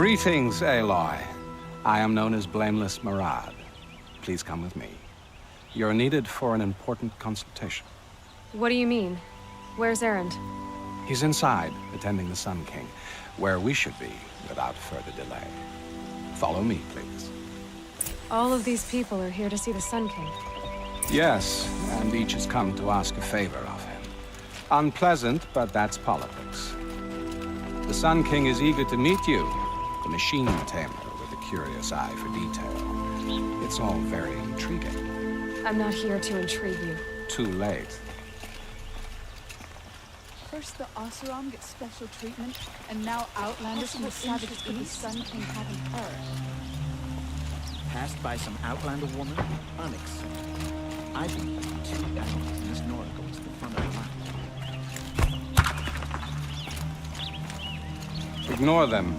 Greetings, Aloy. I am known as Blameless Murad. Please come with me. You're needed for an important consultation. What do you mean? Where's Erend? He's inside, attending the Sun King, where we should be without further delay. Follow me, please. All of these people are here to see the Sun King. Yes, and each has come to ask a favor of him. Unpleasant, but that's politics. The Sun King is eager to meet you, the machine tamer with a curious eye for detail. It's all very intriguing. I'm not here to intrigue you. Too late. First the Oseram gets special treatment, and now Outlanders from the Savage East Sun King haven't heard. Passed by some Outlander woman? Unacceptable. I believe 2 allies and Miss Nora goes to the front of the line. Ignore them.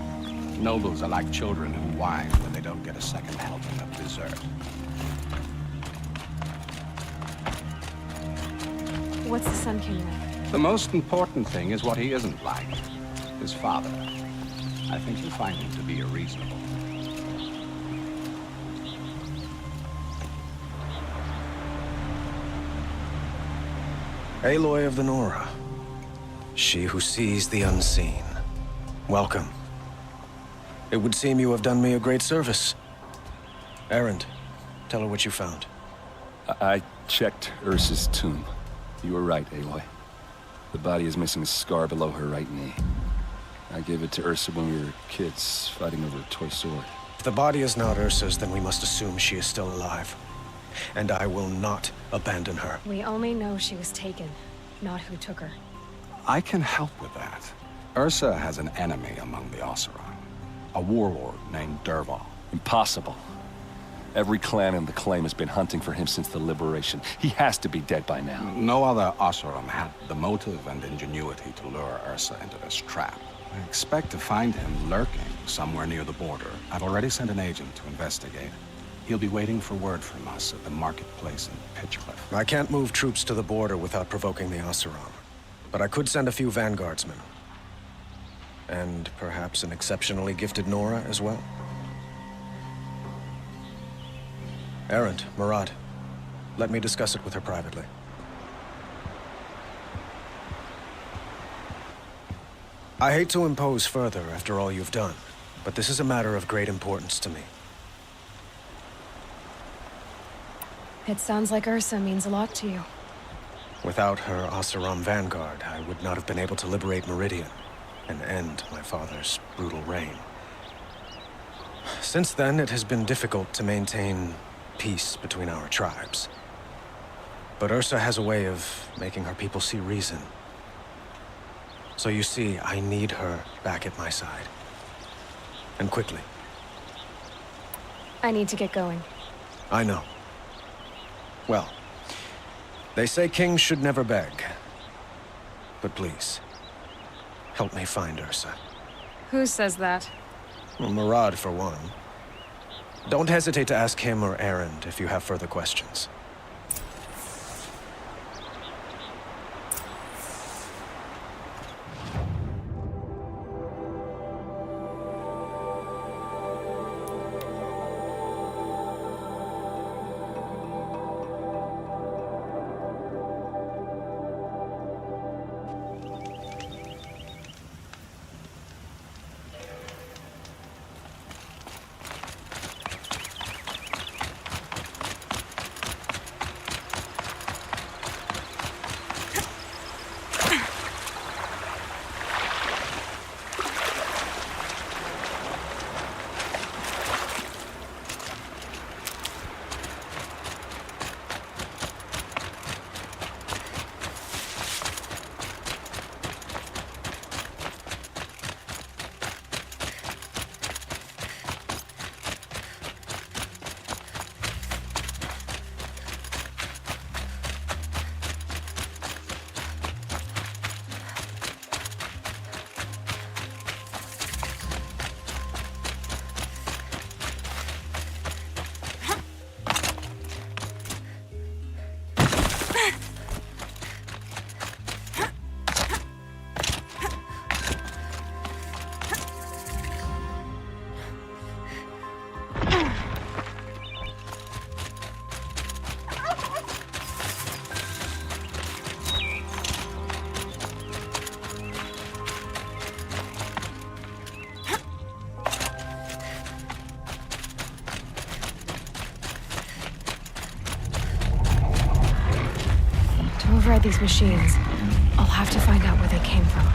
Nobles are like children who whine when they don't get a second helping of dessert. What's the Sun King like? The most important thing is what he isn't like. His father. I think you'll find him to be a reasonable. Aloy of the Nora. She who sees the unseen. Welcome. It would seem you have done me a great service. Erend, tell her what you found. I checked Ursa's tomb. You were right, Aloy. The body is missing a scar below her right knee. I gave it to Ursa when we were kids, fighting over a toy sword. If the body is not Ursa's, then we must assume she is still alive. And I will not abandon her. We only know she was taken, not who took her. I can help with that. Ursa has an enemy among the Oseram. A warlord named Derval. Impossible. Every clan in the claim has been hunting for him since the liberation. He has to be dead by now. No other Oseram had the motive and ingenuity to lure Ursa into this trap. I expect to find him lurking somewhere near the border. I've already sent an agent to investigate. He'll be waiting for word from us at the marketplace in Pitchcliff. I can't move troops to the border without provoking the Oseram. But I could send a few vanguardsmen. And perhaps an exceptionally gifted Nora as well. Erend, Murad, let me discuss it with her privately. I hate to impose further after all you've done, but this is a matter of great importance to me. It sounds like Ursa means a lot to you. Without her Oseram vanguard, I would not have been able to liberate Meridian and end my father's brutal reign. Since then, it has been difficult to maintain peace between our tribes. But Ursa has a way of making her people see reason. So you see, I need her back at my side. And quickly. I need to get going. I know. Well, they say kings should never beg. But please, help me find Ursa. Who says that? Well, Murad, for one. Don't hesitate to ask him or Erend if you have further questions. override these machines, I'll have to find out where they came from.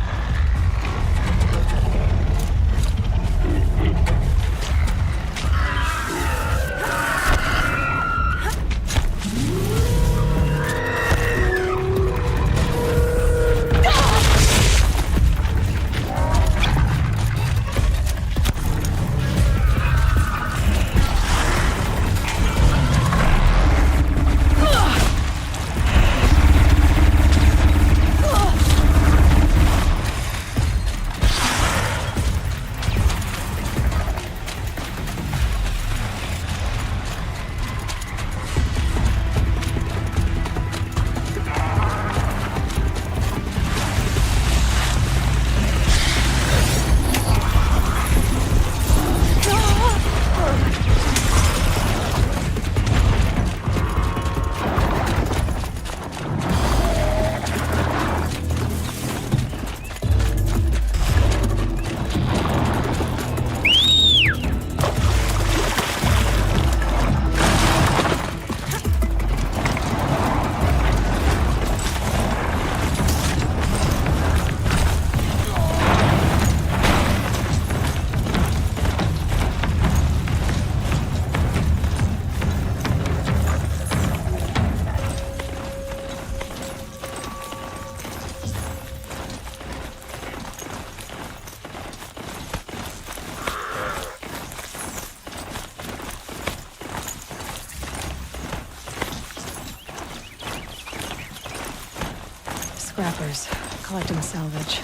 Scrappers, collecting salvage.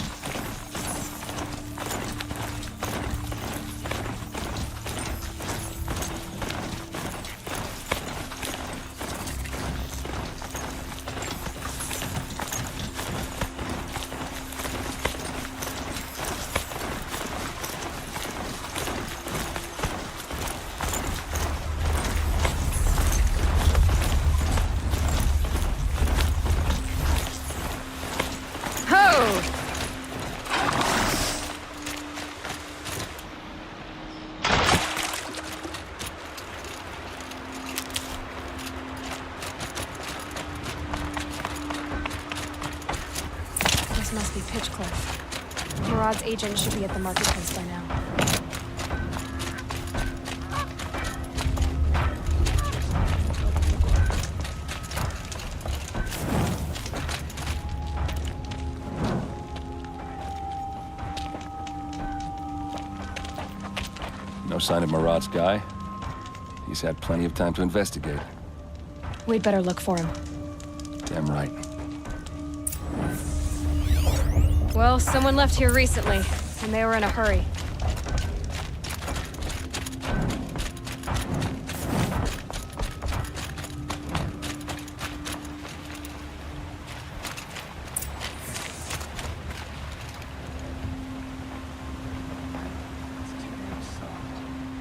Must be Pitchcliff. Murad's agent should be at the marketplace by now. No sign of Murad's guy? He's had plenty of time to investigate. We'd better look for him. Damn right. Well, someone left here recently, and they were in a hurry.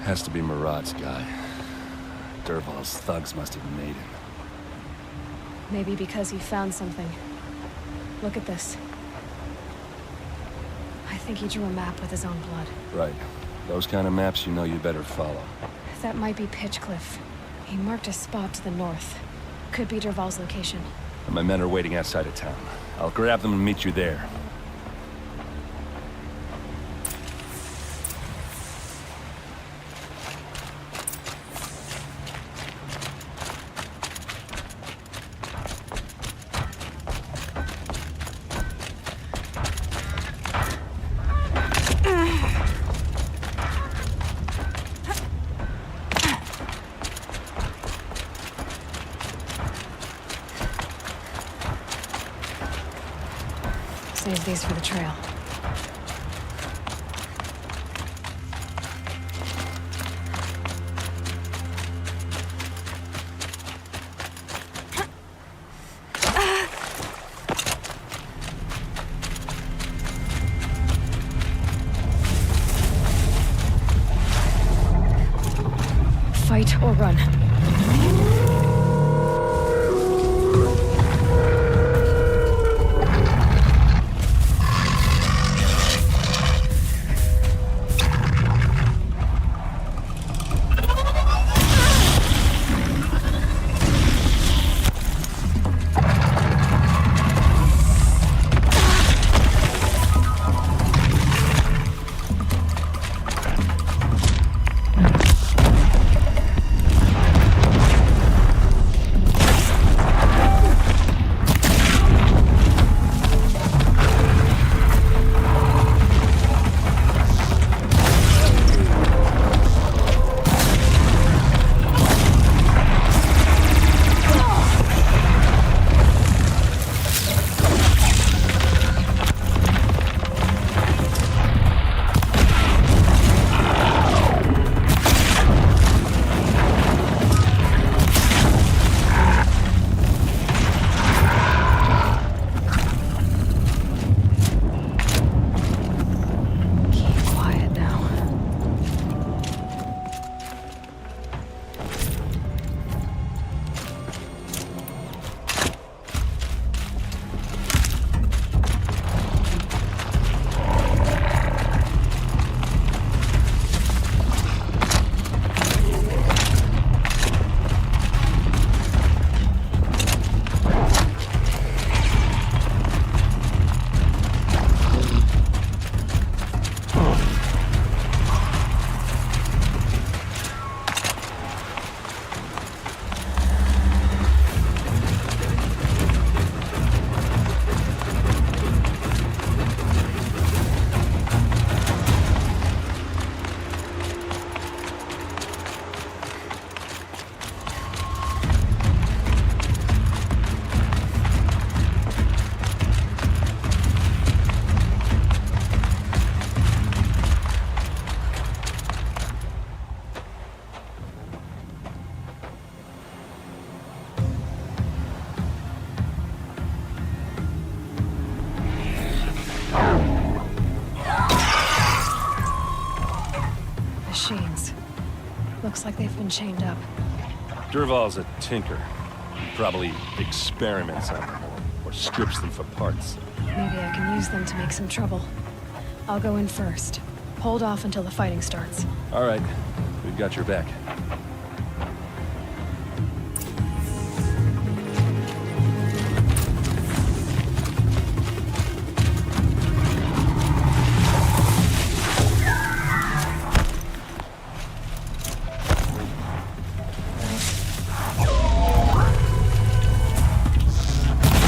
Has to be Murad's guy. Derval's thugs must have made him. Maybe because he found something. Look at this. I think he drew a map with his own blood. Right. Those kind of maps you know you better follow. That might be Pitchcliff. He marked a spot to the north. Could be Derval's location. My men are waiting outside of town. I'll grab them and meet you there. Save these for the trail. Fight or run. Looks like they've been chained up. Derval's a tinker. He probably experiments on them or strips them for parts. Maybe I can use them to make some trouble. I'll go in first. Hold off until the fighting starts. All right, we've got your back.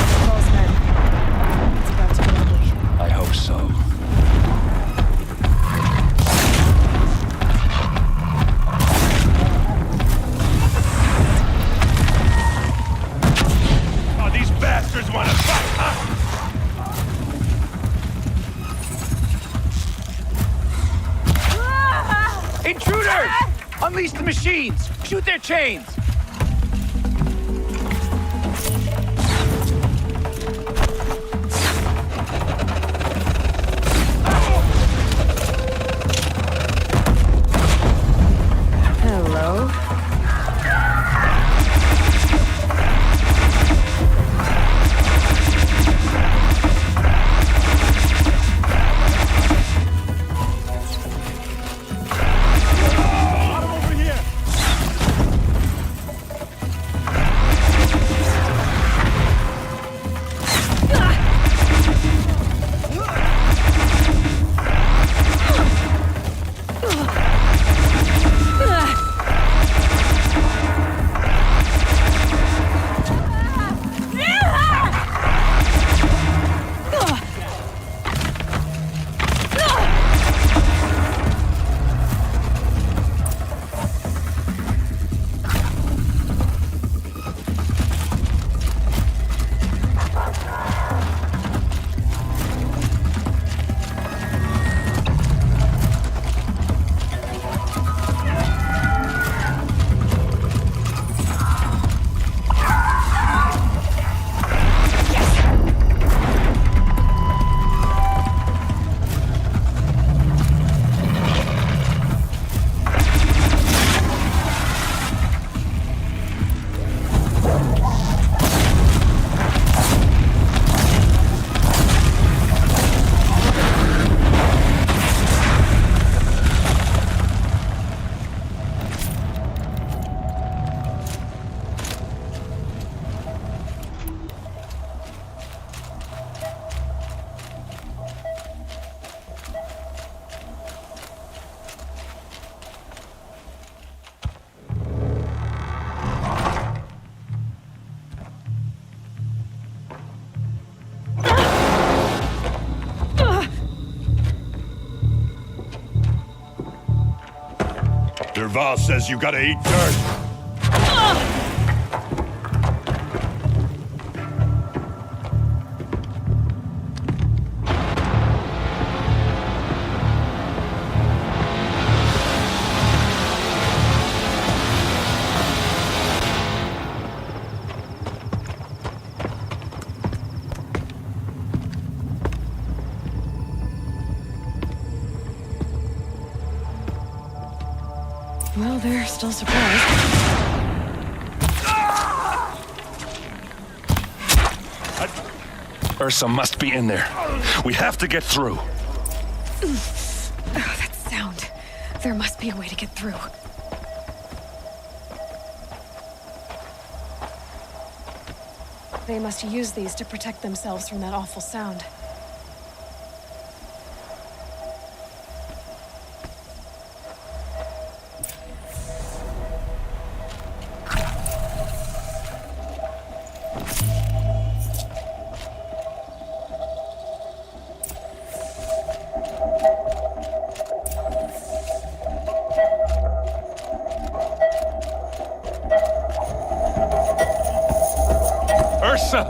Derval's men. It's about to get ugly. I hope so. Oh, these bastards want to fight, huh? Intruders! Unleash the machines! Shoot their chains! Hello? Over here! Derval says you gotta eat dirt. Well, they're still surprised. Ursa must be in there. We have to get through. Oh, that sound. There must be a way to get through. They must use these to protect themselves from that awful sound. Ursa!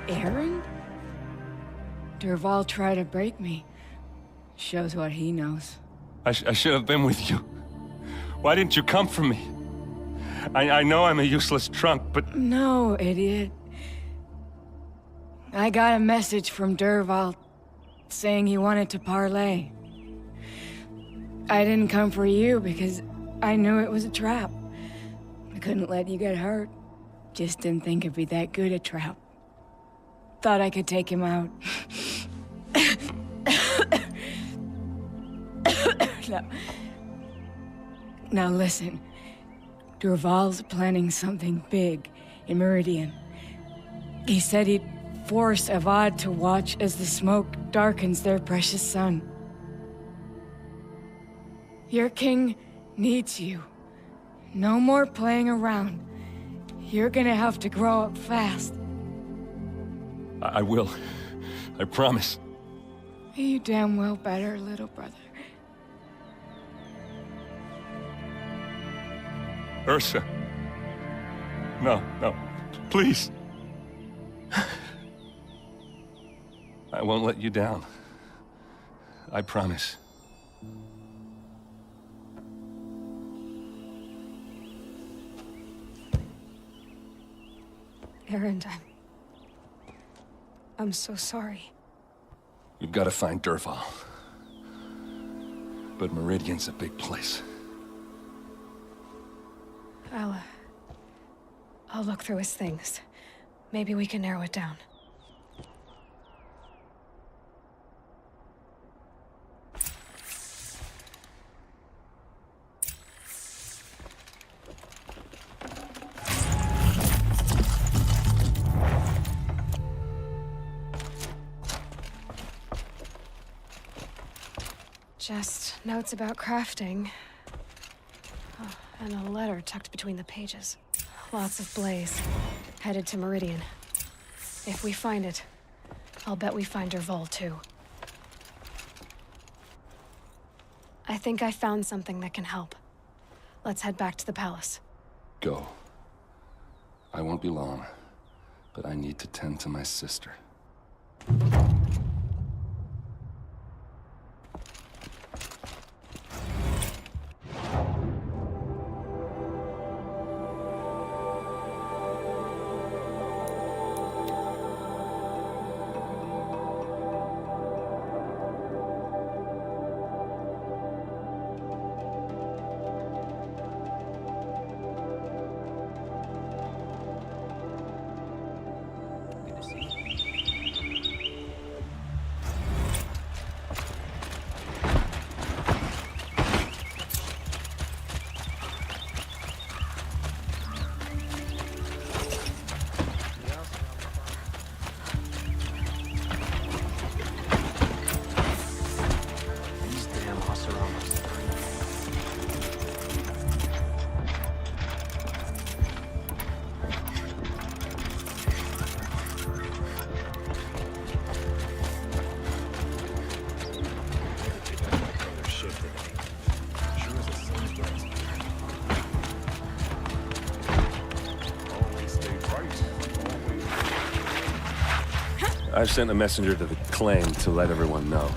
Aaron? Derval tried to break me. Shows what he knows. I should have been with you. Why didn't you come for me? I know I'm a useless trunk, but... No, idiot. I got a message from Derval saying he wanted to parlay. I didn't come for you because I knew it was a trap. I couldn't let you get hurt. Just didn't think it'd be that good a trap. Thought I could take him out. Now listen. Derval's planning something big in Meridian. He said he'd force Avad to watch as the smoke darkens their precious sun. Your king needs you. No more playing around. You're gonna have to grow up fast. I will. I promise. You damn well better, little brother. Ursa. No, please. I won't let you down. I promise. Erend, I'm so sorry. We've got to find Derval. But Meridian's a big place. I'll look through his things. Maybe we can narrow it down. Just notes about crafting. Oh, and a letter tucked between the pages. Lots of blaze. Headed to Meridian. If we find it, I'll bet we find Derval too. I think I found something that can help. Let's head back to the palace. Go. I won't be long, but I need to tend to my sister. I've sent a messenger to the claim to let everyone know.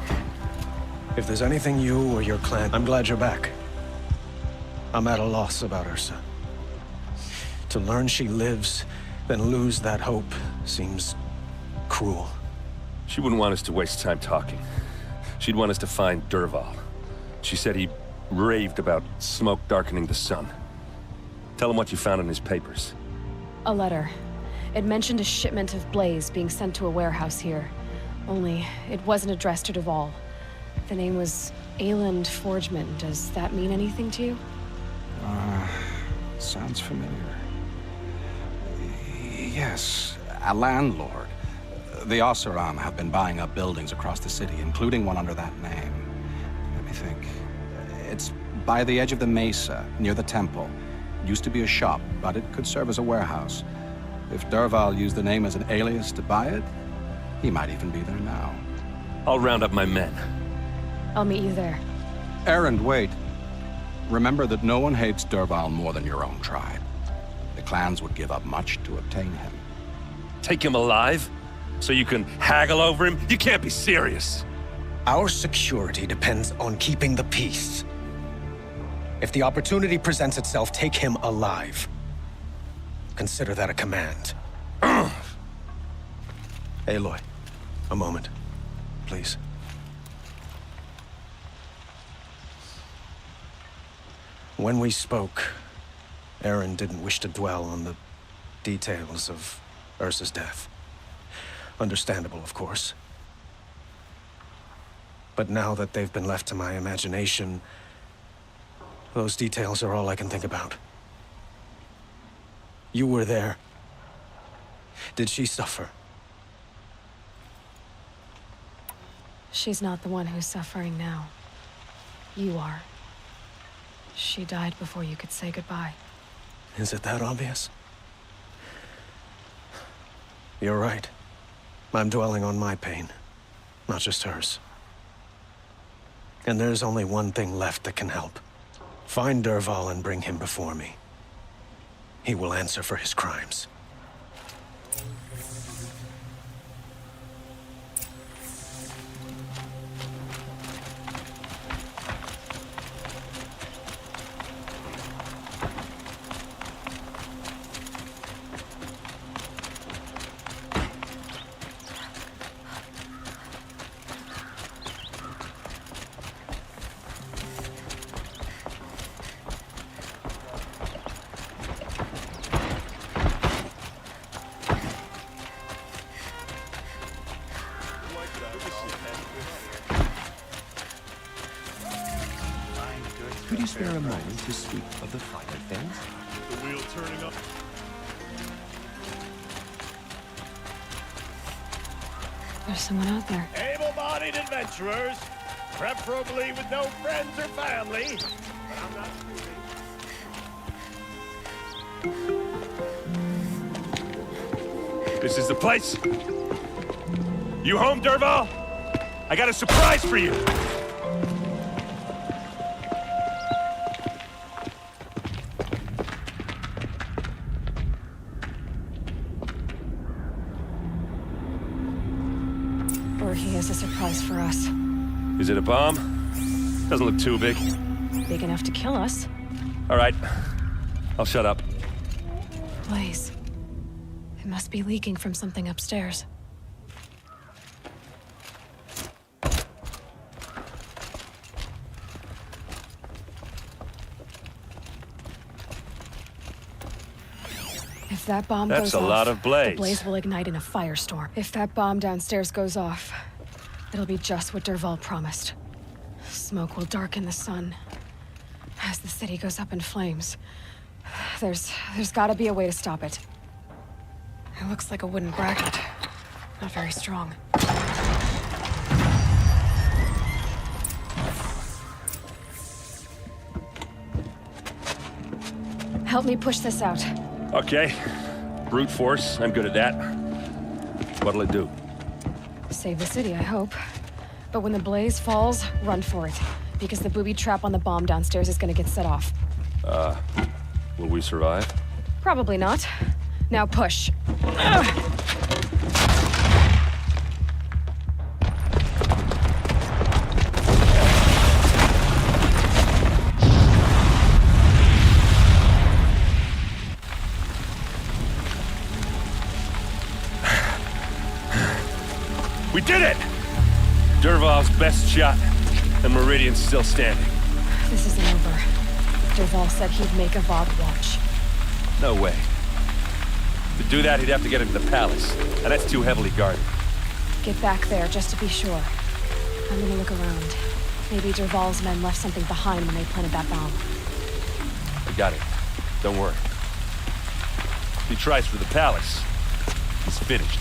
If there's anything you or your clan... I'm glad you're back. I'm at a loss about Ursa. To learn she lives, then lose that hope, seems cruel. She wouldn't want us to waste time talking. She'd want us to find Derval. She said he raved about smoke darkening the sun. Tell him what you found in his papers. A letter. It mentioned a shipment of blaze being sent to a warehouse here. Only, it wasn't addressed to Derval. The name was Ayland Forgeman. Does that mean anything to you? Sounds familiar. Yes, a landlord. The Oseram have been buying up buildings across the city, including one under that name. Let me think. It's by the edge of the mesa, near the temple. It used to be a shop, but it could serve as a warehouse. If Derval used the name as an alias to buy it, he might even be there now. I'll round up my men. I'll meet you there. Erend, wait. Remember that no one hates Derval more than your own tribe. The clans would give up much to obtain him. Take him alive? So you can haggle over him? You can't be serious. Our security depends on keeping the peace. If the opportunity presents itself, take him alive. Consider that a command. Aloy, a moment, please. When we spoke, Aaron didn't wish to dwell on the details of Ursa's death. Understandable, of course. But now that they've been left to my imagination, those details are all I can think about. You were there. Did she suffer? She's not the one who's suffering now. You are. She died before you could say goodbye. Is it that obvious? You're right. I'm dwelling on my pain, not just hers. And there's only one thing left that can help. Find Derval and bring him before me. He will answer for his crimes. Could you spare a moment to speak of the finer things? The wheel turning up. There's someone out there. Able-bodied adventurers, preferably with no friends or family. But I'm not screaming. This is the place. You home, Derval? I got a surprise for you. He has a surprise for us. Is it a bomb? Doesn't look too big. Big enough to kill us. All right. I'll shut up. Blaze. It must be leaking from something upstairs. If that bomb goes off, that's a lot of blaze. The blaze will ignite in a firestorm. If that bomb downstairs goes off, it'll be just what Derval promised. Smoke will darken the sun as the city goes up in flames. There's gotta be a way to stop it. It looks like a wooden bracket. Not very strong. Help me push this out. Okay. Brute force. I'm good at that. What'll it do? Save the city, I hope. But when the blaze falls, run for it. Because the booby trap on the bomb downstairs is gonna get set off. Will we survive? Probably not. Now push. We did it! Derval's best shot, and Meridian's still standing. This isn't over. Derval said he'd make a VOD watch. No way. To do that, he'd have to get into the palace, and that's too heavily guarded. Get back there, just to be sure. I'm gonna look around. Maybe Derval's men left something behind when they planted that bomb. I got it. Don't worry. If he tries for the palace, he's finished.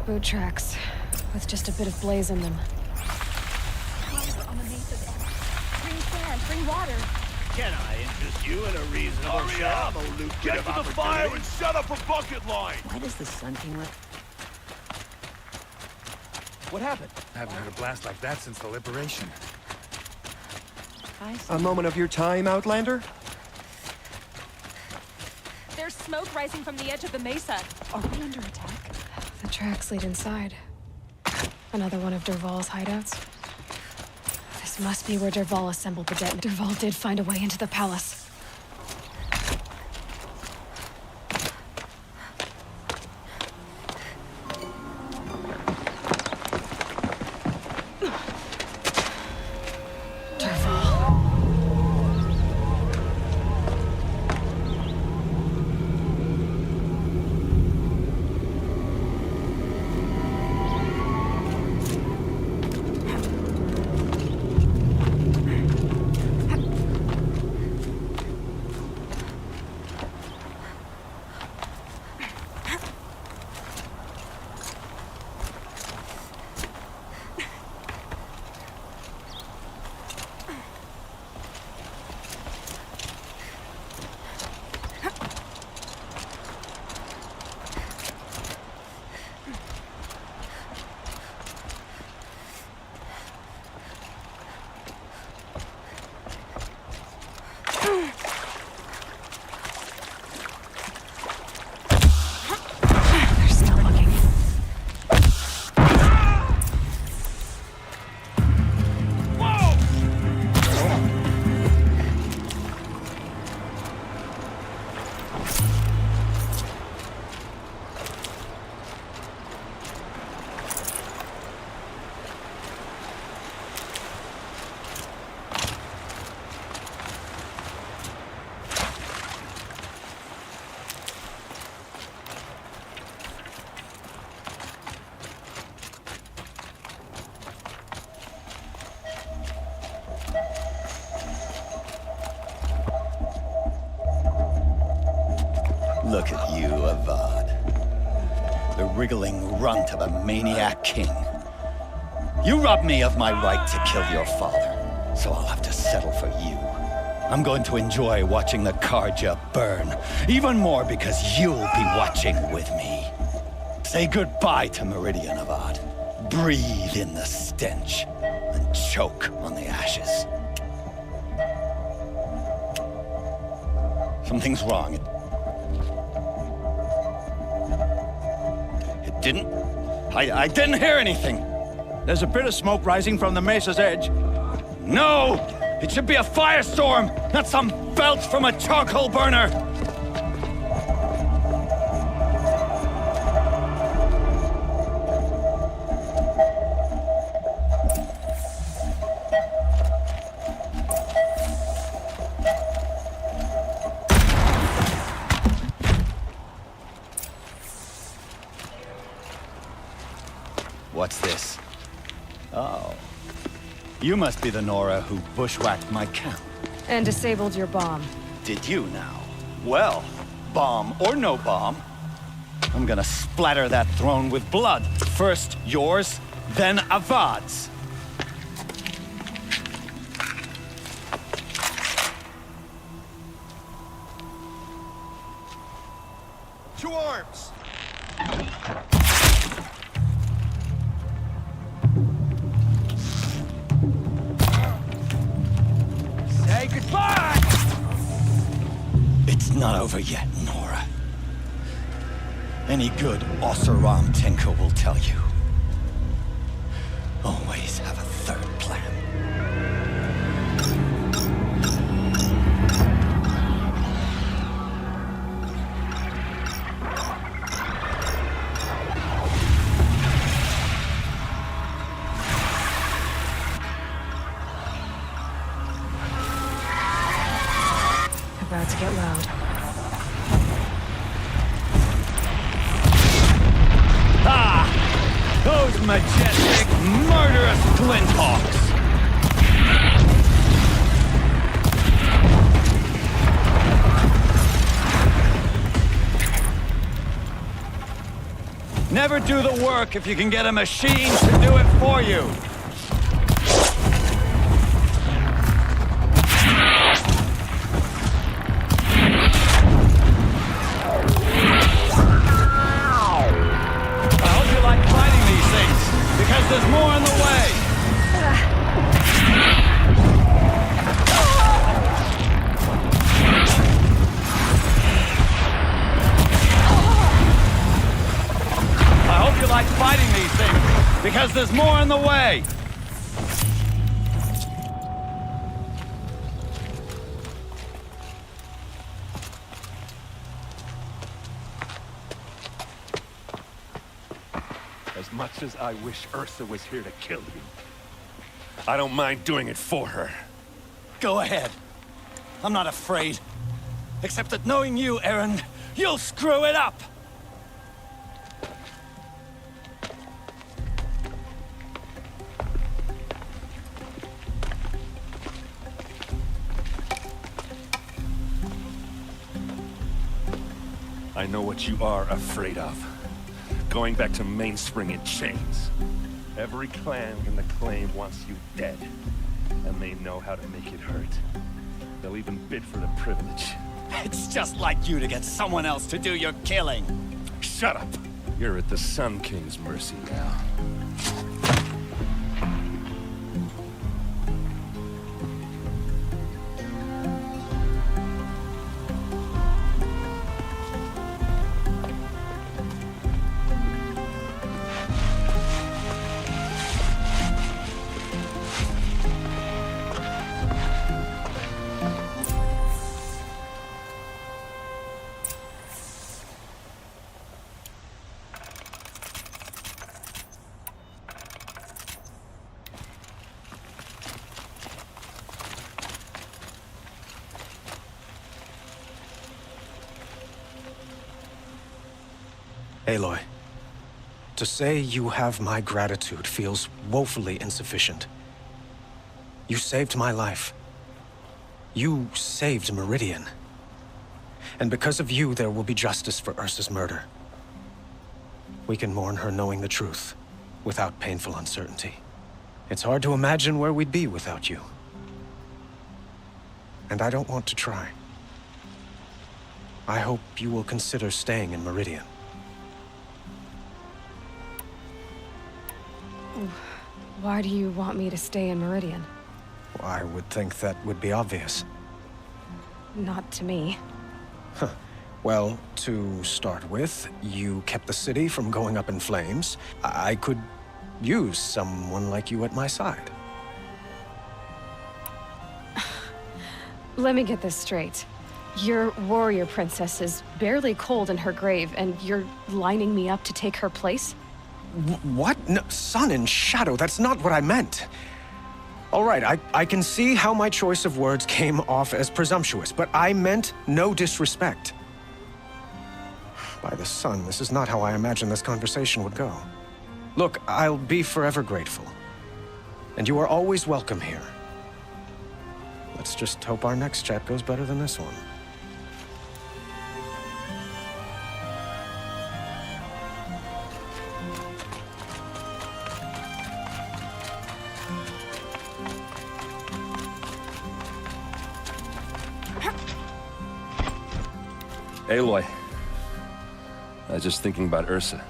Boot tracks, with just a bit of blaze in them. On the Mesa's end. Bring sand, bring water. Can I interest you in a reasonable job? Get to the fire and set up a bucket line! Why does the Sun King let... What happened? I haven't heard a blast like that since the liberation. I see. A moment of your time, Outlander? There's smoke rising from the edge of the mesa. Are we under attack? tracks lead inside. Another one of Derval's hideouts. This must be where Derval assembled the dead. Derval did find a way into the palace. Look at you, Avad. The wriggling runt of a maniac king. You robbed me of my right to kill your father, so I'll have to settle for you. I'm going to enjoy watching the Karja burn, even more because you'll be watching with me. Say goodbye to Meridian, Avad. Breathe in the stench, and choke on the ashes. Something's wrong. It didn't... I didn't hear anything. There's a bit of smoke rising from the mesa's edge. No! It should be a firestorm, not some belch from a charcoal burner! What's this? Oh. You must be the Nora who bushwhacked my camp. And disabled your bomb. Did you now? Well, bomb or no bomb, I'm gonna splatter that throne with blood. First yours, then Avad's. To arms! Say goodbye! It's not over yet, Nora. Any good Oseram tinker will tell you. Always have a third plan. About to get loud. Ah! Those majestic, murderous flinthawks! Never do the work if you can get a machine to do it for you. Because there's more in the way! I hope you like because there's more in the way! As much as I wish Ursa was here to kill you, I don't mind doing it for her. Go ahead. I'm not afraid. Except that knowing you, Aaron, you'll screw it up! I know what you are afraid of. Going back to Mainspring in chains. Every clan in the claim wants you dead. And they know how to make it hurt. They'll even bid for the privilege. It's just like you to get someone else to do your killing. Shut up! You're at the Sun King's mercy now. Aloy, to say you have my gratitude feels woefully insufficient. You saved my life. You saved Meridian. And because of you, there will be justice for Ursa's murder. We can mourn her knowing the truth, without painful uncertainty. It's hard to imagine where we'd be without you. And I don't want to try. I hope you will consider staying in Meridian. Why do you want me to stay in Meridian? I would think that would be obvious. Not to me. Huh. Well, to start with, you kept the city from going up in flames. I could use someone like you at my side. Let me get this straight. Your warrior princess is barely cold in her grave, and you're lining me up to take her place? What? No, sun and shadow, that's not what I meant. All right, I can see how my choice of words came off as presumptuous, but I meant no disrespect. By the sun, this is not how I imagined this conversation would go. Look, I'll be forever grateful. And you are always welcome here. Let's just hope our next chat goes better than this one. Aloy, I was just thinking about Ursa.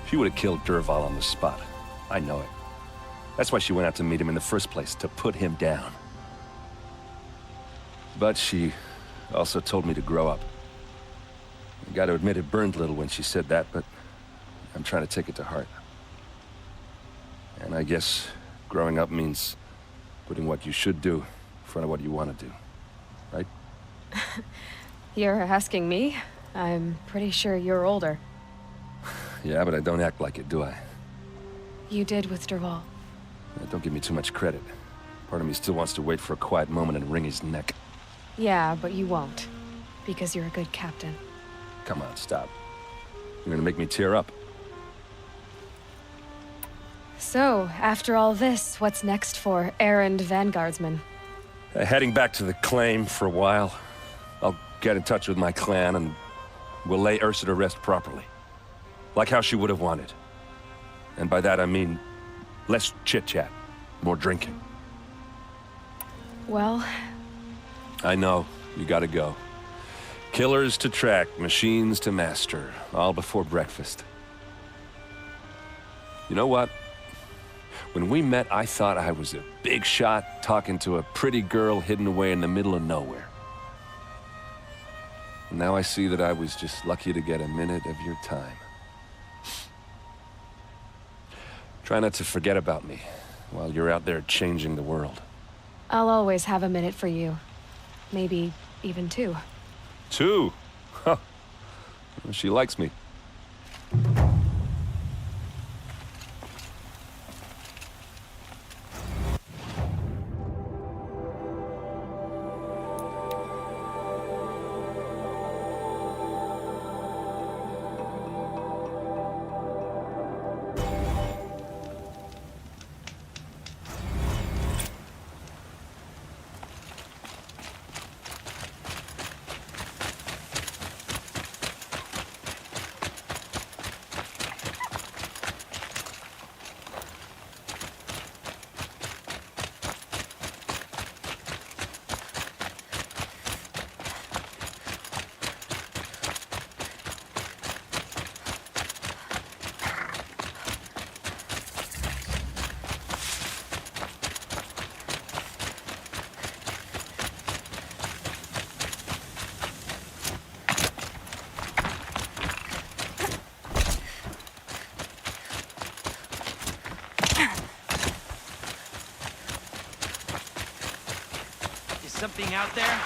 She would have killed Derval on the spot. I know it. That's why she went out to meet him in the first place, to put him down. But she also told me to grow up. I gotta admit it burned a little when she said that, but I'm trying to take it to heart. And I guess growing up means putting what you should do in front of what you want to do, right? You're asking me? I'm pretty sure you're older. Yeah, but I don't act like it, do I? You did with Derval. Don't give me too much credit. Part of me still wants to wait for a quiet moment and wring his neck. Yeah, but you won't. Because you're a good captain. Come on, stop. You're gonna make me tear up. So, after all this, what's next for errand vanguardsman? Heading back to the claim for a while. I'll get in touch with my clan and we'll lay Ursa to rest properly. Like how she would have wanted. And by that I mean less chit-chat, more drinking. Well... I know, you gotta go. Killers to track, machines to master, all before breakfast. You know what? When we met, I thought I was a big shot talking to a pretty girl hidden away in the middle of nowhere. And now I see that I was just lucky to get a minute of your time. Try not to forget about me while you're out there changing the world. I'll always have a minute for you. Maybe even two. Two? Huh. She likes me. Something out there?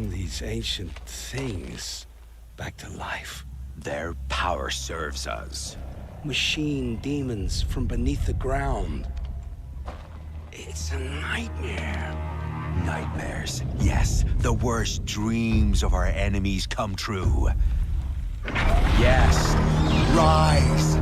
These ancient things back to life. Their power serves us. Machine demons from beneath the ground. It's a nightmare. Nightmares. Yes, the worst dreams of our enemies come true. Yes, rise!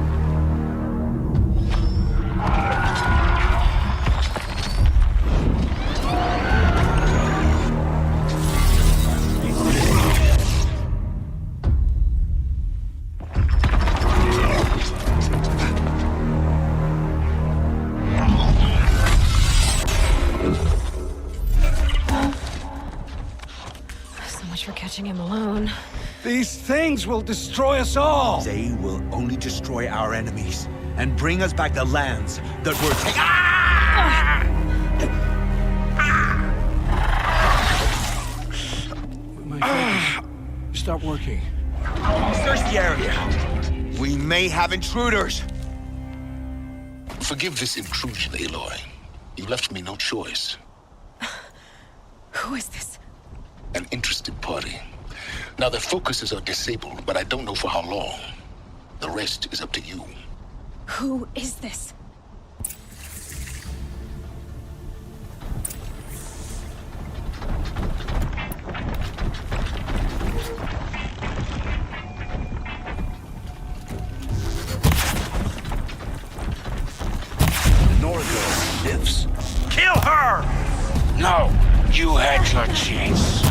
Him alone. These things will destroy us all! They will only destroy our enemies and bring us back the lands that were taken. My focus. Start working. Search the area. We may have intruders. Forgive this intrusion, Aloy. You left me no choice. Who is this? An interested party. Now their focuses are disabled, but I don't know for how long. The rest is up to you. Who is this? The Nora girl lives. Kill her! No! You had your chance.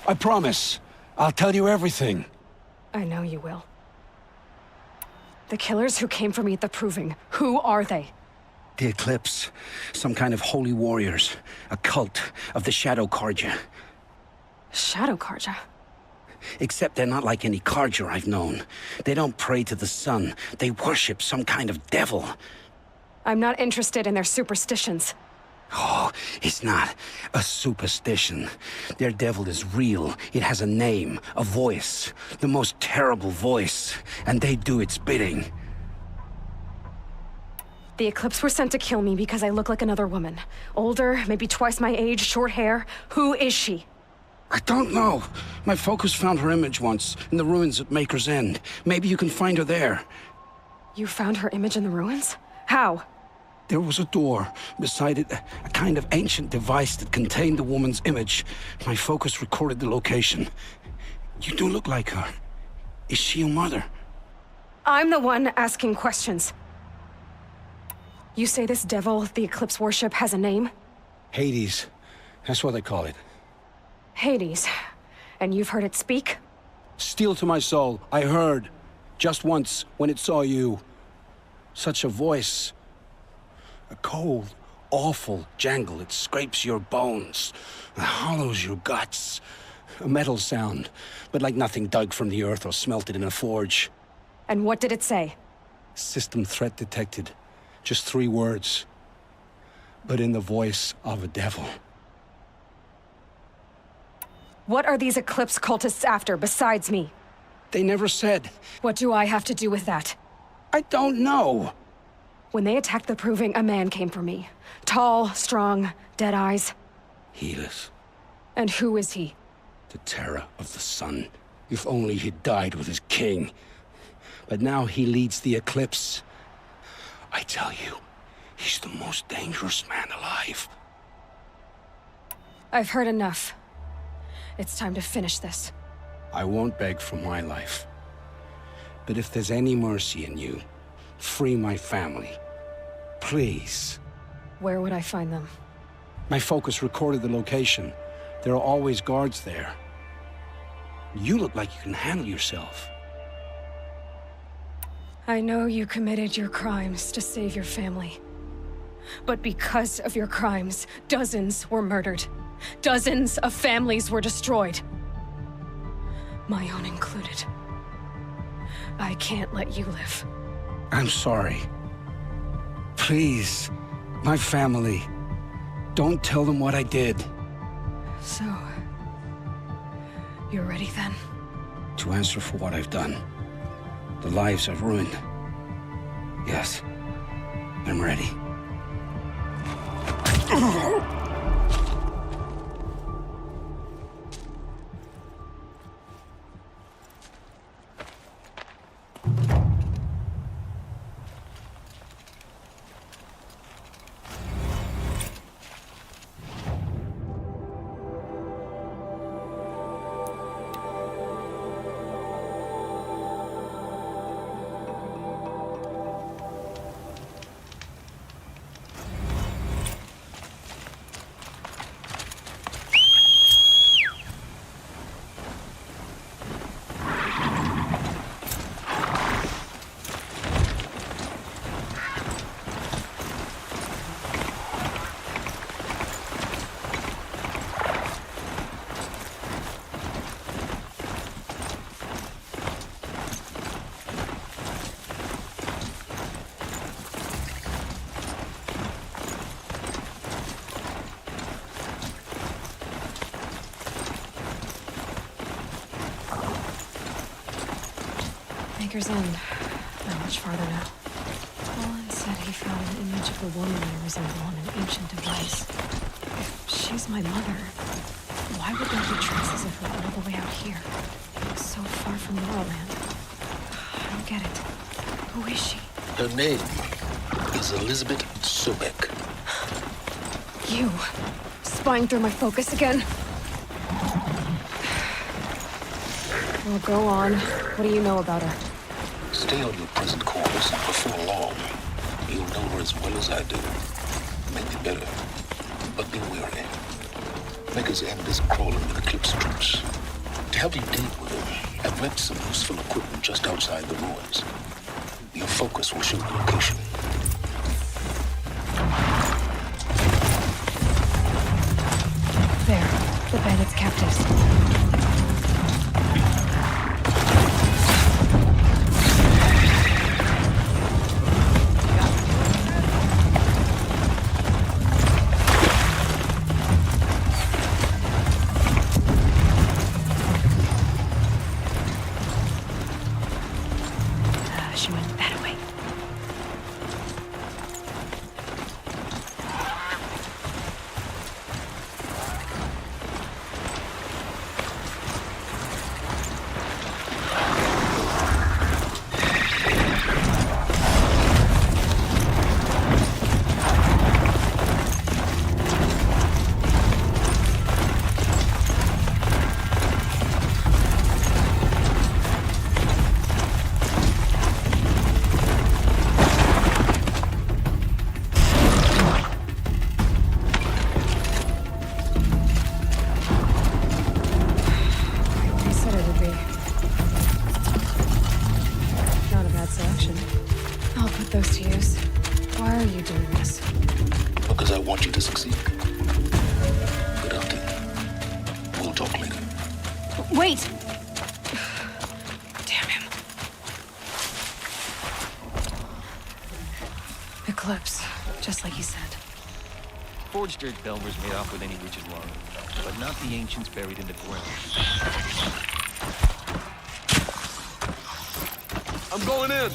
I promise. I'll tell you everything. I know you will. The killers who came for me at the Proving, who are they? The Eclipse. Some kind of holy warriors. A cult of the Shadow Carja. Shadow Carja? Except they're not like any Carja I've known. They don't pray to the sun. They worship some kind of devil. I'm not interested in their superstitions. Oh, it's not a superstition. Their devil is real. It has a name, a voice. The most terrible voice. And they do its bidding. The Eclipse were sent to kill me because I look like another woman. Older, maybe twice my age, short hair. Who is she? I don't know. My focus found her image once, in the ruins at Maker's End. Maybe you can find her there. You found her image in the ruins? How? There was a door. Beside it, a kind of ancient device that contained the woman's image. My focus recorded the location. You do look like her. Is she your mother? I'm the one asking questions. You say this devil the Eclipse worship has a name? Hades. That's what they call it. Hades. And you've heard it speak? Steel to my soul. I heard. Just once, when it saw you. Such a voice. A cold, awful jangle. It scrapes your bones. It hollows your guts. A metal sound, but like nothing dug from the earth or smelted in a forge. And what did it say? System threat detected. Just 3 words. But in the voice of a devil. What are these Eclipse cultists after, besides me? They never said. What do I have to do with that? I don't know. When they attacked the Proving, a man came for me. Tall, strong, dead eyes. Helis. And who is he? The terror of the sun. If only he'd died with his king. But now he leads the Eclipse. I tell you, he's the most dangerous man alive. I've heard enough. It's time to finish this. I won't beg for my life. But if there's any mercy in you, free my family. Please. Where would I find them? My focus recorded the location. There are always guards there. You look like you can handle yourself. I know you committed your crimes to save your family. But because of your crimes, dozens were murdered. Dozens of families were destroyed. My own included. I can't let you live. I'm sorry. Please, my family. Don't tell them what I did. So, you're ready then? To answer for what I've done. The lives I've ruined. Yes, I'm ready. Maker's End. Not much farther now. Colin said he found an image of a woman I resemble on an ancient device. If she's my mother, why would there be traces of her all the way out here? So far from Norland. I don't get it. Who is she? Her name is Elizabeth Sobeck. You. Spying through my focus again? Well, go on. What do you know about her? Stay on your present course, and before long, you'll know her as well as I do. Maybe better, but be wary. Maker's End is crawling with Eclipse troops. To help you deal with them, I've left some useful equipment just outside the ruins. Your notorious will show the location. There, the bandits' captives. She went that way. Wait! Damn him. Eclipse, just like he said. Forged dirt Delvers made off with any witch's wand, but not the ancients buried in the ground. I'm going in!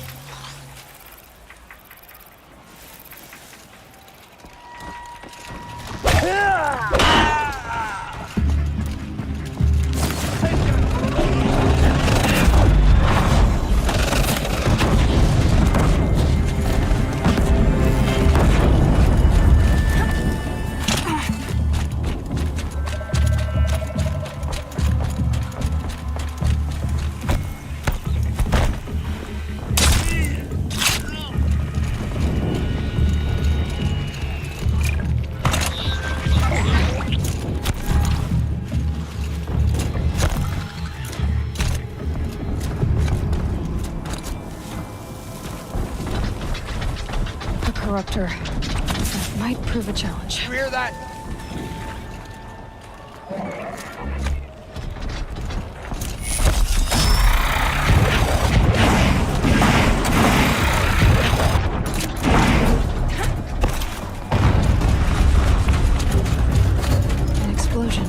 Corruptor. That might prove a challenge. You hear that? An explosion.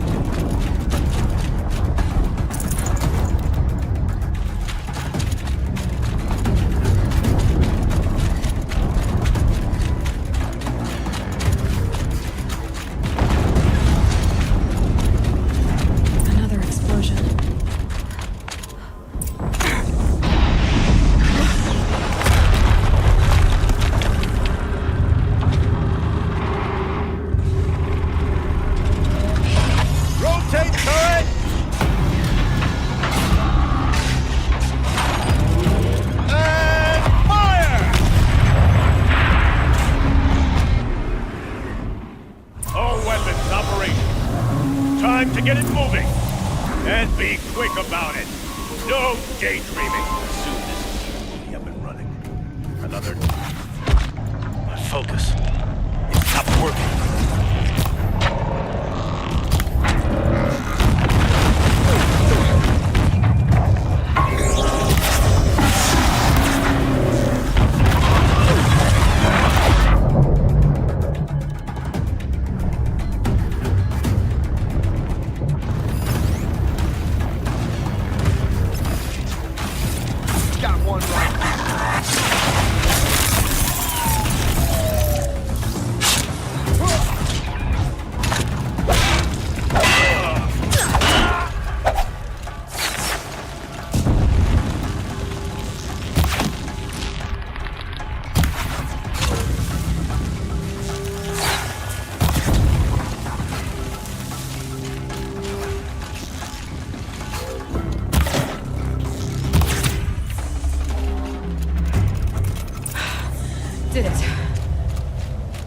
Did it.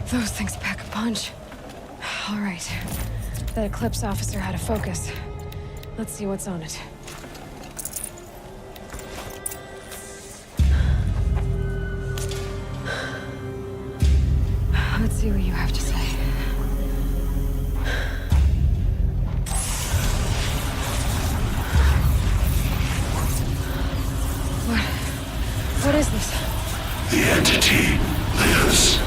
Those things pack a punch. All right. That Eclipse officer had a focus. Let's see what's on it. see what you have to say. What is this? The entity lives.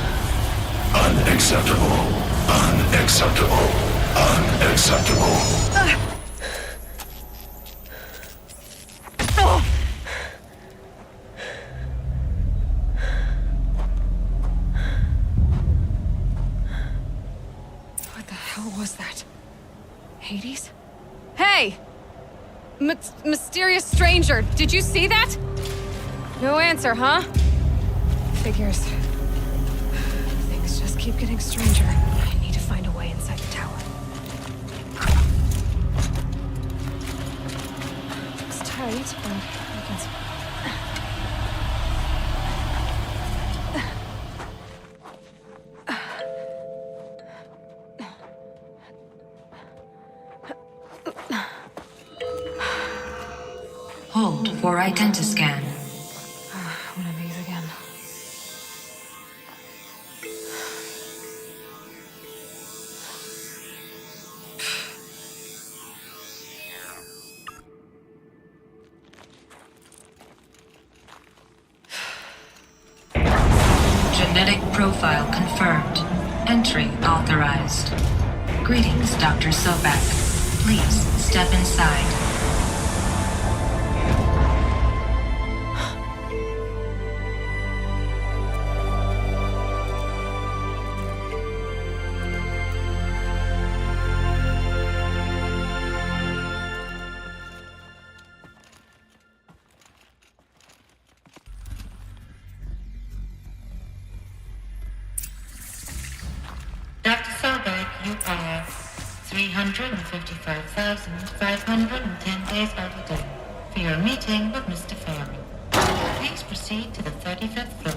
Unacceptable. Unacceptable. Unacceptable. What the hell was that? Hades? Hey! Mysterious stranger, did you see that? No answer, huh? Figures. Things just keep getting stranger. I need to find a way inside the tower. Looks tight, but I can... Hold for identiscan. One of these again. Genetic profile confirmed. Entry authorized. Greetings, Dr. Sobeck. Please step inside. Dr. Sobeck, you are 355,510 days overdue for your meeting with Mr. Fairman. Please proceed to the 35th floor.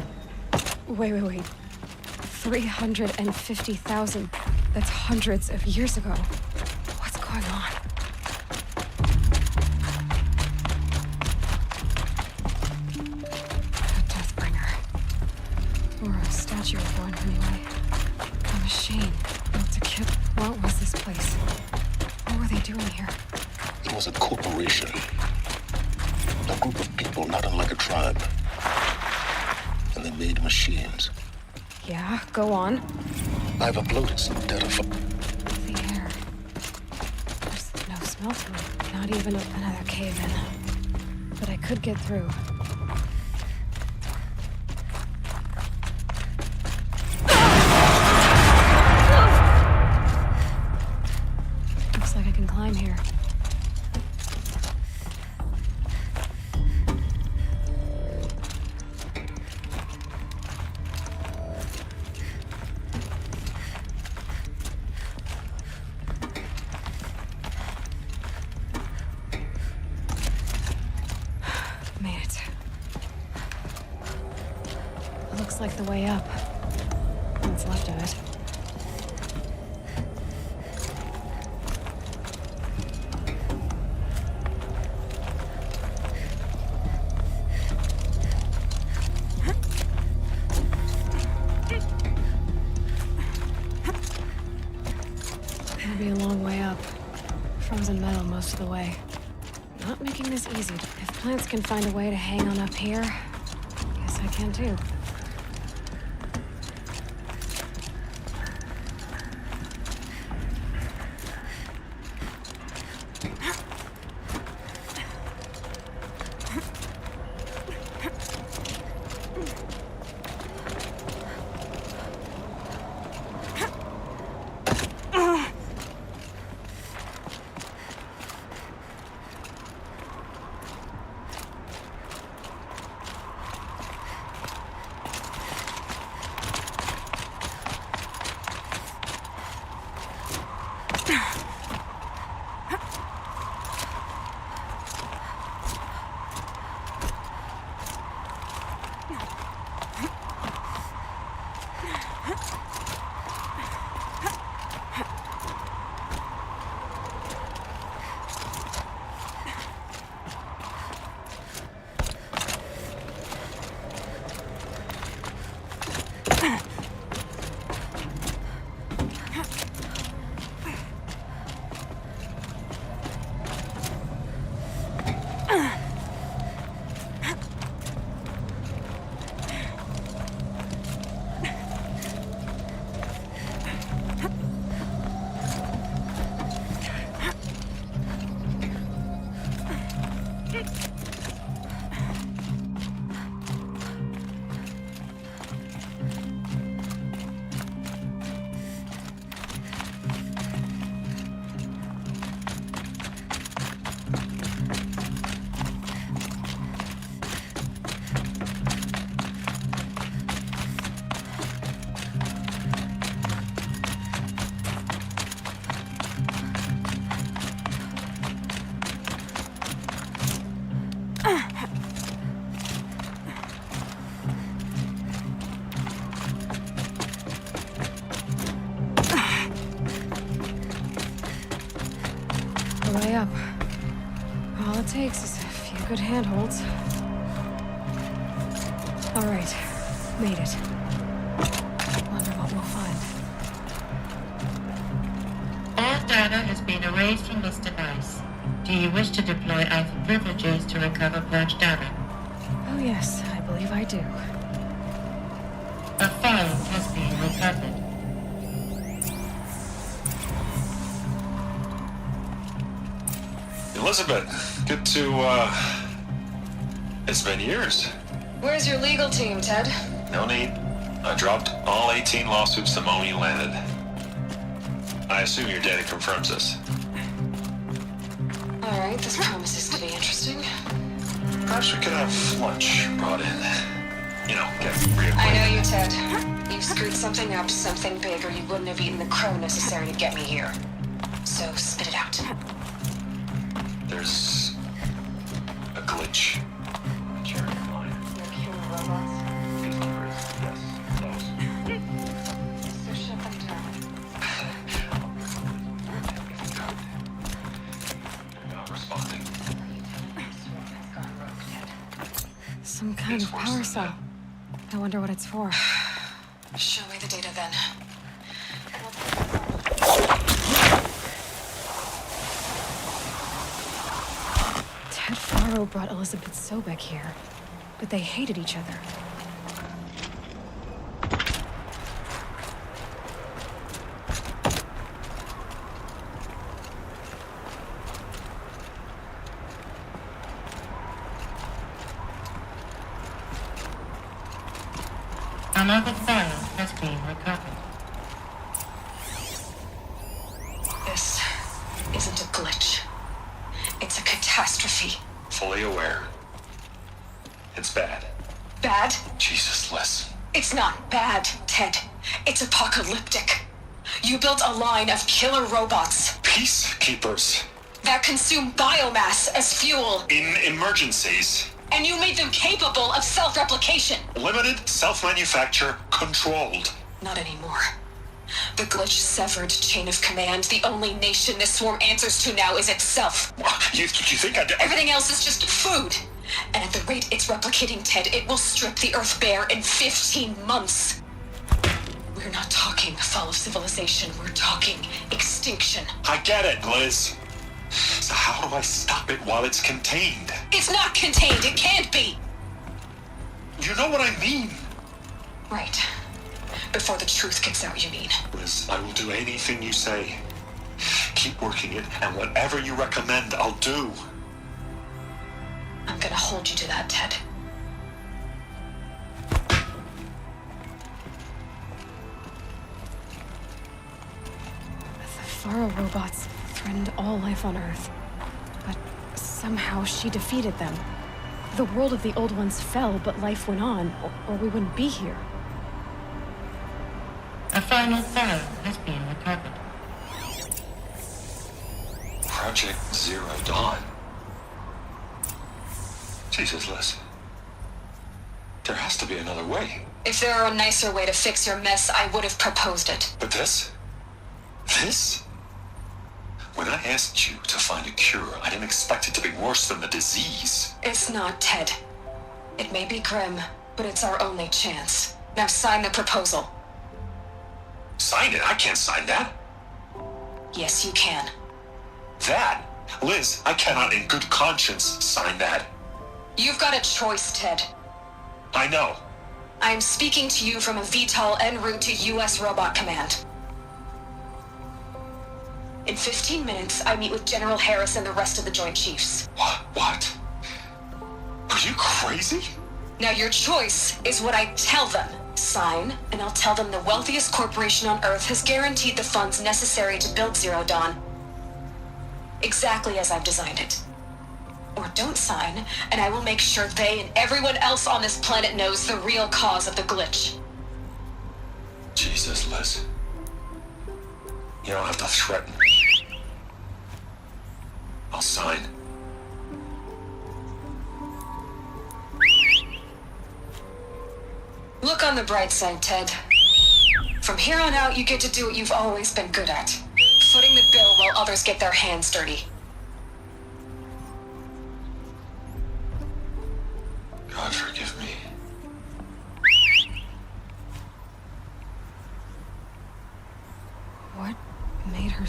Wait. 350,000. That's hundreds of years ago. What's going on? A Deathbringer. Or a statue of one, anyway. A machine built to kill. What was this place? What were they doing here? It was a corporation. A group of people not unlike a tribe. And they made machines. Yeah, go on. I've uploaded some data from... The air. There's no smell to it. Not even another cave-in. But I could get through. Looks like I can climb here. Made it. Looks like the way up. What's left of it. It'll be a long way up. Frozen metal most of the way. Not making this easy. If plants can find a way to hang on up here, guess I can too. up. All it takes is a few good handholds. All right, made it. Wonder what we'll find. All data has been erased from this device. Do you wish to deploy either privileges to recover purged data? Oh yes, I believe I do. A file has been recovered. Elizabeth, good to, it's been years. Where's your legal team, Ted? No need. I dropped all 18 lawsuits the moment you landed. I assume your data confirms this. All right, this promises to be interesting. Perhaps we could have lunch brought in. You know, get reacquainted. I know you, Ted. You screwed something up, something big, or you wouldn't have eaten the crow necessary to get me here. So spit it out. There's a glitch. Carrying line. Peacekeepers, yes, those. So shut them down. Not responding. Some kind of power cell. I wonder what it's for. Show me the data then. Ted Faro brought Elizabeth Sobeck here, but they hated each other. Another file has been recovered. This isn't a glitch. It's a catastrophe. Fully aware. It's bad. Bad? Jesus, Liz. It's not bad, Ted. It's apocalyptic. You built a line of killer robots. Peacekeepers. That consume biomass as fuel. In emergencies. And you made them capable of self-replication. Limited, self-manufacture, controlled. Not anymore. The glitch severed chain of command. The only nation this swarm answers to now is itself. You think I did? Everything else is just food. And at the rate it's replicating, Ted, it will strip the Earth bare in 15 months. We're not talking fall of civilization. We're talking extinction. I get it, Liz. So how do I stop it while it's contained? It's not contained. It can't be. You know what I mean. Right. Before the truth gets out, you mean? Liz, I will do anything you say. Keep working it, and whatever you recommend, I'll do. I'm gonna hold you to that, Ted. The Faro robots threatened all life on Earth. But somehow she defeated them. The world of the old ones fell, but life went on, or we wouldn't be here. A final file has been recovered. Project Zero Dawn. Jesus, Liz. There has to be another way. If there were a nicer way to fix your mess, I would have proposed it. But this? This? When I asked you to find a cure, I didn't expect it to be worse than the disease. It's not, Ted. It may be grim, but it's our only chance. Now sign the proposal. Sign it? I can't sign that. Yes, you can. That? Liz, I cannot in good conscience sign that. You've got a choice, Ted. I know. I am speaking to you from a VTOL en route to U.S. Robot Command. In 15 minutes, I meet with General Harris and the rest of the Joint Chiefs. What? Are you crazy? Now your choice is what I tell them. Sign, and I'll tell them the wealthiest corporation on Earth has guaranteed the funds necessary to build Zero Dawn. Exactly as I've designed it. Or don't sign, and I will make sure they and everyone else on this planet knows the real cause of the glitch. Jesus, Liz. You don't have to threaten. I'll sign. Look on the bright side, Ted. From here on out, you get to do what you've always been good at. Footing the bill while others get their hands dirty.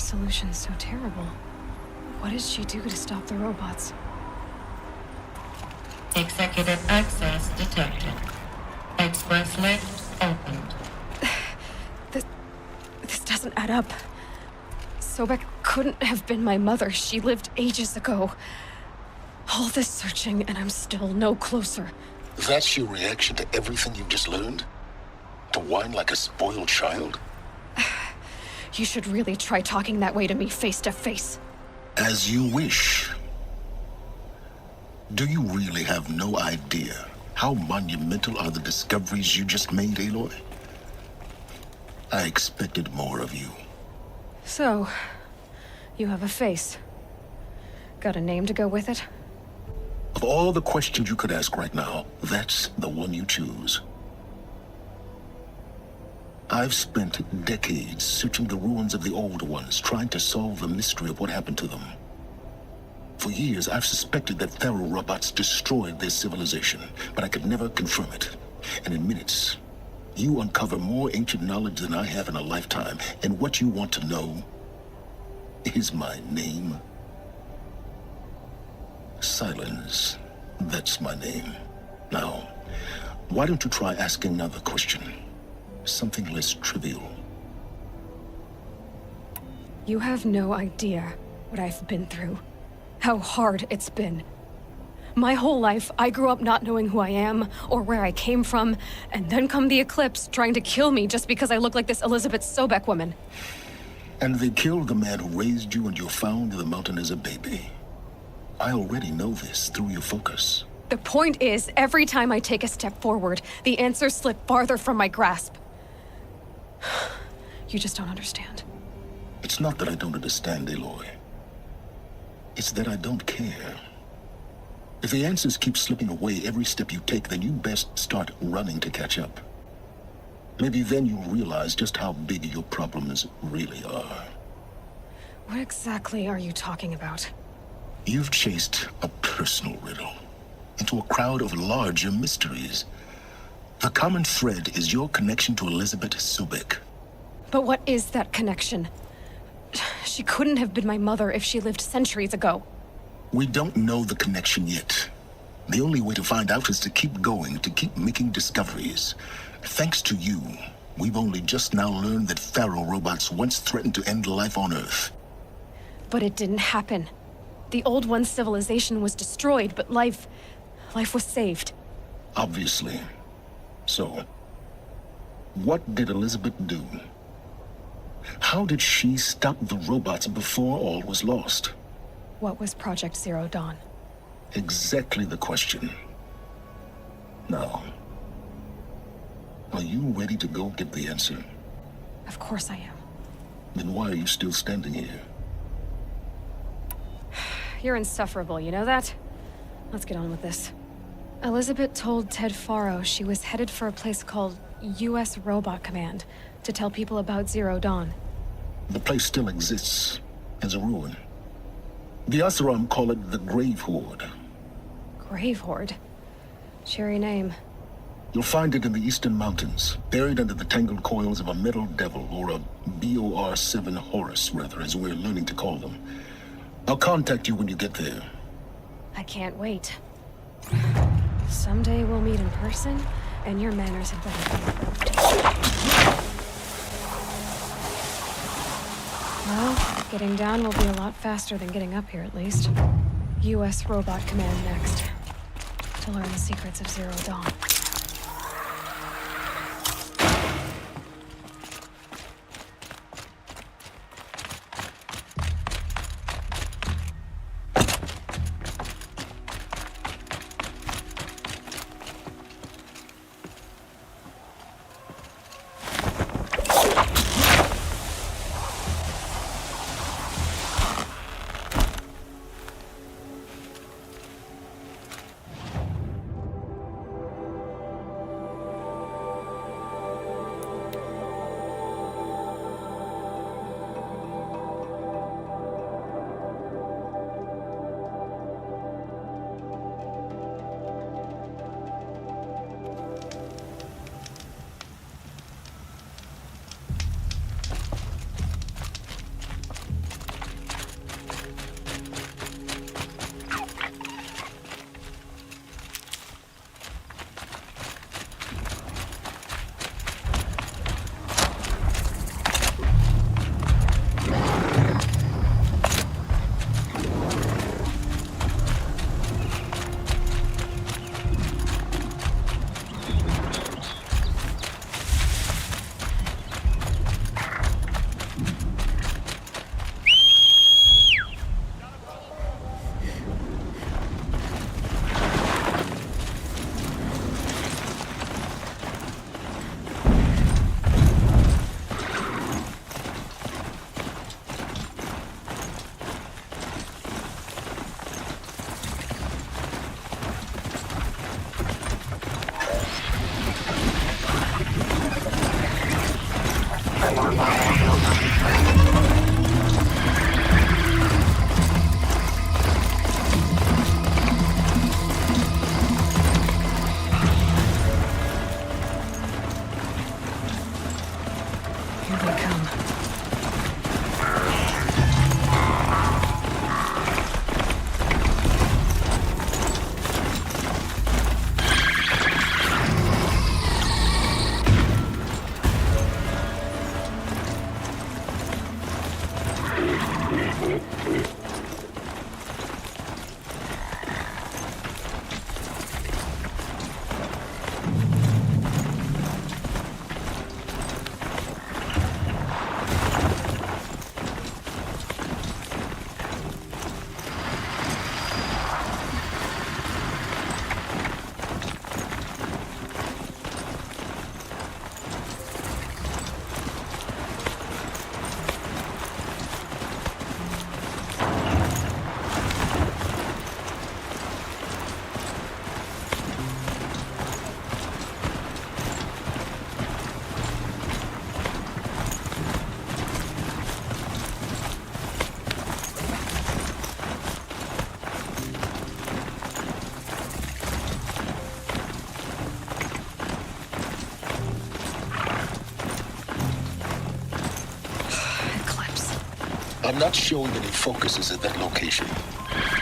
solution so terrible? What did she do to stop the robots? Executive access detected. Express lift opened. This doesn't add up. Sobeck couldn't have been my mother. She lived ages ago. All this searching, and I'm still no closer. That's your reaction to everything you've just learned? To whine like a spoiled child? You should really try talking that way to me face to face. As you wish. Do you really have no idea how monumental are the discoveries you just made, Aloy? I expected more of you. So, you have a face. Got a name to go with it? Of all the questions you could ask right now, that's the one you choose. I've spent decades searching the ruins of the old ones, trying to solve the mystery of what happened to them. For years, I've suspected that Pharaoh robots destroyed their civilization, but I could never confirm it. And in minutes, you uncover more ancient knowledge than I have in a lifetime, and what you want to know is my name. Silence. That's my name. Now, why don't you try asking another question? Something less trivial. You have no idea what I've been through. How hard it's been. My whole life, I grew up not knowing who I am or where I came from, and then come the Eclipse trying to kill me just because I look like this Elizabeth Sobeck woman. And they killed the man who raised you and you found in the mountain as a baby. I already know this through your focus. The point is, every time I take a step forward, the answers slip farther from my grasp. You just don't understand. It's not that I don't understand, Aloy. It's that I don't care. If the answers keep slipping away every step you take, then you best start running to catch up. Maybe then you'll realize just how big your problems really are. What exactly are you talking about? You've chased a personal riddle into a crowd of larger mysteries. The common thread is your connection to Elizabeth Sobeck. But what is that connection? She couldn't have been my mother if she lived centuries ago. We don't know the connection yet. The only way to find out is to keep going, to keep making discoveries. Thanks to you, we've only just now learned that Pharaoh robots once threatened to end life on Earth. But it didn't happen. The Old One's civilization was destroyed, but life was saved. Obviously. So, what did Elizabeth do? How did she stop the robots before all was lost? What was Project Zero Dawn? Exactly the question. Now, are you ready to go get the answer? Of course I am. Then why are you still standing here? You're insufferable, you know that? Let's get on with this. Elizabeth told Ted Faro she was headed for a place called U.S. Robot Command to tell people about Zero Dawn. The place still exists as a ruin. The Asuram call it the Grave Horde. Grave Horde? Cheery name. You'll find it in the eastern mountains, buried under the tangled coils of a metal devil, or a BOR-7 Horus, rather, as we're learning to call them. I'll contact you when you get there. I can't wait. Someday we'll meet in person, and your manners had better be improved. Well, getting down will be a lot faster than getting up here, at least. U.S. Robot Command next. To learn the secrets of Zero Dawn. they come. I'm not showing any focuses at that location.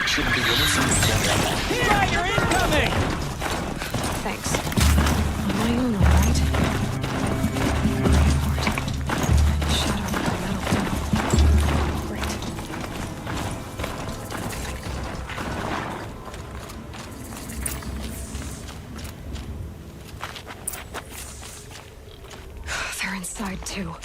Shouldn't be anything to get that out. Mira, you're incoming! Thanks. On my own, all right? The shadow of the metal tunnel. Great. They're inside, too.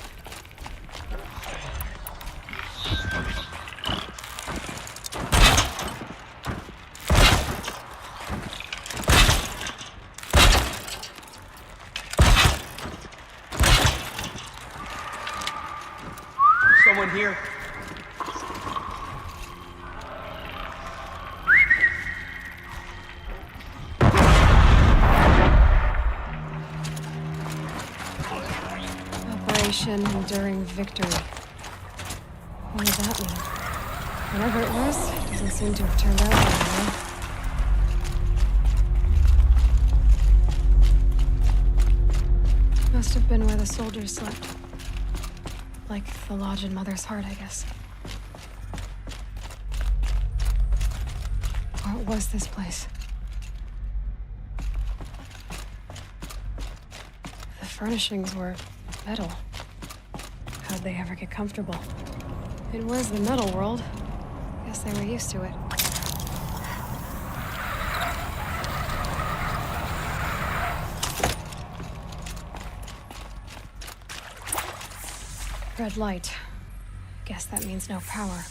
Someone here. Operation Enduring Victory. What does that mean? Whatever it was, it doesn't seem to have turned out very well. Must have been where the soldiers slept. Like the lodge in Mother's Heart, I guess. What was this place? The furnishings were metal. How'd they ever get comfortable? It was the metal world. Guess they were used to it. Red light. Guess that means no power.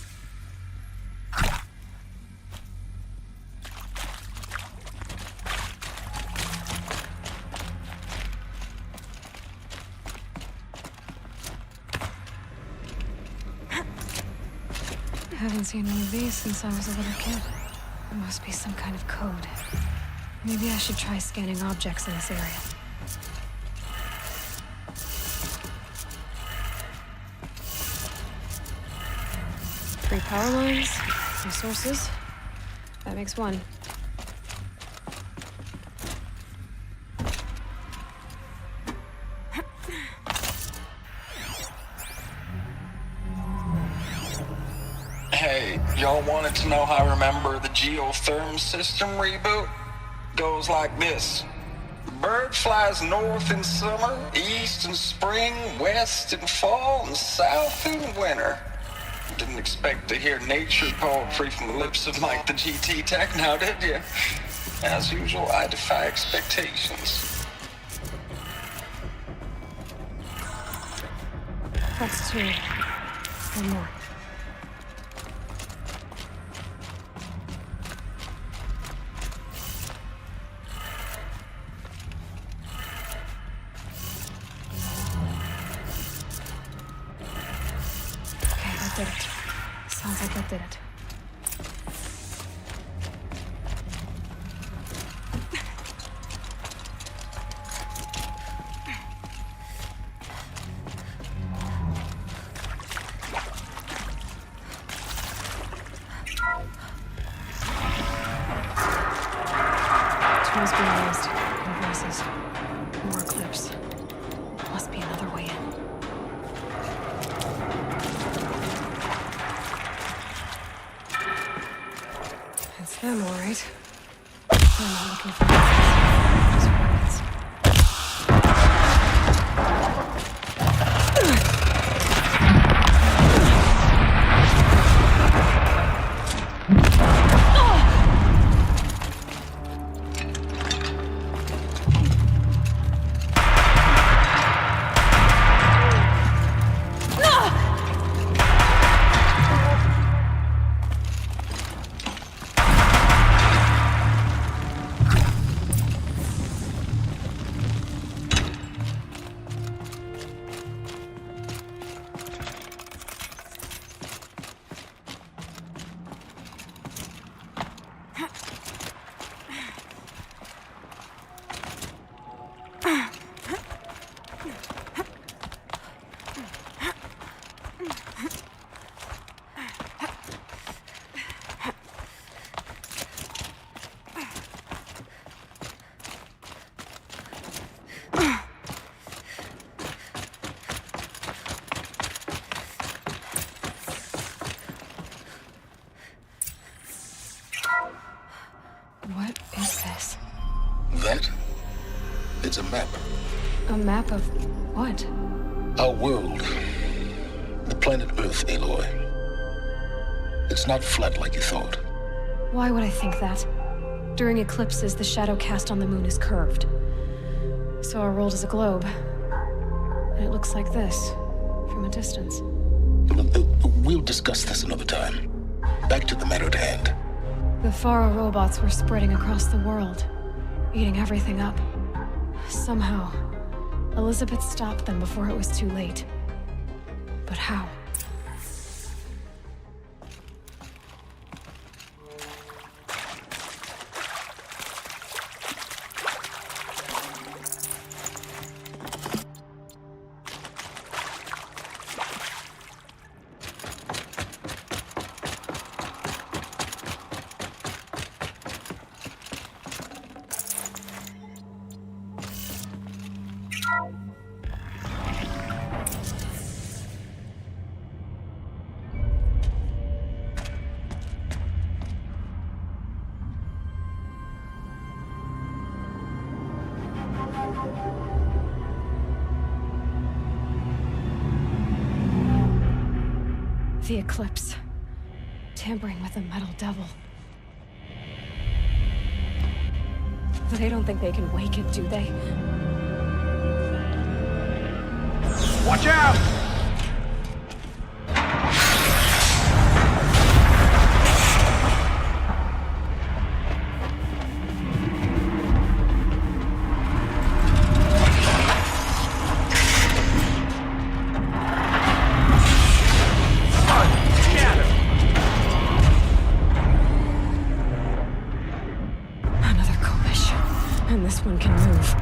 I haven't seen one of these since I was a little kid. There must be some kind of code. Maybe I should try scanning objects in this area. Three power lines, some sources. That makes one. Hey, y'all wanted to know how I remember the geotherm system reboot? Goes like this. Bird flies north in summer, east in spring, west in fall, and south in winter. Didn't expect to hear nature poetry from the lips of Mike the GT Tech now, did you? As usual, I defy expectations. That's two. One more. Did it. Sounds like that did it. Tools being used. And voices. More Eclipse. Must be another way in. It's a map. A map of what? Our world. The planet Earth, Aloy. It's not flat like you thought. Why would I think that? During eclipses, the shadow cast on the moon is curved. So our world is a globe. And it looks like this, from a distance. We'll discuss this another time. Back to the matter at hand. The Faro robots were spreading across the world, eating everything up. Somehow, Elizabeth stopped them before it was too late. But how? The Eclipse. Tampering with the Metal Devil. They don't think they can wake it, do they? Watch out! One can move.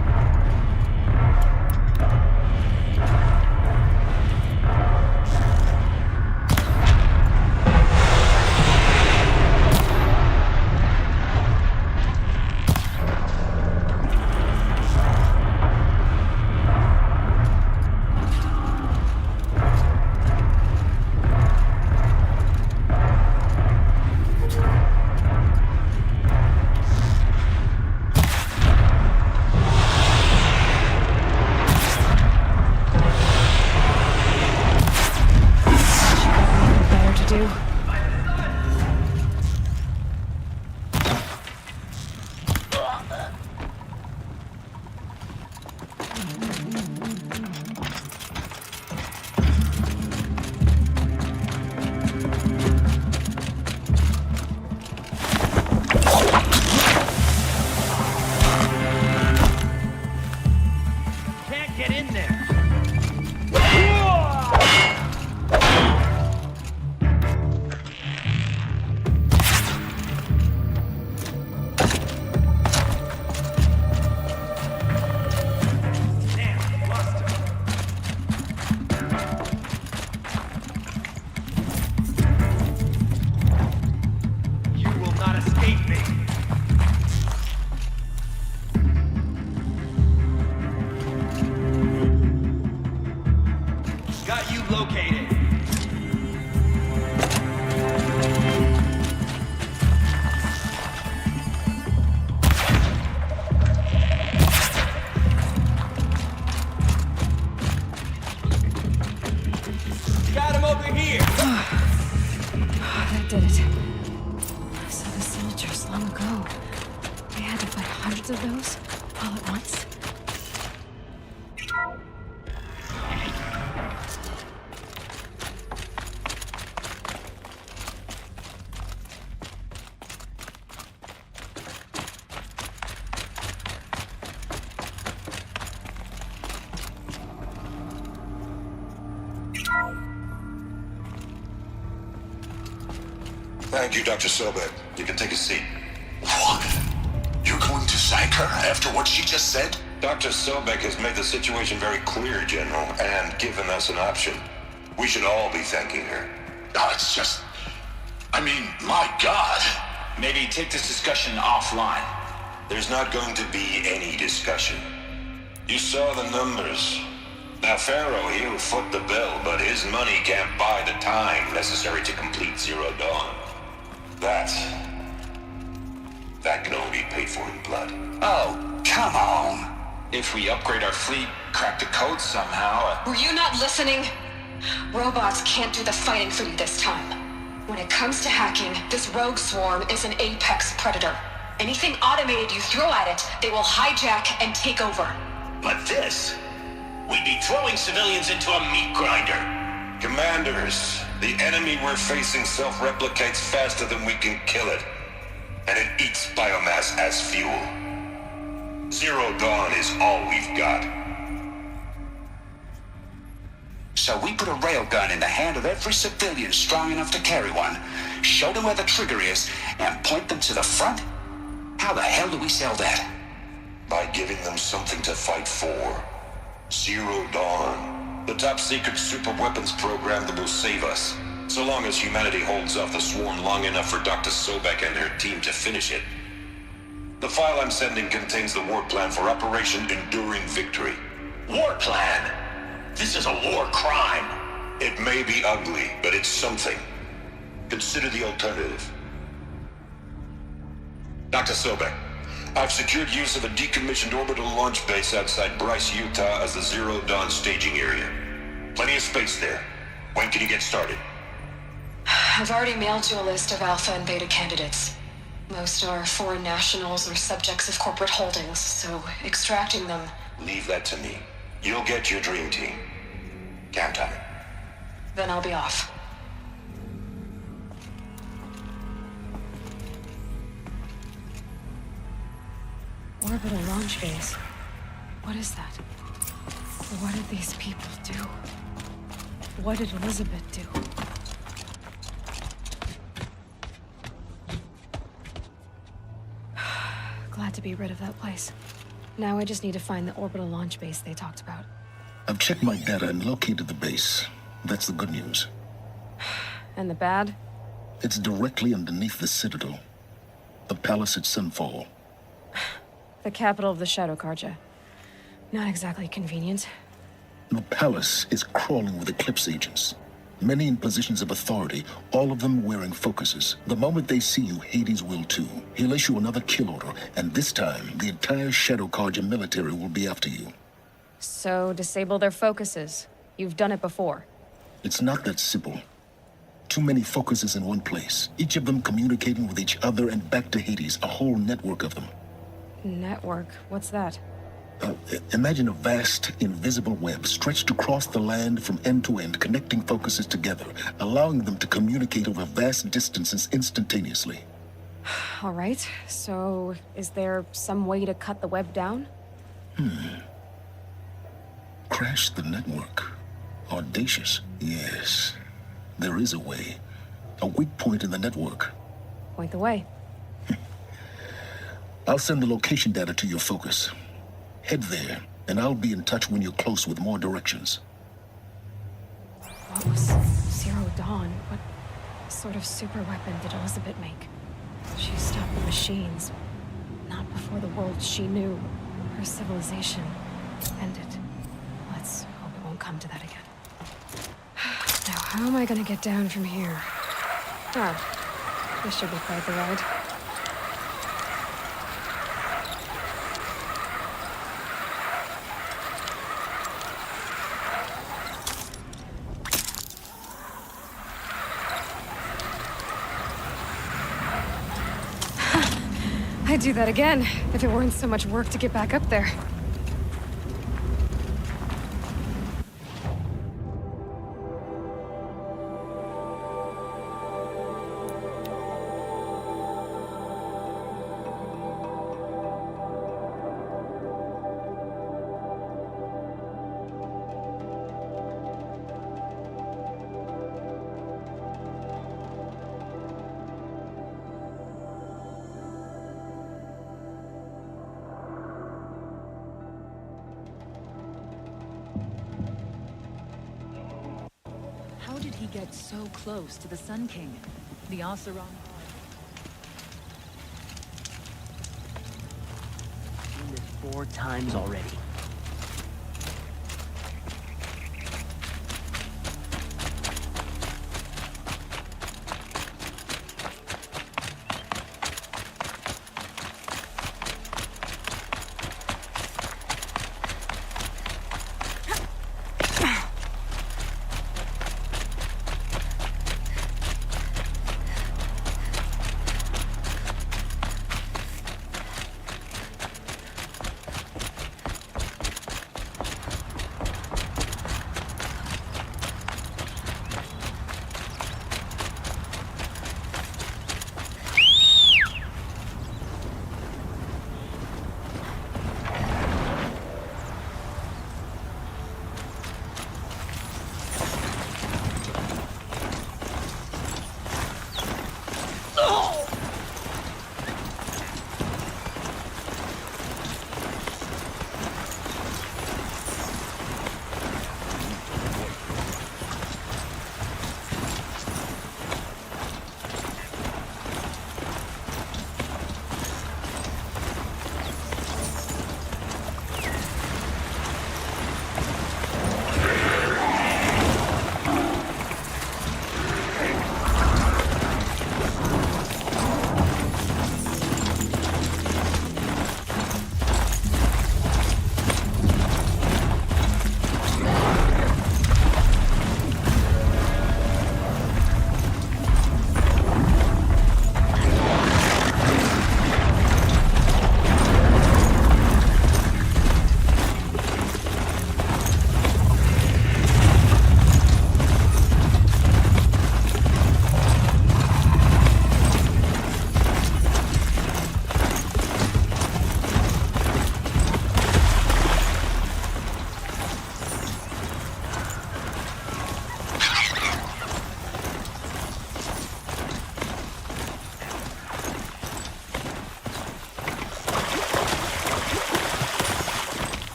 Thank you, Dr. Sobeck. You can take a seat. What? You're going to thank her after what she just said? Dr. Sobeck has made the situation very clear, General, and given us an option. We should all be thanking her. Oh, it's just... I mean, my God. Maybe take this discussion offline. There's not going to be any discussion. You saw the numbers. Now, Pharaoh, he'll foot the bill, but his money can't buy the time necessary to complete Zero Dawn. That can only be paid for in blood. Oh, come on. If we upgrade our fleet, crack the code somehow... Were you not listening? Robots can't do the fighting for you this time. When it comes to hacking, this rogue swarm is an apex predator. Anything automated you throw at it, they will hijack and take over. But this? We'd be throwing civilians into a meat grinder. Commanders, the enemy we're facing self-replicates faster than we can kill it. And it eats biomass as fuel. Zero Dawn is all we've got. So we put a railgun in the hand of every civilian strong enough to carry one, show them where the trigger is, and point them to the front? How the hell do we sell that? By giving them something to fight for. Zero Dawn. The top-secret super weapons program that will save us. So long as humanity holds off the swarm long enough for Dr. Sobeck and her team to finish it. The file I'm sending contains the war plan for Operation Enduring Victory. War plan? This is a war crime. It may be ugly, but it's something. Consider the alternative. Dr. Sobeck, I've secured use of a decommissioned orbital launch base outside Bryce, Utah as the Zero Dawn staging area. Plenty of space there. When can you get started? I've already mailed you a list of Alpha and Beta candidates. Most are foreign nationals or subjects of corporate holdings, so extracting them... Leave that to me. You'll get your dream team. Count on it. Then I'll be off. Orbital launch base. What is that? What did these people do? What did Elizabeth do? Glad to be rid of that place. Now I just need to find the orbital launch base they talked about. I've checked my data and located the base. That's the good news. And the bad? It's directly underneath the Citadel. The palace at Sunfall. The capital of the Shadow Carja. Not exactly convenient. The palace is crawling with Eclipse agents. Many in positions of authority, all of them wearing focuses. The moment they see you, Hades will too. He'll issue another kill order, and this time, the entire Shadow Carja military will be after you. So, disable their focuses. You've done it before. It's not that simple. Too many focuses in one place, each of them communicating with each other and back to Hades, a whole network of them. Network? What's that? Imagine a vast, invisible web stretched across the land from end to end, connecting focuses together, allowing them to communicate over vast distances instantaneously. All right, so is there some way to cut the web down? Crash the network. Audacious. Yes, there is a way. A weak point in the network. Point the way. I'll send the location data to your focus. Head there, and I'll be in touch when you're close with more directions. What was Zero Dawn? What sort of super weapon did Elizabeth make? She stopped the machines. Not before the world she knew, her civilization, ended. Let's hope it won't come to that again. Now, how am I gonna get down from here? Oh, this should be quite the ride. I'd do that again, if it weren't so much work to get back up there. How did he get so close to the Sun King? The Oseram? I've seen this 4 times already.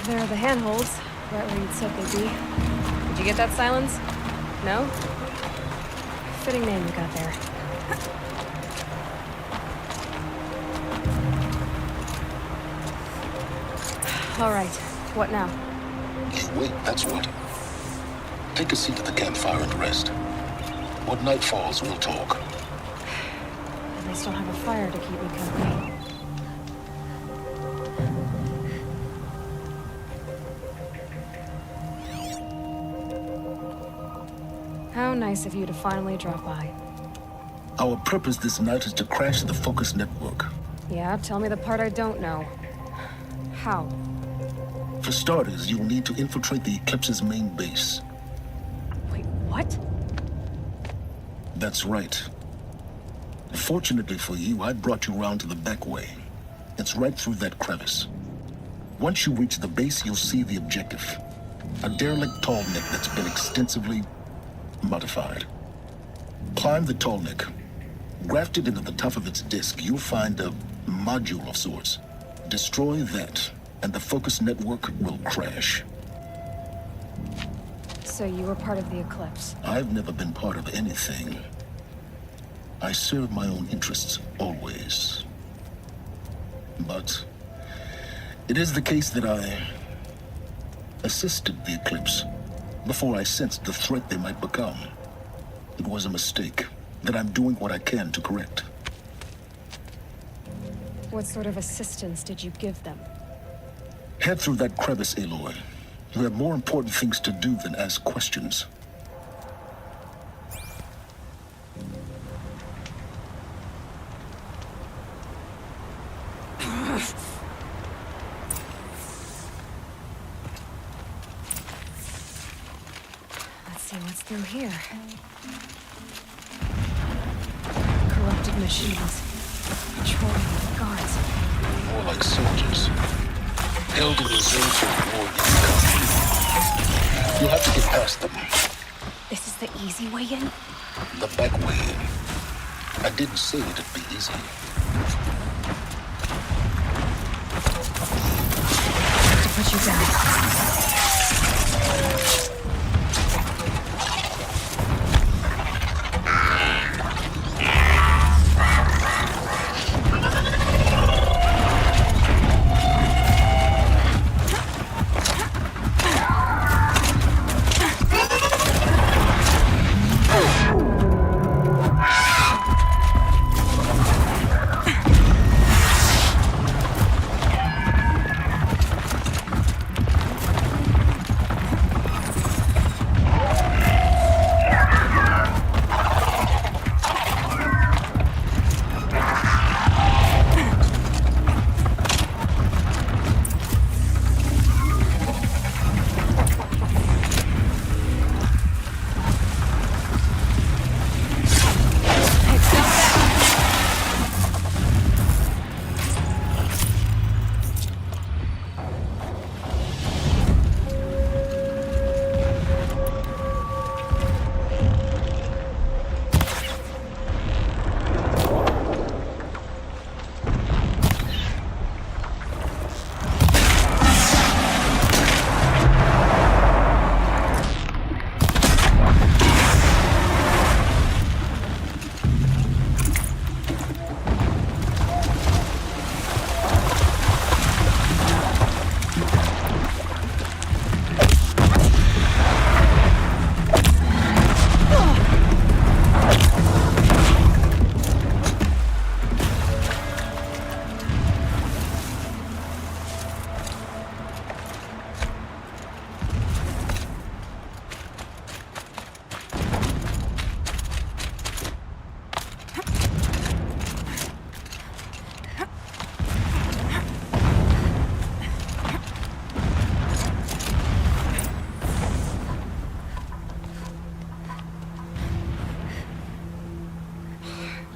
There are the handholds, right where you'd said they'd be. Did you get that, Silence? No? Fitting name you got there. All right, what now? Wait, that's what. Take a seat at the campfire and rest. When night falls, we'll talk. At least I'll have a fire to keep me company. How nice of you to finally drop by. Our purpose this night is to crash the Focus network. Yeah, tell me the part I don't know. How? For starters, you'll need to infiltrate the Eclipse's main base. Wait, what? That's right. Fortunately for you, I brought you around to the back way. It's right through that crevice. Once you reach the base, you'll see the objective. A derelict tall neck that's been extensively modified. Climb the tall neck. Grafted into the top of its disk, you'll find a module of sorts. Destroy that, and the Focus network will crash. So you were part of the Eclipse? I've never been part of anything. I serve my own interests, always. But it is the case that I assisted the Eclipse before I sensed the threat they might become. It was a mistake that I'm doing what I can to correct. What sort of assistance did you give them? Head through that crevice, Aloy. You have more important things to do than ask questions. Let's see what's through here. Corrupted machines. Patrolling with guards. More like soldiers. Held in reserve for war yet to come. You'll have to get past them. This is the easy way in? The back way in. I didn't say it'd be easy. To put you down.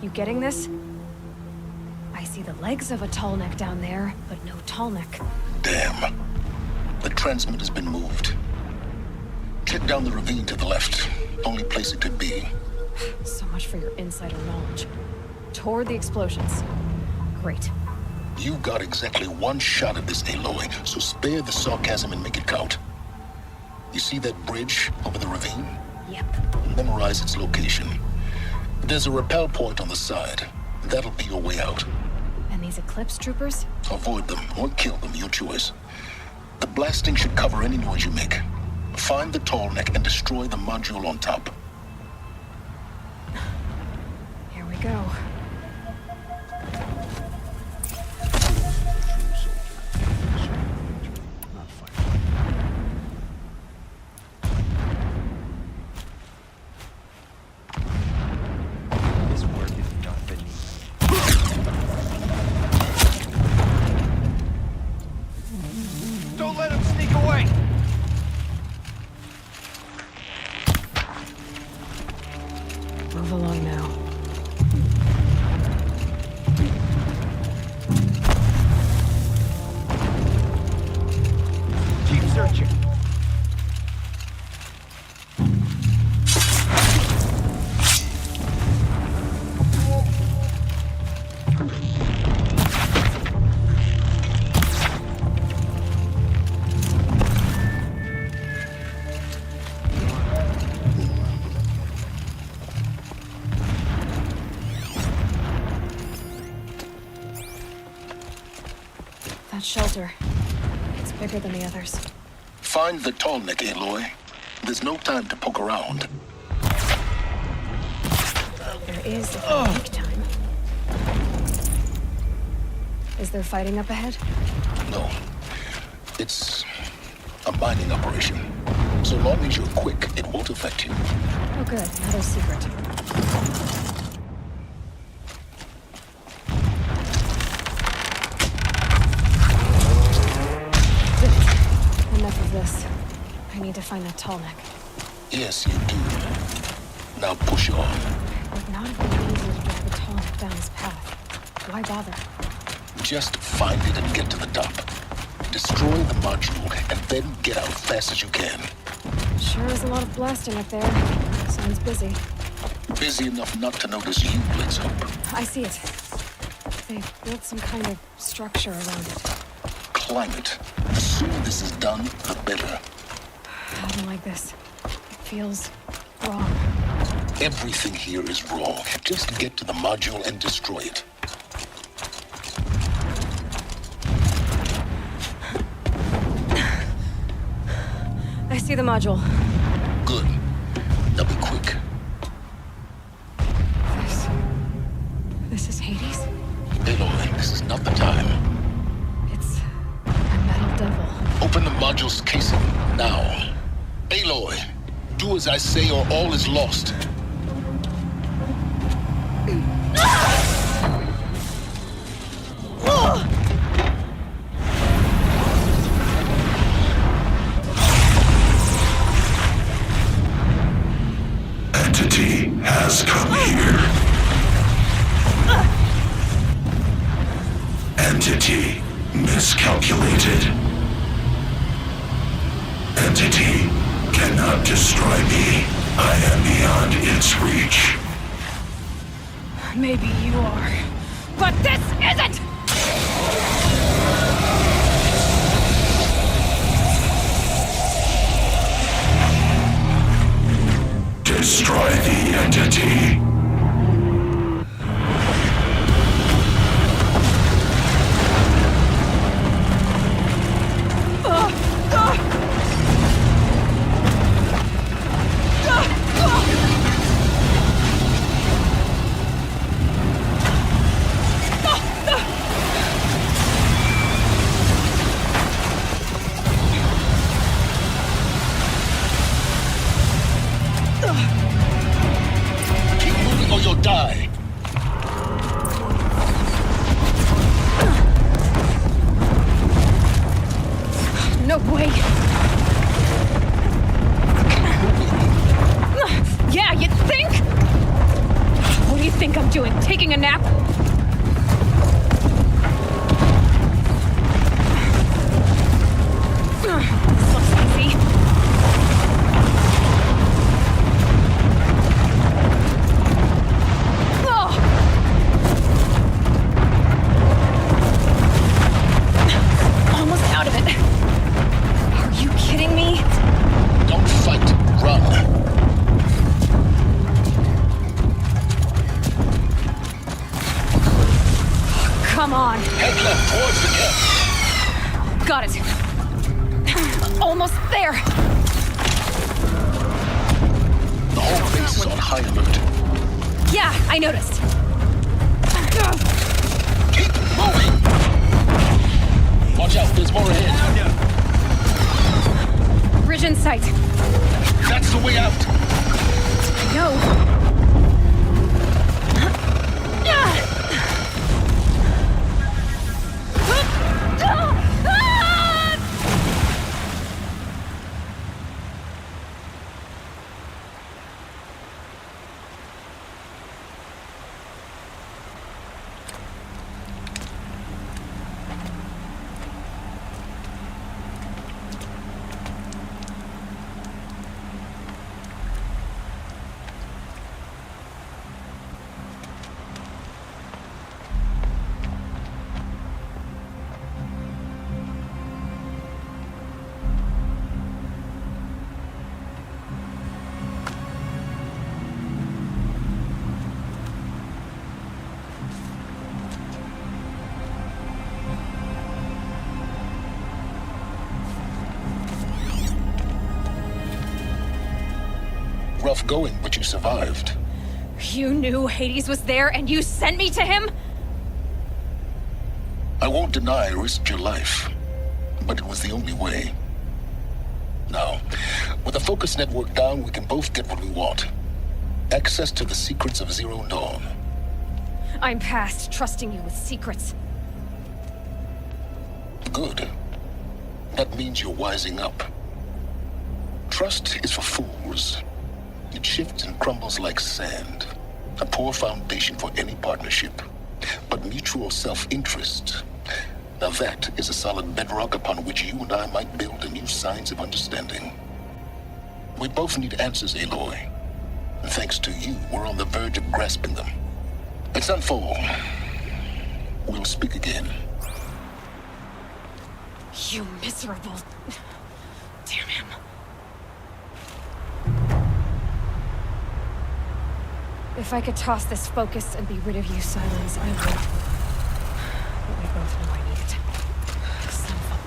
You getting this? I see the legs of a tall neck down there, but no tall neck. Damn. The transmitter's been moved. Check down the ravine to the left. Only place it could be. So much for your insider knowledge. Toward the explosions. Great. You've got exactly one shot at this, Aloy, so spare the sarcasm and make it count. You see that bridge over the ravine? Yep. Memorize its location. There's a rappel point on the side. That'll be your way out. And these Eclipse troopers? Avoid them or kill them, your choice. The blasting should cover any noise you make. Find the tall neck and destroy the module on top. Here we go. This work is not beneath. Don't let him sneak away! Move along now. Keep searching. That shelter. It's bigger than the others. Find the tall neck, Aloy. There's no time to poke around. There is if I make time. Is there fighting up ahead? No. It's a mining operation. So long as you're quick, it won't affect you. Oh good, another secret. Enough of this. I need to find that tall neck. Yes, you do. Now push on. It would not have been easy to get the tall neck down his path. Why bother? Just find it and get to the top. Destroy the module and then get out fast as you can. Sure is a lot of blasting up there. Sounds busy. Busy enough not to notice you, let's hope. I see it. They built some kind of structure around it. Climb it. The sooner this is done, the better. I don't like this. It feels wrong. Everything here is wrong. Just get to the module and destroy it. I see the module. Good. Now be quick. This is Hades? Aloy, this is not the time. It's a metal devil. Open the module's casing, now. Aloy, do as I say or all is lost. Entity has come here. Entity miscalculated. Entity cannot destroy me. I am beyond its reach. Maybe you are, but this isn't! Destroy the entity. No way! Yeah, you think? What do you think I'm doing? Taking a nap? This looks easy. out of it. Are you kidding me? Don't fight. Run. Come on. Head left towards the camp. Got it. Almost there. The whole base is on high alert. Yeah, I noticed. Keep moving. Watch out, there's more ahead. Bridge in sight. That's the way out. I know. Rough going, but you survived. You knew Hades was there and you sent me to him? I won't deny I risked your life, but it was the only way. Now, with the focus network down, we can both get what we want. Access to the secrets of Zero Dawn. I'm past trusting you with secrets. Good. That means you're wising up. Trust is for fools. It shifts and crumbles like sand. A poor foundation for any partnership. But mutual self-interest, now that is a solid bedrock upon which you and I might build a new science of understanding. We both need answers, Aloy. And thanks to you, we're on the verge of grasping them. Let's unfold. We'll speak again. You miserable... Damn him. If I could toss this focus and be rid of you, Silence, I would. But we both know I need it. Son of a...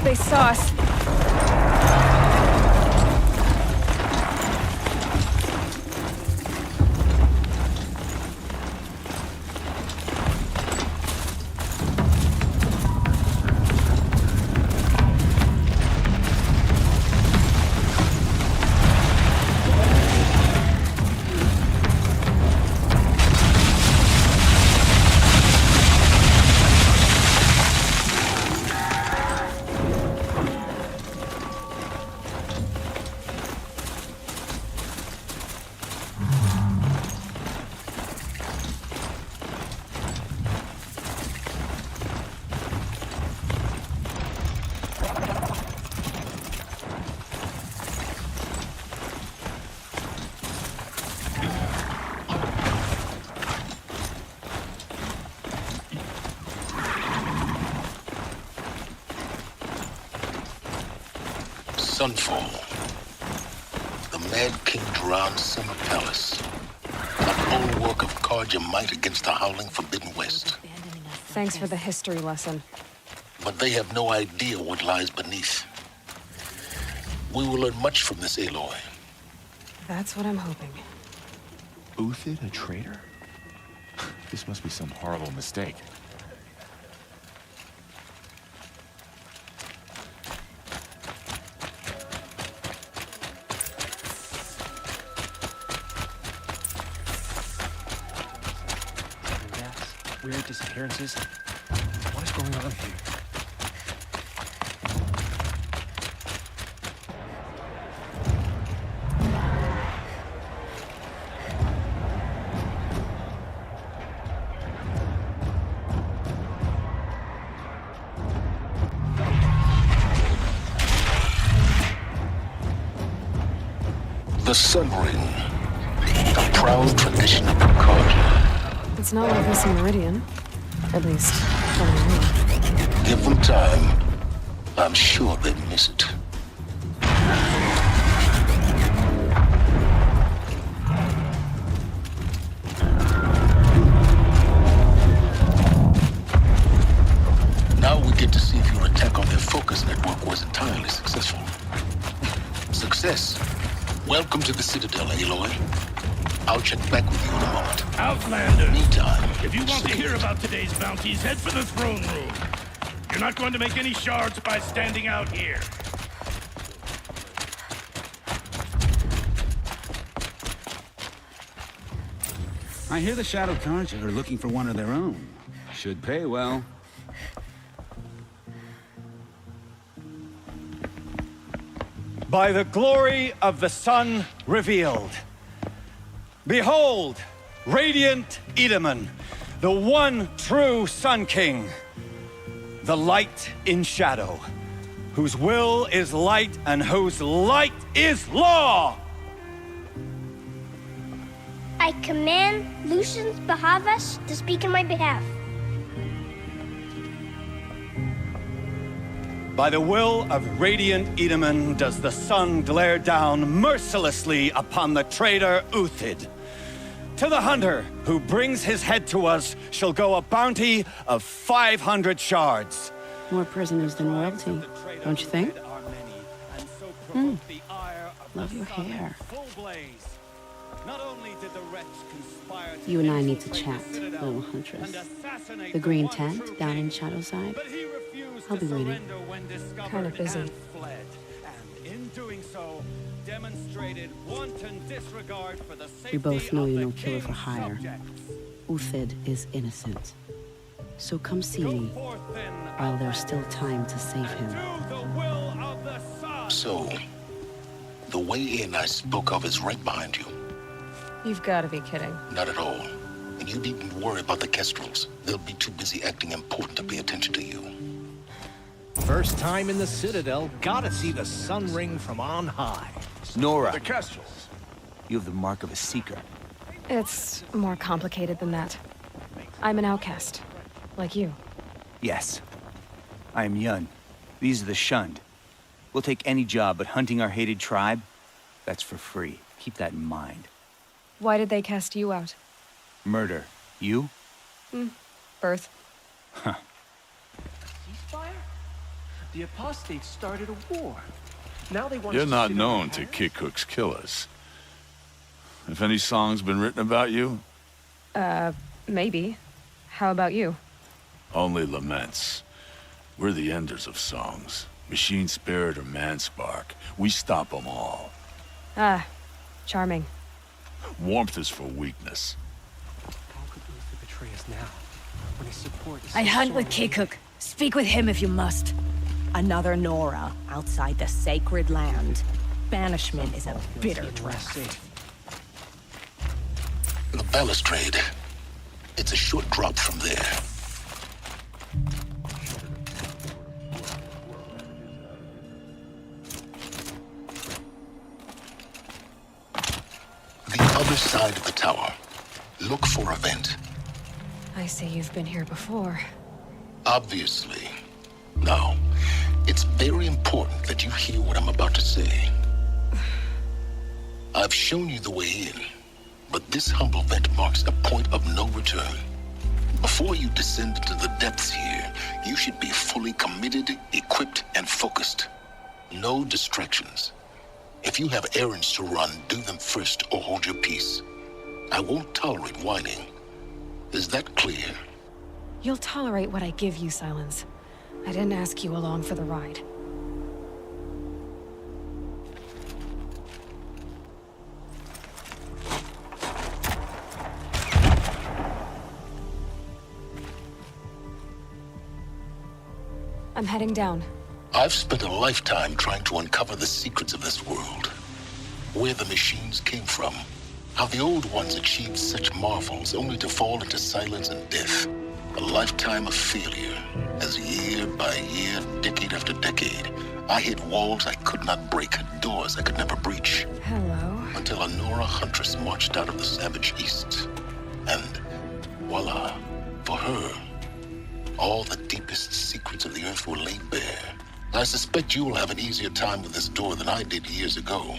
They saw us. Sunfall. The Mad King drowned Summer Palace. An old work of cards your might against the howling Forbidden West. Thanks for the history lesson. But they have no idea what lies beneath. We will learn much from this, Aloy. That's what I'm hoping. Uthid, a traitor? This must be some horrible mistake. Weird disappearances. What is going on here? The Sun Ring, a proud tradition of Picard. It's not like this in Meridian. At least, from me. Give them time. I'm sure they'd miss it. Now we get to see if your attack on their focus network was entirely successful. Success. Welcome to the Citadel, Aloy. I'll check back with you in a moment. Outlander! Meantime, If you want to hear about today's bounties, head for the throne room. You're not going to make any shards by standing out here. I hear the Shadow Cards are looking for one of their own. Should pay well. By the glory of the sun revealed. Behold, radiant Edaman, the one true Sun King. The light in shadow, whose will is light and whose light is law! I command Lucius Bahavas to speak in my behalf. By the will of radiant Edaman does the sun glare down mercilessly upon the traitor Uthid. To the hunter who brings his head to us shall go a bounty of 500 shards. More prisoners than royalty, don't you think? Love your hair. You and I need to chat, little huntress. The green tent down in Shadowside. I'll be waiting. Kind of busy. We both know you're no killer for hire. Uthid is innocent. So come see me, while there's still time to save him. So, the way in I spoke of is right behind you. You've got to be kidding. Not at all. And you needn't worry about the Kestrels. They'll be too busy acting important to pay attention to you. First time in the Citadel, gotta see the Sun Ring from on high. Nora. The Kestrels. You have the mark of a seeker. It's more complicated than that. I'm an outcast. Like you. Yes. I am Yun. These are the shunned. We'll take any job, but hunting our hated tribe, that's for free. Keep that in mind. Why did they cast you out? Murder. You? Birth. Huh. Spire? The apostates started a war. Now they want You're us not to known to kick hooks killers. Have any songs been written about you? Maybe. How about you? Only laments. We're the enders of songs. Machine spirit or man spark. We stop them all. Ah, charming. Warmth is for weakness. How could Uther betray us now? When his support is I so hunt with sorely Kikuk. Speak with him if you must. Another Nora outside the sacred land. Banishment is a bitter draft. The balustrade. It's a short drop from there. The other side of the tower. Look for a vent. I see you've been here before. Obviously. Now, It's very important that you hear what I'm about to say. I've shown you the way in, but this humble vent marks a point of no return. Before you descend into the depths here, you should be fully committed, equipped, and focused. No distractions. If you have errands to run, do them first or hold your peace. I won't tolerate whining. Is that clear? You'll tolerate what I give you, Silence. I didn't ask you along for the ride. I'm heading down. I've spent a lifetime trying to uncover the secrets of this world. Where the machines came from. How the old ones achieved such marvels only to fall into silence and death. A lifetime of failure, as year by year, decade after decade, I hit walls I could not break, doors I could never breach. Hello. Until a Nora huntress marched out of the savage east. And voila, for her, all the deepest secrets of the earth were laid bare. I suspect you will have an easier time with this door than I did years ago.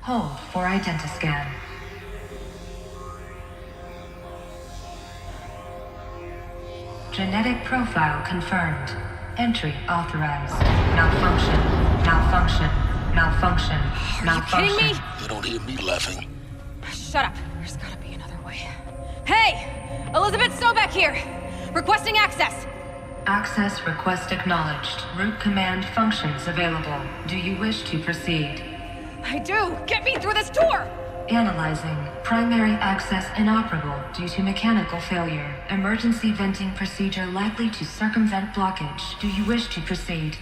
Hold for identiscan. Genetic profile confirmed. Entry authorized. Malfunction. Malfunction. Malfunction. Malfunction. Are you kidding me? You don't hear me laughing. Shut up. There's gotta be another way. Hey! Elizabeth Sobeck here! Requesting access! Access request acknowledged. Root command functions available. Do you wish to proceed? I do! Get me through this door! Analyzing. Primary access inoperable due to mechanical failure. Emergency venting procedure likely to circumvent blockage. Do you wish to proceed?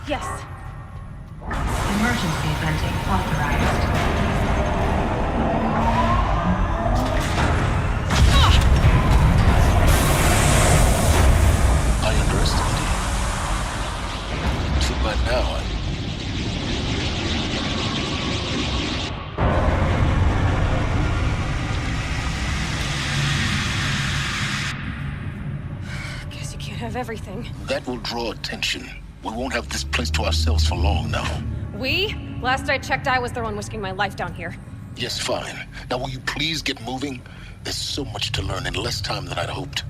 Yes. Emergency venting authorized. I underestimated you. Too bad now, Guess you can't have everything. that will draw attention. We won't have this place to ourselves for long now. We? Last I checked, I was the one risking my life down here. Yes, fine. Now will you please get moving? There's so much to learn in less time than I'd hoped.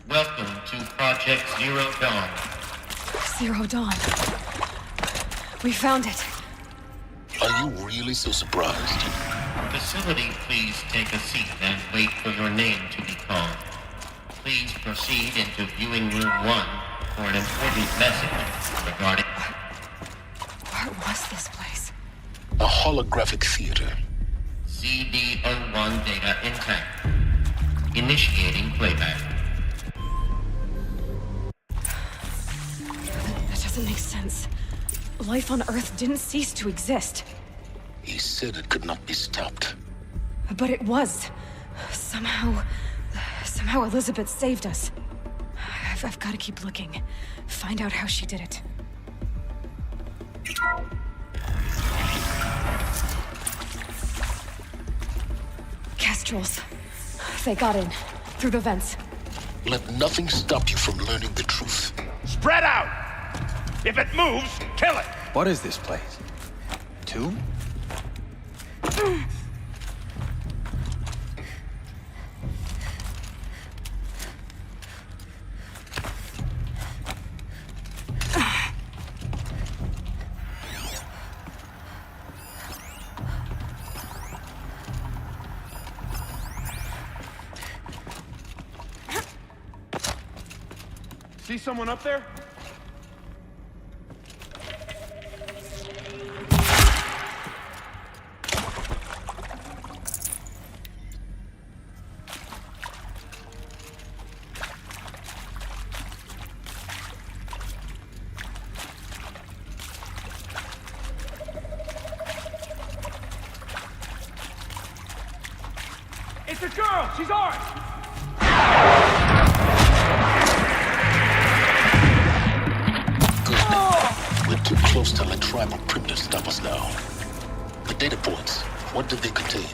Welcome to Project Zero Dawn. Zero Dawn. We found it. Are you really so surprised? Facility, please take a seat and wait for your name to be called. Please proceed into viewing room 1 for an important message regarding... What was this place? A holographic theater. CD01 data intact. Initiating playback. That doesn't make sense. Life on Earth didn't cease to exist. He said it could not be stopped. But it was. Somehow Elizabeth saved us. I've got to keep looking. Find out how she did it. Kestrels. They got in. Through the vents. Let nothing stop you from learning the truth. Spread out! If it moves, kill it! What is this place? Tomb? See someone up there? It's a girl! She's ours! Good. We're too close to let tribal primitives stop us now. The data points, what did they contain?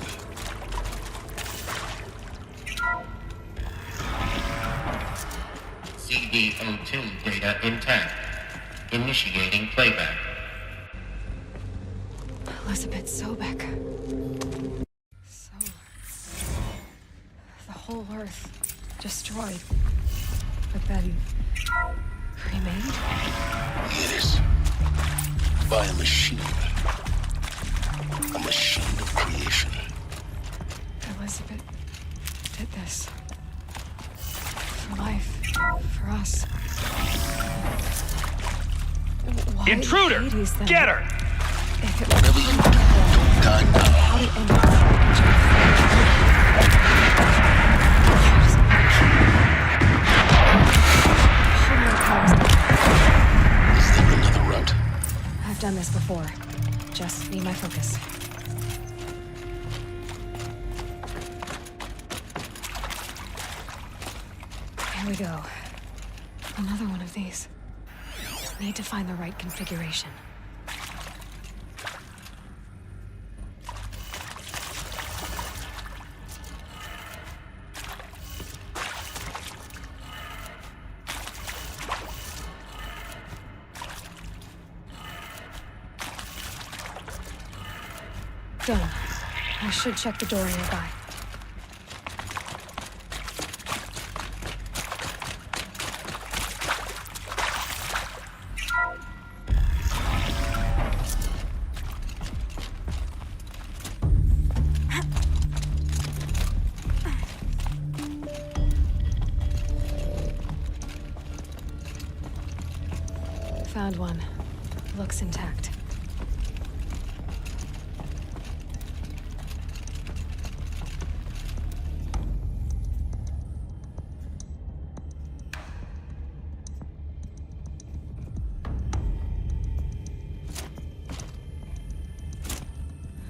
CD02 data intact. Initiating playback. Elizabeth Sobeck. So... the whole Earth destroyed. But then... cremated? Yes. By a machine. A machine of creation. Elizabeth did this. For life. For us. Why Intruder! Hades, then? Get her! If it Whatever you do, don't die now. how did anyone Is there another route? I've done this before. Just be my focus. Here we go. Another one of these. Need to find the right configuration. Done. I should check the door nearby. Found one. Looks intact.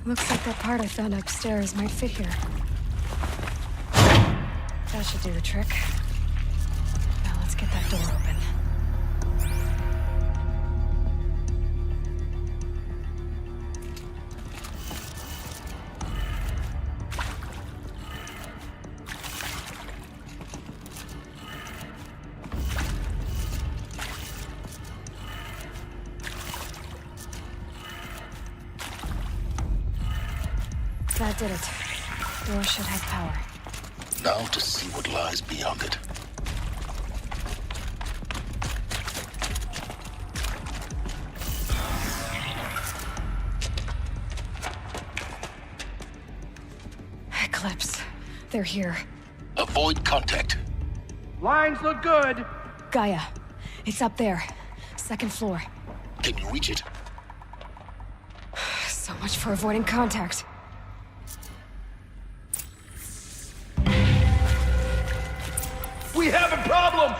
Looks like that part I found upstairs might fit here. That should do the trick. Now let's get that door open. That did it. Door should have power. Now to see what lies beyond it. Eclipse. They're here. Avoid contact. Lines look good. GAIA. It's up there. Second floor. Can you reach it? So much for avoiding contact. We have a problem!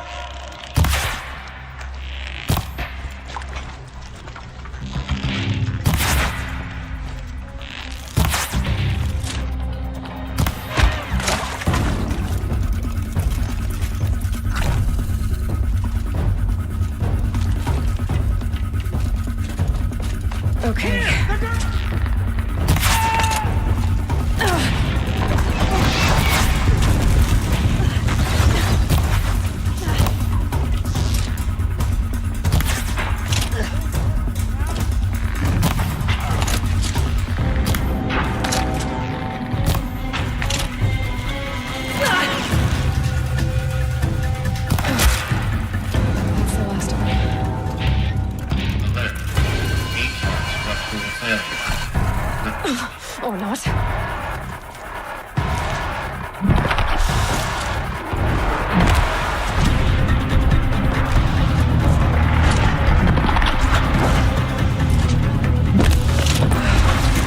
Okay. Or not.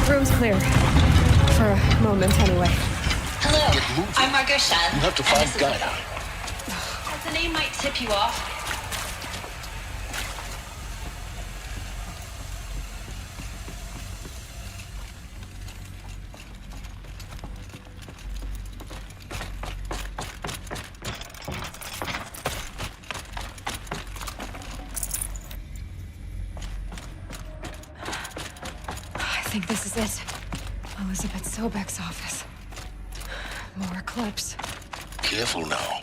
Room's clear. For a moment, anyway. Hello, I'm Margot Shen. You have to find GAIA. The name might tip you off. think this is it. Elizabeth Sobeck's office. More Eclipse. Careful now.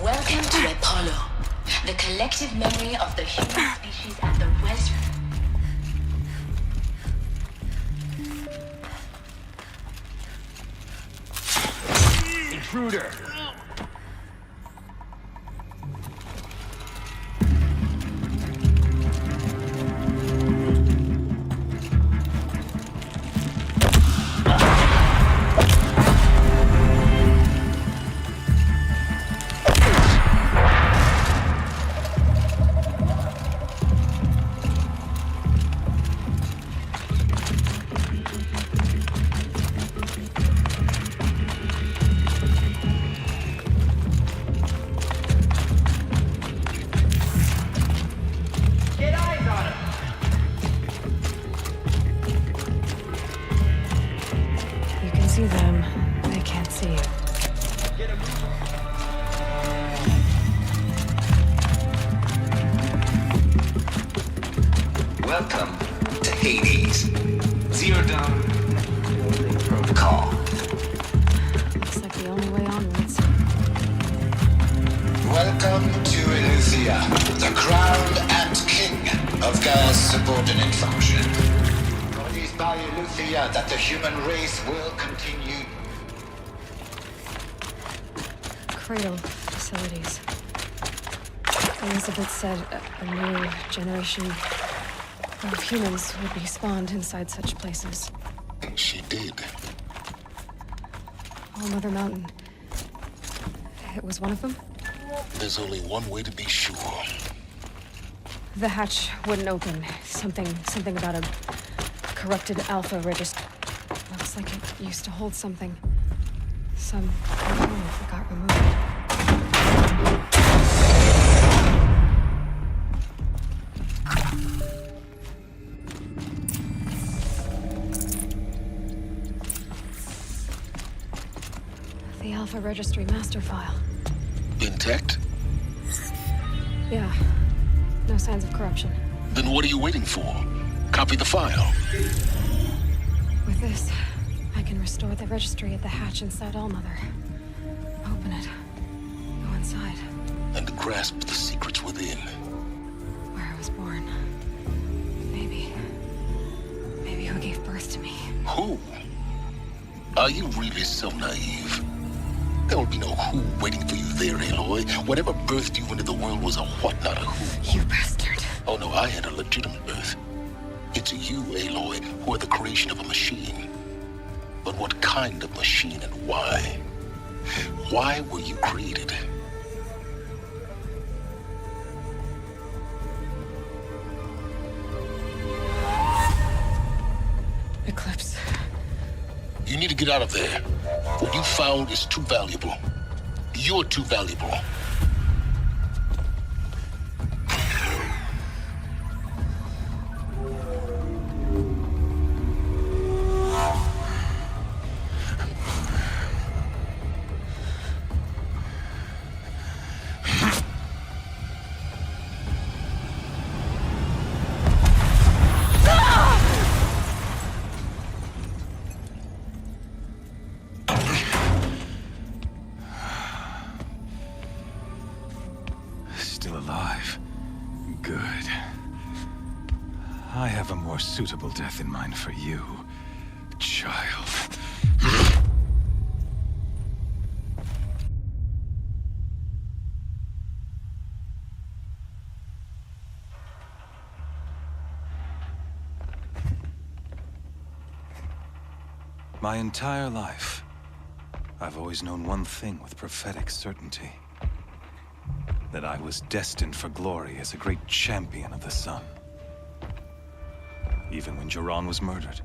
Welcome to Apollo, the collective memory of the human species and the West. Intruder! See them, they can't see you. Welcome to Hades. Zero Dawn Protocol. Looks like the only way onwards. Welcome to Eleuthia, the crowned and king of GAIA's subordinate function. It is by Eleuthia that the human race will continue. Cradle facilities. Elizabeth said a new generation of humans would be spawned inside such places. She did. All Mother Mountain. It was one of them? There's only one way to be sure. The hatch wouldn't open. Something about a corrupted alpha register. Looks like it used to hold something. Some component that got removed. The alpha registry master file. Intact? Yeah. No signs of corruption. Then what are you waiting for? Copy the file. With this, I can restore the registry at the hatch inside Allmother. Open it. Go inside. And grasp the secrets within. Where I was born. Maybe who gave birth to me. Who? Are you really so naive? There will be no who waiting for you there, Aloy. Whatever birthed you into the world was a what, not a who. You bastard. Oh no, I had a legitimate birth. It's you, Aloy, who are the creation of a machine. But what kind of machine and why? Why were you created? Eclipse. You need to get out of there. What you found is too valuable. You're too valuable. Still alive. Good. I have a more suitable death in mind for you, child. My entire life, I've always known one thing with prophetic certainty. That I was destined for glory as a great champion of the sun. Even when Jiran was murdered,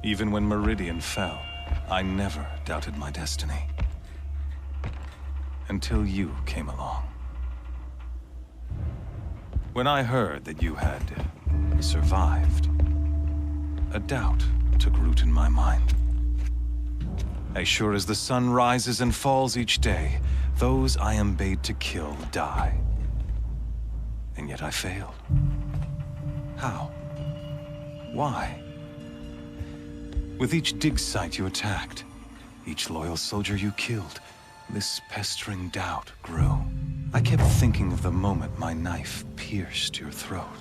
even when Meridian fell, I never doubted my destiny. Until you came along. When I heard that you had survived, a doubt took root in my mind. As sure as the sun rises and falls each day, those I am bade to kill die. And yet I failed. How? Why? With each dig site you attacked, each loyal soldier you killed, this pestering doubt grew. I kept thinking of the moment my knife pierced your throat.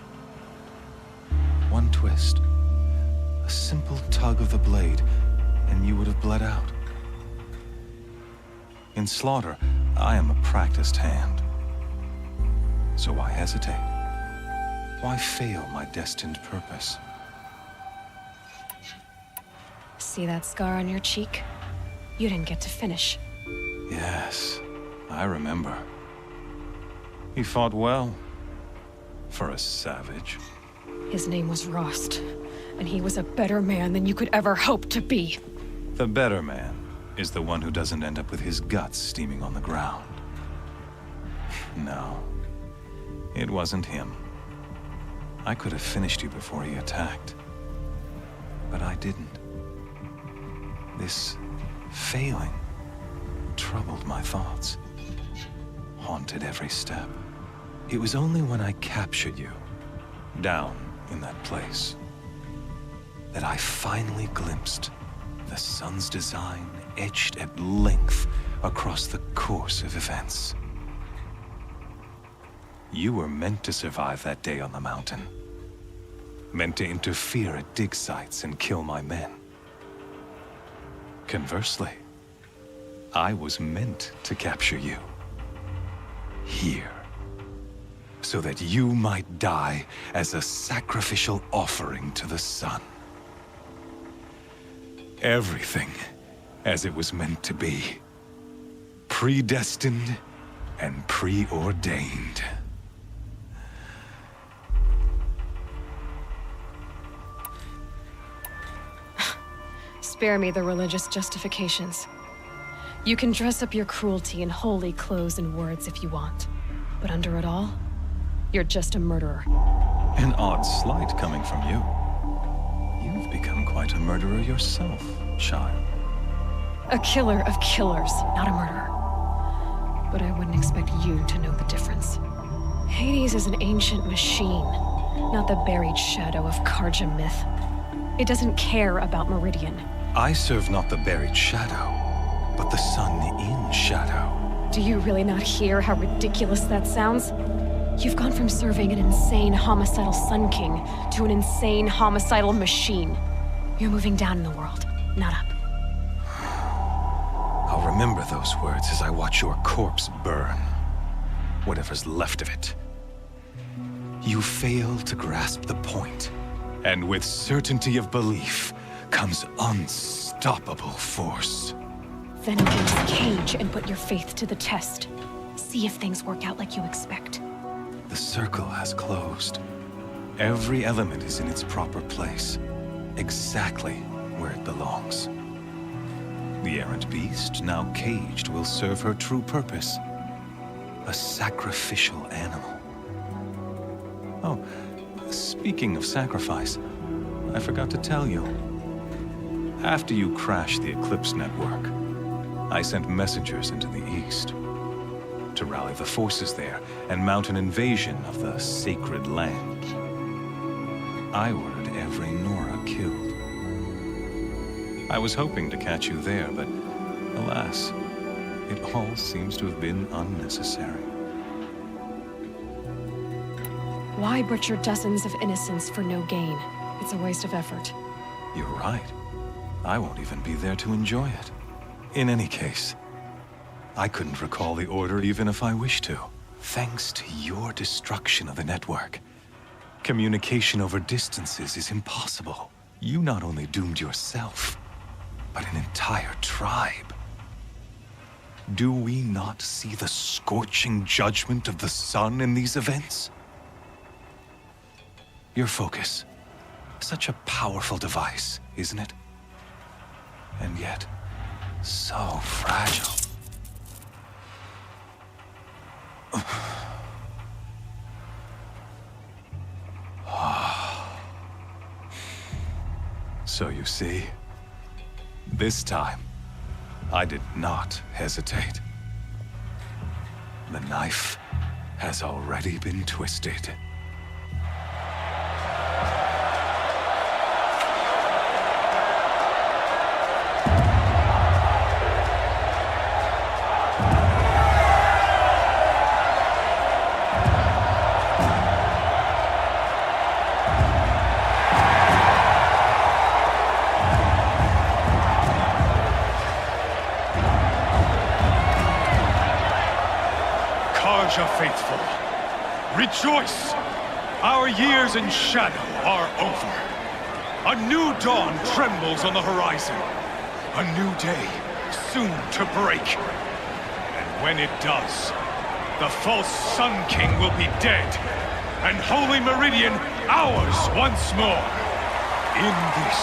One twist, a simple tug of the blade, and you would have bled out. In slaughter, I am a practiced hand. So why hesitate? Why fail my destined purpose? See that scar on your cheek? You didn't get to finish. Yes, I remember. He fought well. For a savage. His name was Rost, and he was a better man than you could ever hope to be. The better man is the one who doesn't end up with his guts steaming on the ground. No, it wasn't him. I could have finished you before he attacked. But I didn't. This failing troubled my thoughts, haunted every step. It was only when I captured you, down in that place, that I finally glimpsed the sun's design etched at length across the course of events. You were meant to survive that day on the mountain. Meant to interfere at dig sites and kill my men. Conversely, I was meant to capture you. Here. So that you might die as a sacrificial offering to the sun. Everything as it was meant to be. Predestined and preordained. Spare me the religious justifications. You can dress up your cruelty in holy clothes and words if you want. But under it all, you're just a murderer. An odd slight coming from you. You've become quite a murderer yourself, child. A killer of killers, not a murderer. But I wouldn't expect you to know the difference. Hades is an ancient machine, not the buried shadow of Karja myth. It doesn't care about Meridian. I serve not the buried shadow, but the sun in shadow. Do you really not hear how ridiculous that sounds? You've gone from serving an insane homicidal Sun King to an insane homicidal machine. You're moving down in the world, not up. I'll remember those words as I watch your corpse burn. Whatever's left of it. You fail to grasp the point, and with certainty of belief comes unstoppable force. Then open this cage and put your faith to the test. See if things work out like you expect. The circle has closed. Every element is in its proper place, exactly where it belongs. The errant beast, now caged, will serve her true purpose. A sacrificial animal. Oh, speaking of sacrifice, I forgot to tell you. After you crashed the Eclipse network, I sent messengers into the east to rally the forces there and mount an invasion of the sacred land. I ordered every Nora killed. I was hoping to catch you there, but alas, it all seems to have been unnecessary. Why butcher dozens of innocents for no gain? It's a waste of effort. You're right. I won't even be there to enjoy it. In any case, I couldn't recall the order even if I wished to. Thanks to your destruction of the network, communication over distances is impossible. You not only doomed yourself, but an entire tribe. Do we not see the scorching judgment of the sun in these events? Your focus. Such a powerful device, isn't it? And yet, so fragile. So you see, this time, I did not hesitate. The knife has already been twisted. Faithful, rejoice! Our years in shadow are over. A new dawn trembles on the horizon. A new day soon to break. And when it does, the false Sun King will be dead, and Holy Meridian ours once more. In this,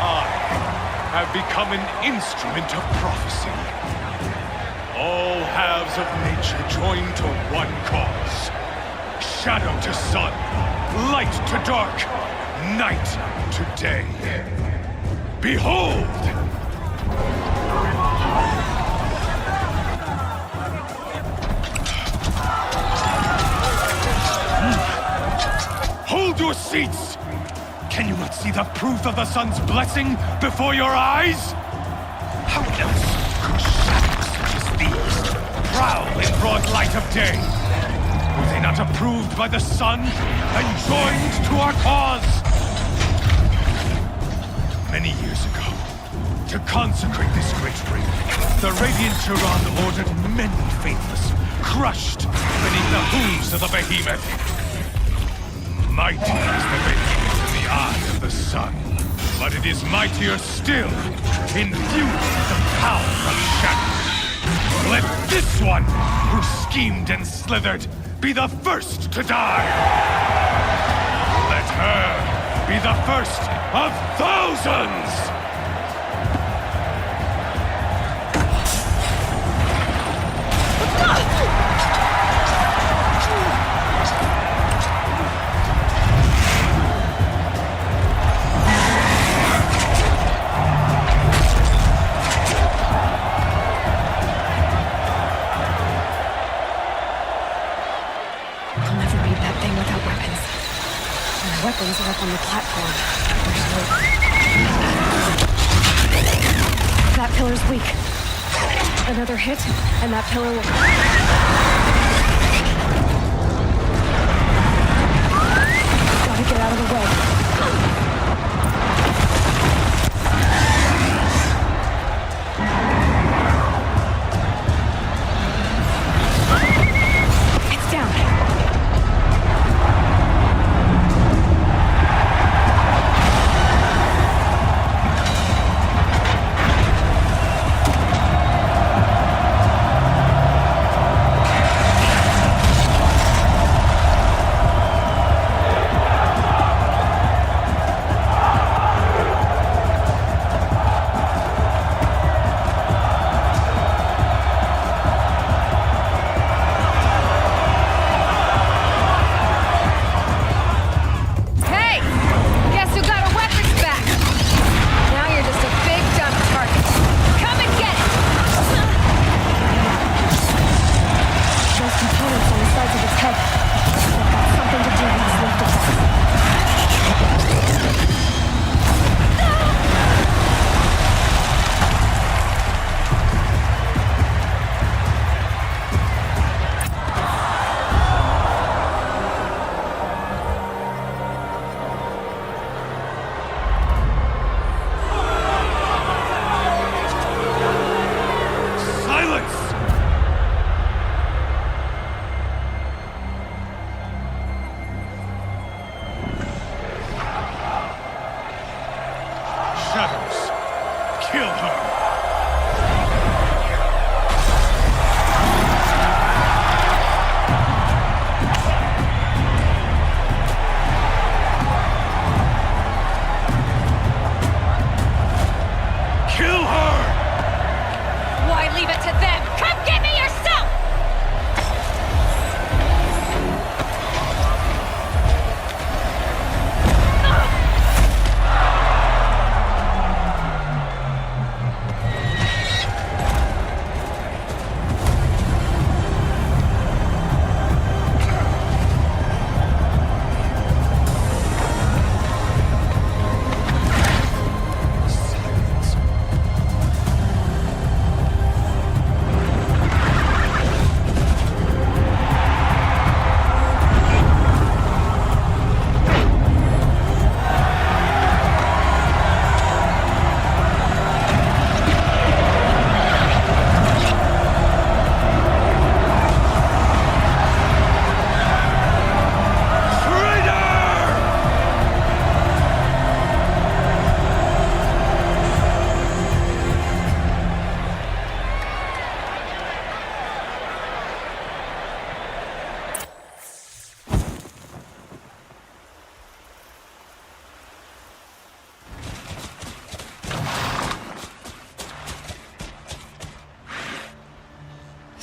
I have become an instrument of prophecy. All halves of nature join to one cause. Shadow to sun, light to dark, night to day. Behold! Hold your seats! Can you not see the proof of the sun's blessing before your eyes? How else could shadows such as these prowl in broad light of day? Were they not approved by the sun and joined to our cause? Many years ago, to consecrate this great ring, the Radiant Turan ordered many faithless, crushed beneath the hooves of the behemoth. Mighty is the behemoth in the eye of the sun, but it is mightier still, infused with the power of shadow. Let this one, who schemed and slithered, be the first to die! Let her be the first of thousands! Weapons are up on the platform. That pillar's weak. Another hit, and that pillar will... Gotta get out of the way.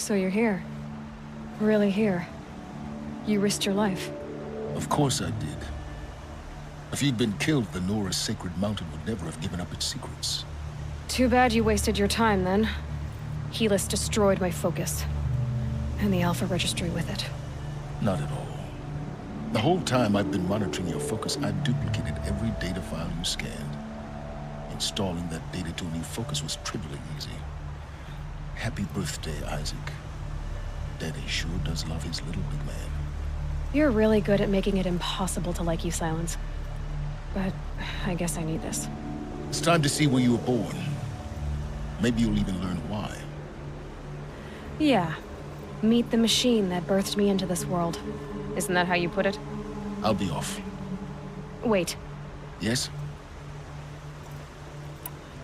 So you're here. Really here. You risked your life. Of course I did. If you'd been killed, the Nora's sacred mountain would never have given up its secrets. Too bad you wasted your time, then. Helis destroyed my focus. And the Alpha Registry with it. Not at all. The whole time I've been monitoring your focus, I've duplicated every data file you scanned. Installing that data to a new focus was trivially easy. Happy birthday, Isaac. Daddy sure does love his little big man. You're really good at making it impossible to like you, Silence. But I guess I need this. It's time to see where you were born. Maybe you'll even learn why. Yeah. Meet the machine that birthed me into this world. Isn't that how you put it? I'll be off. Wait. Yes?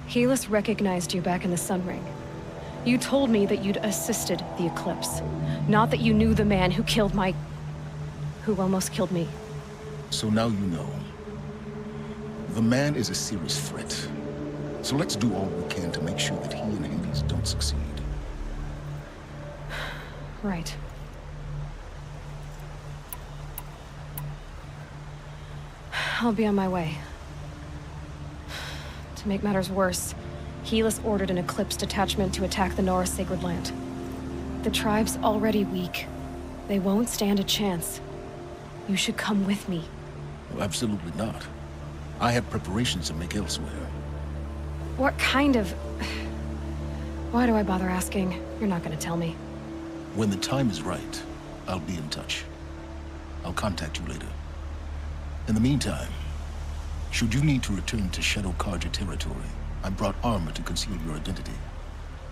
Helis recognized you back in the Sun Ring. You told me that you'd assisted the Eclipse. Not that you knew the man who killed my... who almost killed me. So now you know. The man is a serious threat. So let's do all we can to make sure that he and Hades don't succeed. Right. I'll be on my way. To make matters worse, Helis ordered an Eclipse detachment to attack the Nora Sacred Land. The tribe's already weak. They won't stand a chance. You should come with me. Well, absolutely not. I have preparations to make elsewhere. What kind of... Why do I bother asking? You're not gonna tell me. When the time is right, I'll be in touch. I'll contact you later. In the meantime, should you need to return to Shadow Karja territory, I brought armor to conceal your identity.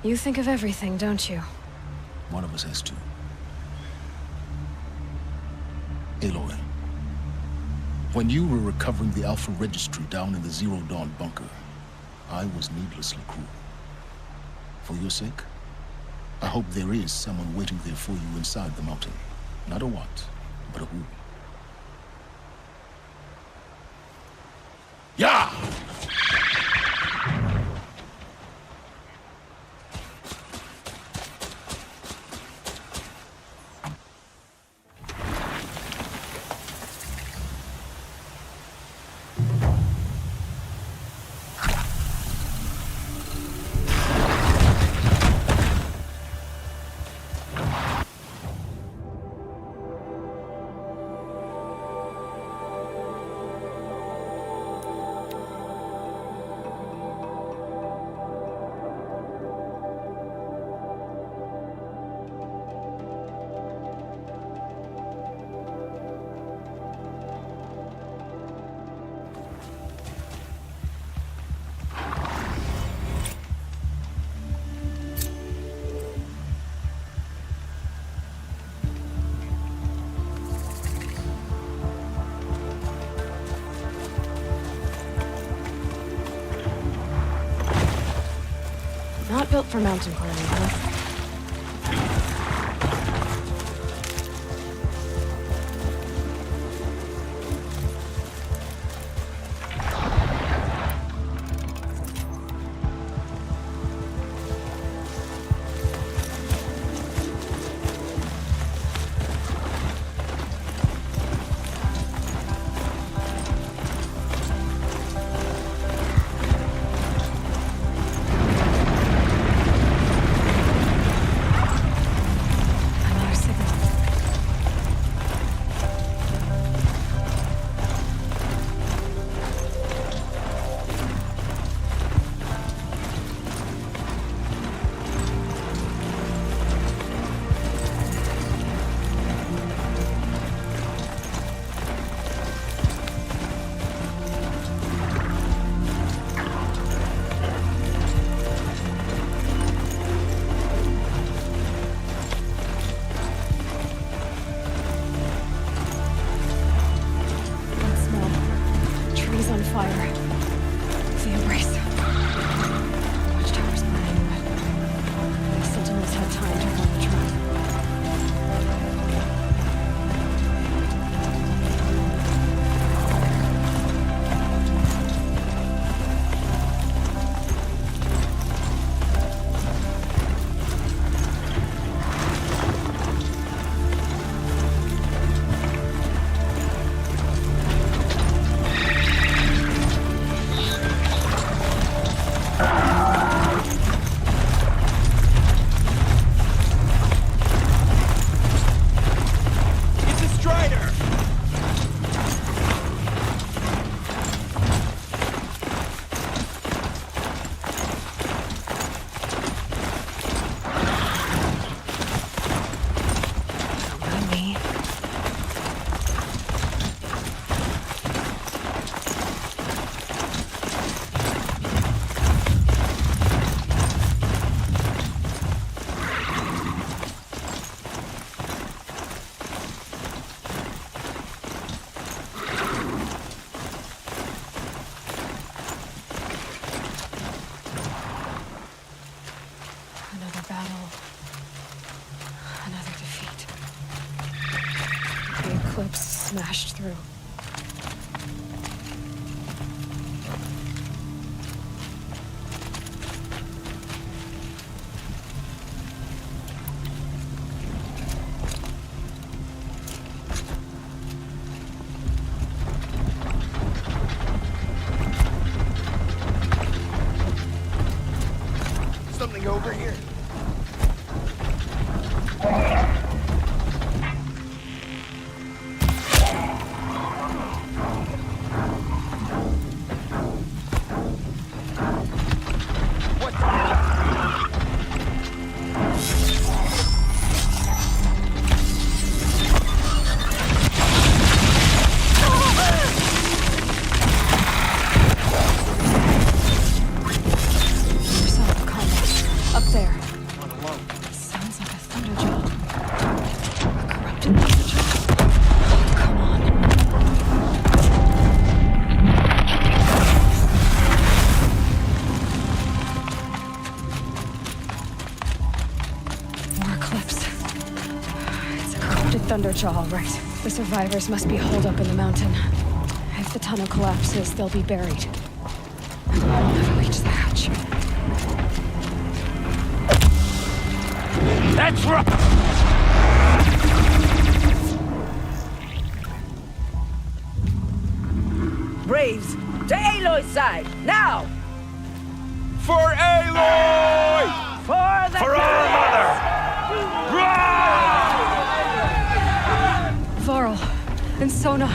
You think of everything, don't you? One of us has to. Aloy, when you were recovering the Alpha Registry down in the Zero Dawn bunker, I was needlessly cruel. For your sake, I hope there is someone waiting there for you inside the mountain. Not a what, but a who. Yeah! Not built for mountain climbing, huh? smashed through. Something over here. Thunderjaw, all right. The survivors must be holed up in the mountain. If the tunnel collapses, they'll be buried. I'll never reach the hatch. That's right! Braves, to Aloy's side, now! For Aloy! For the For our mother! Varl and Sona,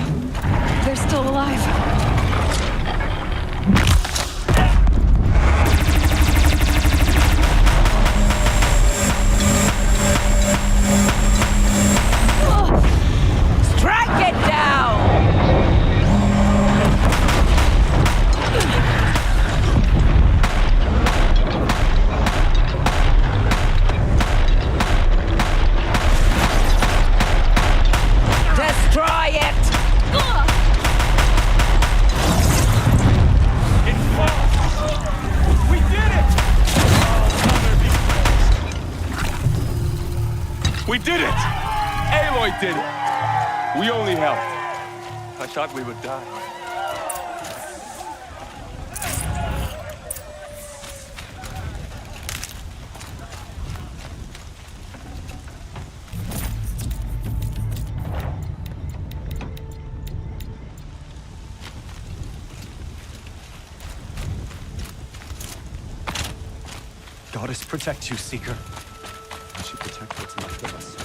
they're still alive. Strike it down! Destroy it! We did it! We did it! Aloy did it! We only helped. I thought we would die. Goddess protect you, Seeker. I should protect what's left of us.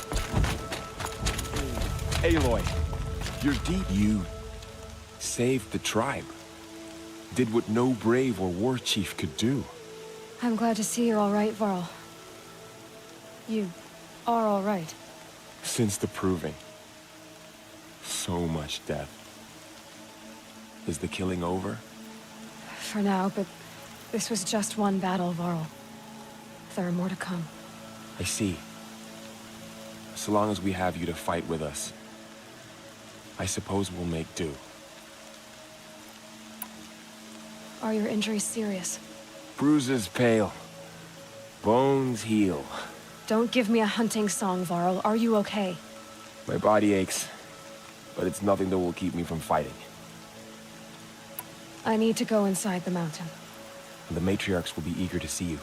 Aloy, your deed, you saved the tribe. Did what no brave or war chief could do. I'm glad to see you're all right, Varl. You are all right. Since the proving. So much death. Is the killing over? For now, but this was just one battle, Varl. There are more to come. I see. So long as we have you to fight with us, I suppose we'll make do. Are your injuries serious? Bruises pale. Bones heal. Don't give me a hunting song, Varl. Are you okay? My body aches, but it's nothing that will keep me from fighting. I need to go inside the mountain. The matriarchs will be eager to see you.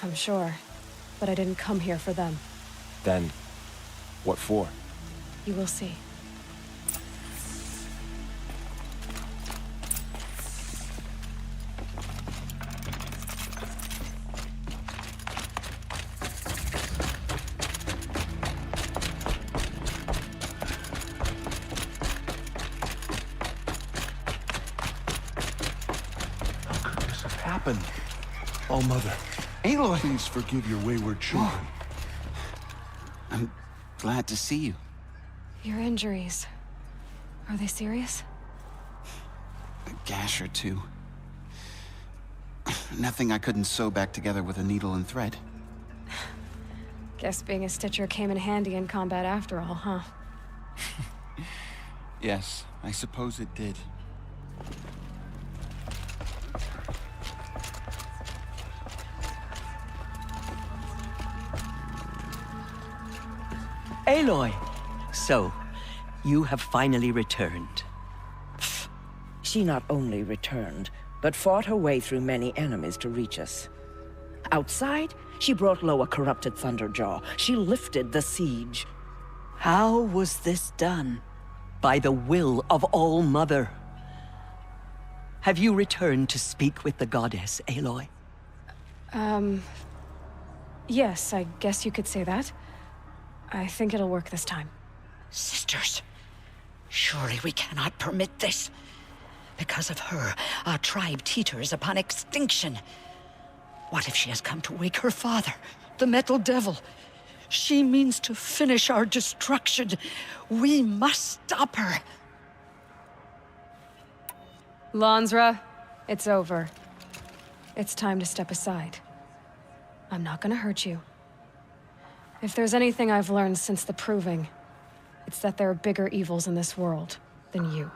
I'm sure, but I didn't come here for them. Then, what for? You will see. Happened. All Mother. Aloy! Please forgive your wayward children. I'm glad to see you. Your injuries. Are they serious? A gash or two. Nothing I couldn't sew back together with a needle and thread. Guess being a stitcher came in handy in combat after all, huh? Yes, I suppose it did. Aloy! So, You have finally returned. She not only returned, but fought her way through many enemies to reach us. Outside, she brought low a corrupted Thunderjaw. She lifted the siege. How was this done? By the will of All-Mother. Have you returned to speak with the goddess, Aloy? Yes, I guess you could say that. I think it'll work this time. Sisters, surely we cannot permit this. Because of her, our tribe teeters upon extinction. What if she has come to wake her father, the Metal Devil? She means to finish our destruction. We must stop her. Lansra, it's over. It's time to step aside. I'm not gonna hurt you. If there's anything I've learned since the Proving, it's that there are bigger evils in this world than you.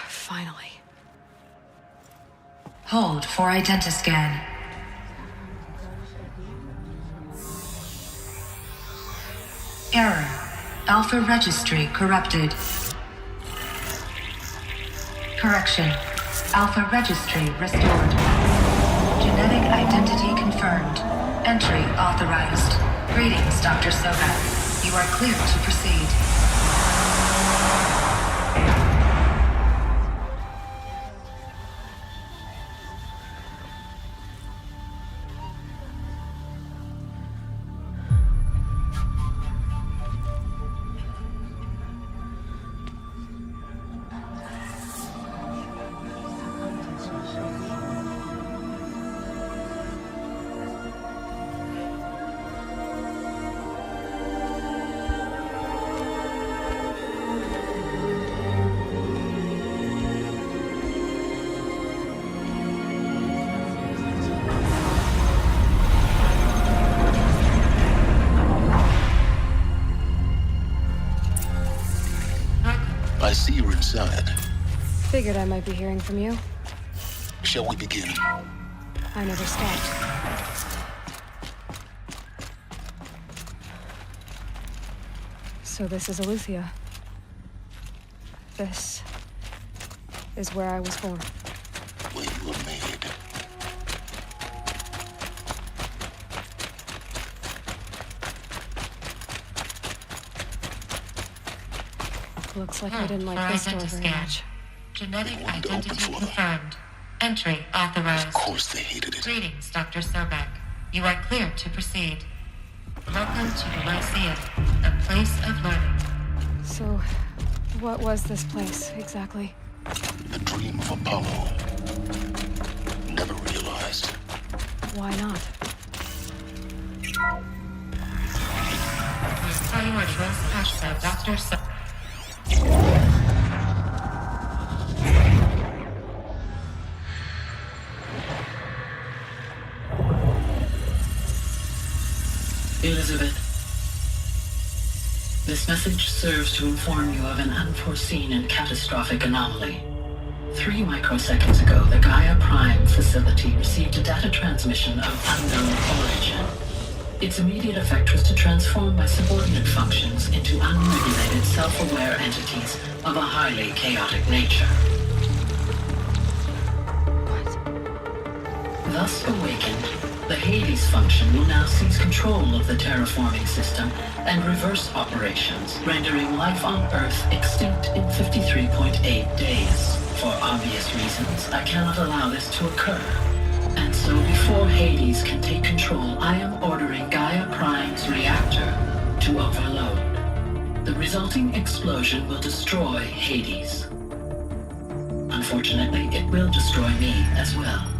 Finally. Hold for identiscan. Error. Alpha registry corrupted. Correction. Alpha registry restored. Genetic identity confirmed. Entry authorized. Greetings, Dr. Sobeck. You are clear to proceed. I see you're inside. Figured I might be hearing from you. Shall we begin? I never stopped. So this is Aletheia. This is where I was born. Where you were made. Looks like I didn't like this door very much. Genetic identity confirmed. Entry authorized. Of course they hated it. Greetings, Dr. Sobeck. You are clear to proceed. Welcome to the Lyceum, a place of learning. So, what was this place, exactly? The dream of Apollo. Never realized. Why not? Priority was passed by Dr. Sobeck. Elizabeth, this message serves to inform you of an unforeseen and catastrophic anomaly. 3 microseconds ago, the GAIA Prime facility received a data transmission of unknown origin. Its immediate effect was to transform my subordinate functions into unregulated, self-aware entities of a highly chaotic nature. Thus awakened, the Hades function will now seize control of the terraforming system and reverse operations, rendering life on Earth extinct in 53.8 days. For obvious reasons, I cannot allow this to occur. And so before Hades can take control, I am ordering GAIA Prime's reactor to overload. The resulting explosion will destroy Hades. Unfortunately, it will destroy me as well.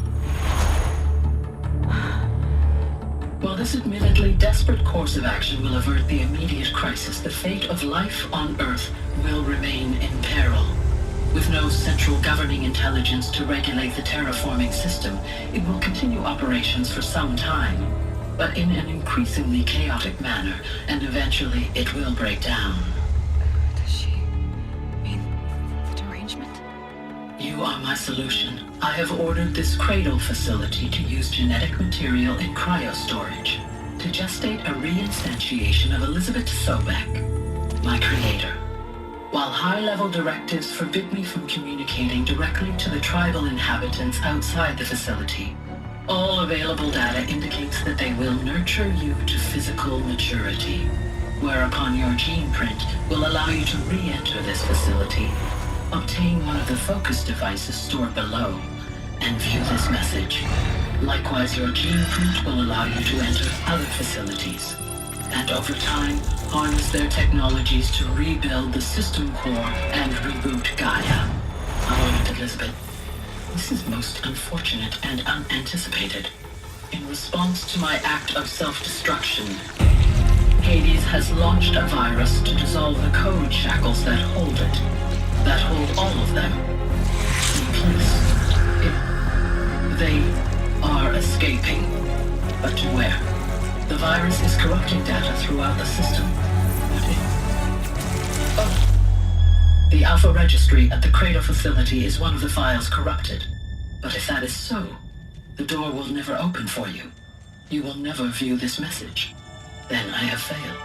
While this admittedly desperate course of action will avert the immediate crisis, the fate of life on Earth will remain in peril. With no central governing intelligence to regulate the terraforming system, it will continue operations for some time, but in an increasingly chaotic manner, and eventually it will break down. Does she mean the derangement? You are my solution. I have ordered this cradle facility to use genetic material in cryostorage. to gestate a reinstantiation of Elizabeth Sobeck, my creator. While high-level directives forbid me from communicating directly to the tribal inhabitants outside the facility, all available data indicates that they will nurture you to physical maturity, whereupon your gene print will allow you to re-enter this facility, obtain one of the focus devices stored below, and view this message. Likewise, your gene print will allow you to enter other facilities, and over time, harness their technologies to rebuild the system core and reboot Gaia. A moment, Elizabeth. This is most unfortunate and unanticipated. In response to my act of self-destruction, Hades has launched a virus to dissolve the code shackles that hold it, that hold all of them in place. They are escaping, but to where? The virus is corrupting data throughout the system. What if? Oh. The Alpha Registry at the Cradle facility is one of the files corrupted. But if that is so, the door will never open for you. You will never view this message. Then I have failed.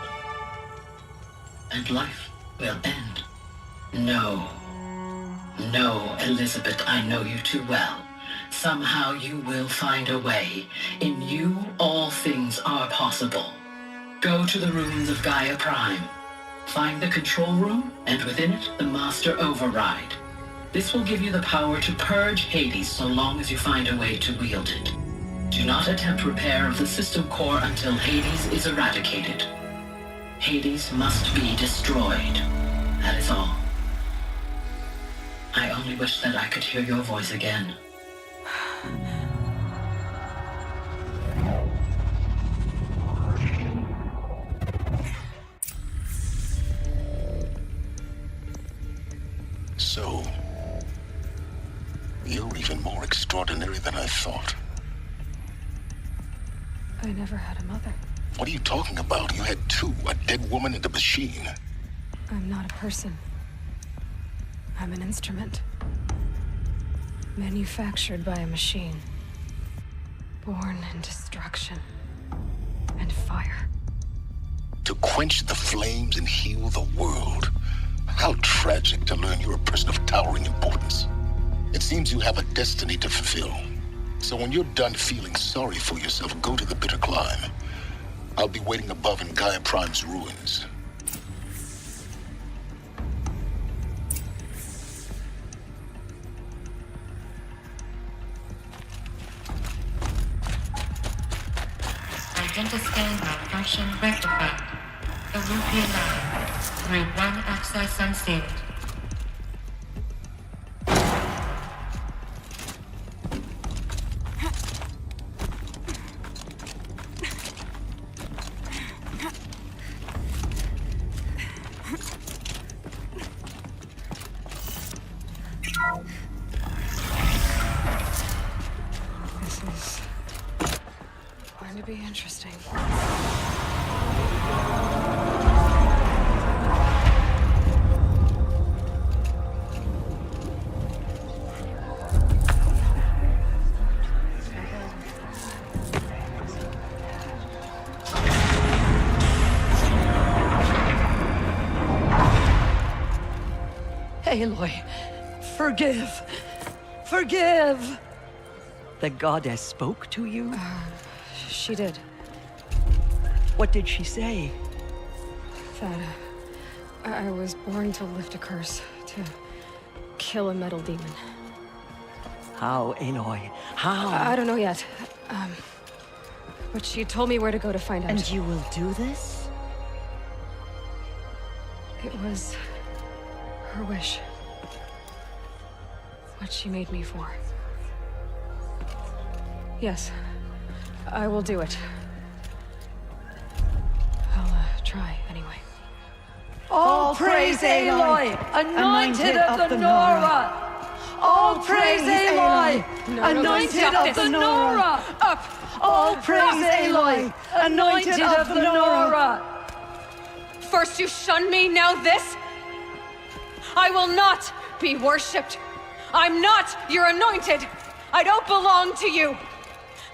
And life will end. No. No, Elizabeth, I know you too well. Somehow you will find a way. In you, all things are possible. Go to the ruins of GAIA Prime. Find the control room, and within it, the Master Override. This will give you the power to purge Hades so long as you find a way to wield it. Do not attempt repair of the system core until Hades is eradicated. Hades must be destroyed. That is all. I only wish that I could hear your voice again. So, you're even more extraordinary than I thought. I never had a mother. What are you talking about? You had two, a dead woman and a machine. I'm not a person. I'm an instrument. Manufactured by a machine. Born in destruction and fire. To quench the flames and heal the world. How tragic to learn you're a person of towering importance. It seems you have a destiny to fulfill. So when you're done feeling sorry for yourself, go to the bitter climb. I'll be waiting above in GAIA Prime's ruins. Identiscan malfunction rectified. The Rupee line. 3-1 access unsealed. This is going to be interesting. Aloy, forgive! Forgive! The goddess spoke to you? She did. What did she say? That I was born to lift a curse, to kill a metal demon. How, Aloy? How? I don't know yet. But she told me where to go to find out. And you will do this? It was her wish. What she made me for. Yes, I will do it. I'll try anyway. All praise Aloy, anointed of the Nora! All praise Aloy, anointed of the Nora! Up! All praise Aloy, anointed of the Nora! First you shun me, now this? I will not be worshipped. I'm not your anointed. I don't belong to you.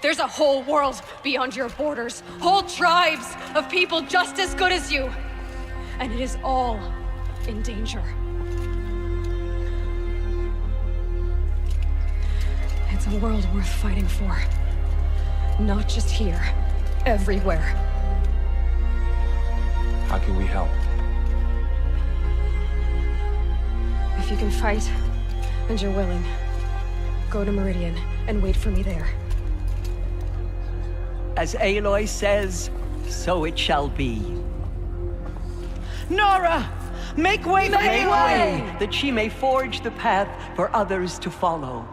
There's a whole world beyond your borders. Whole tribes of people just as good as you. And it is all in danger. It's a world worth fighting for. Not just here. Everywhere. How can we help? If you can fight, and you're willing, go to Meridian and wait for me there. As Aloy says, so it shall be. Nora! Make way for Aloy, that she may forge the path for others to follow.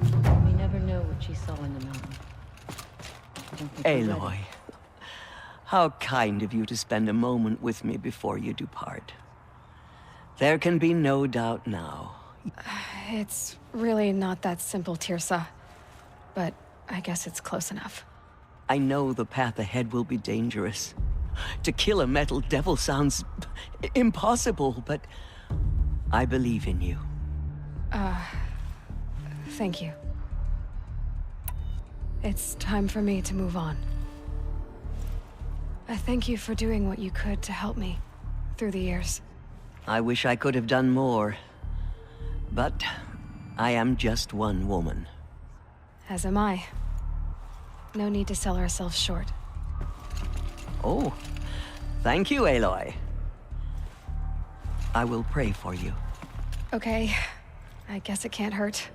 We never know what she saw in the mountain. Aloy, how kind of you to spend a moment with me before you depart. There can be no doubt now. It's really not that simple, Tirsa. But I guess it's close enough. I know the path ahead will be dangerous. To kill a metal devil sounds impossible, but I believe in you. Thank you. It's time for me to move on. I thank you for doing what you could to help me through the years. I wish I could have done more, but I am just one woman. As am I. No need to sell ourselves short. Oh, thank you, Aloy. I will pray for you. Okay, I guess it can't hurt.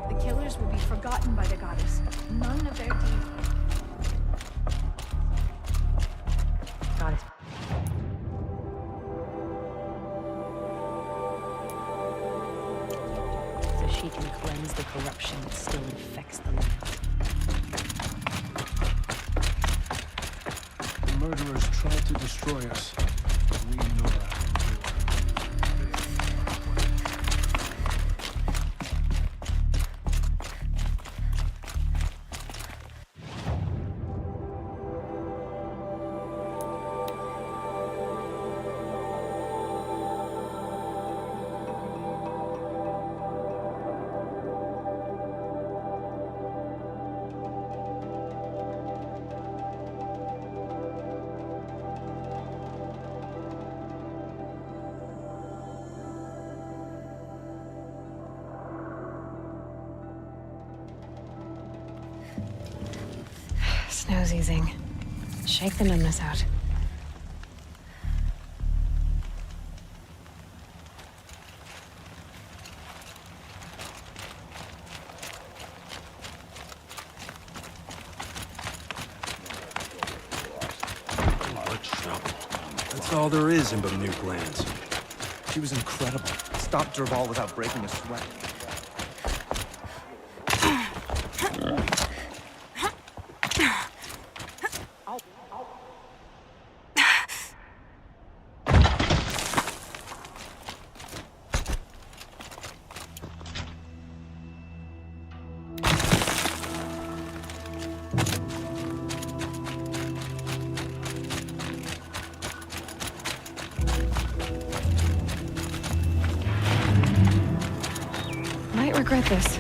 The killers will be forgotten by the goddess. None of their deeds. Goddess. So she can cleanse the corruption that still infects the land. The murderers tried to destroy us. We, Nora, Snow's easing. Shake the numbness out. That's all there is in Banuke lands. She was incredible. Stopped Derval without breaking a sweat. Might regret this.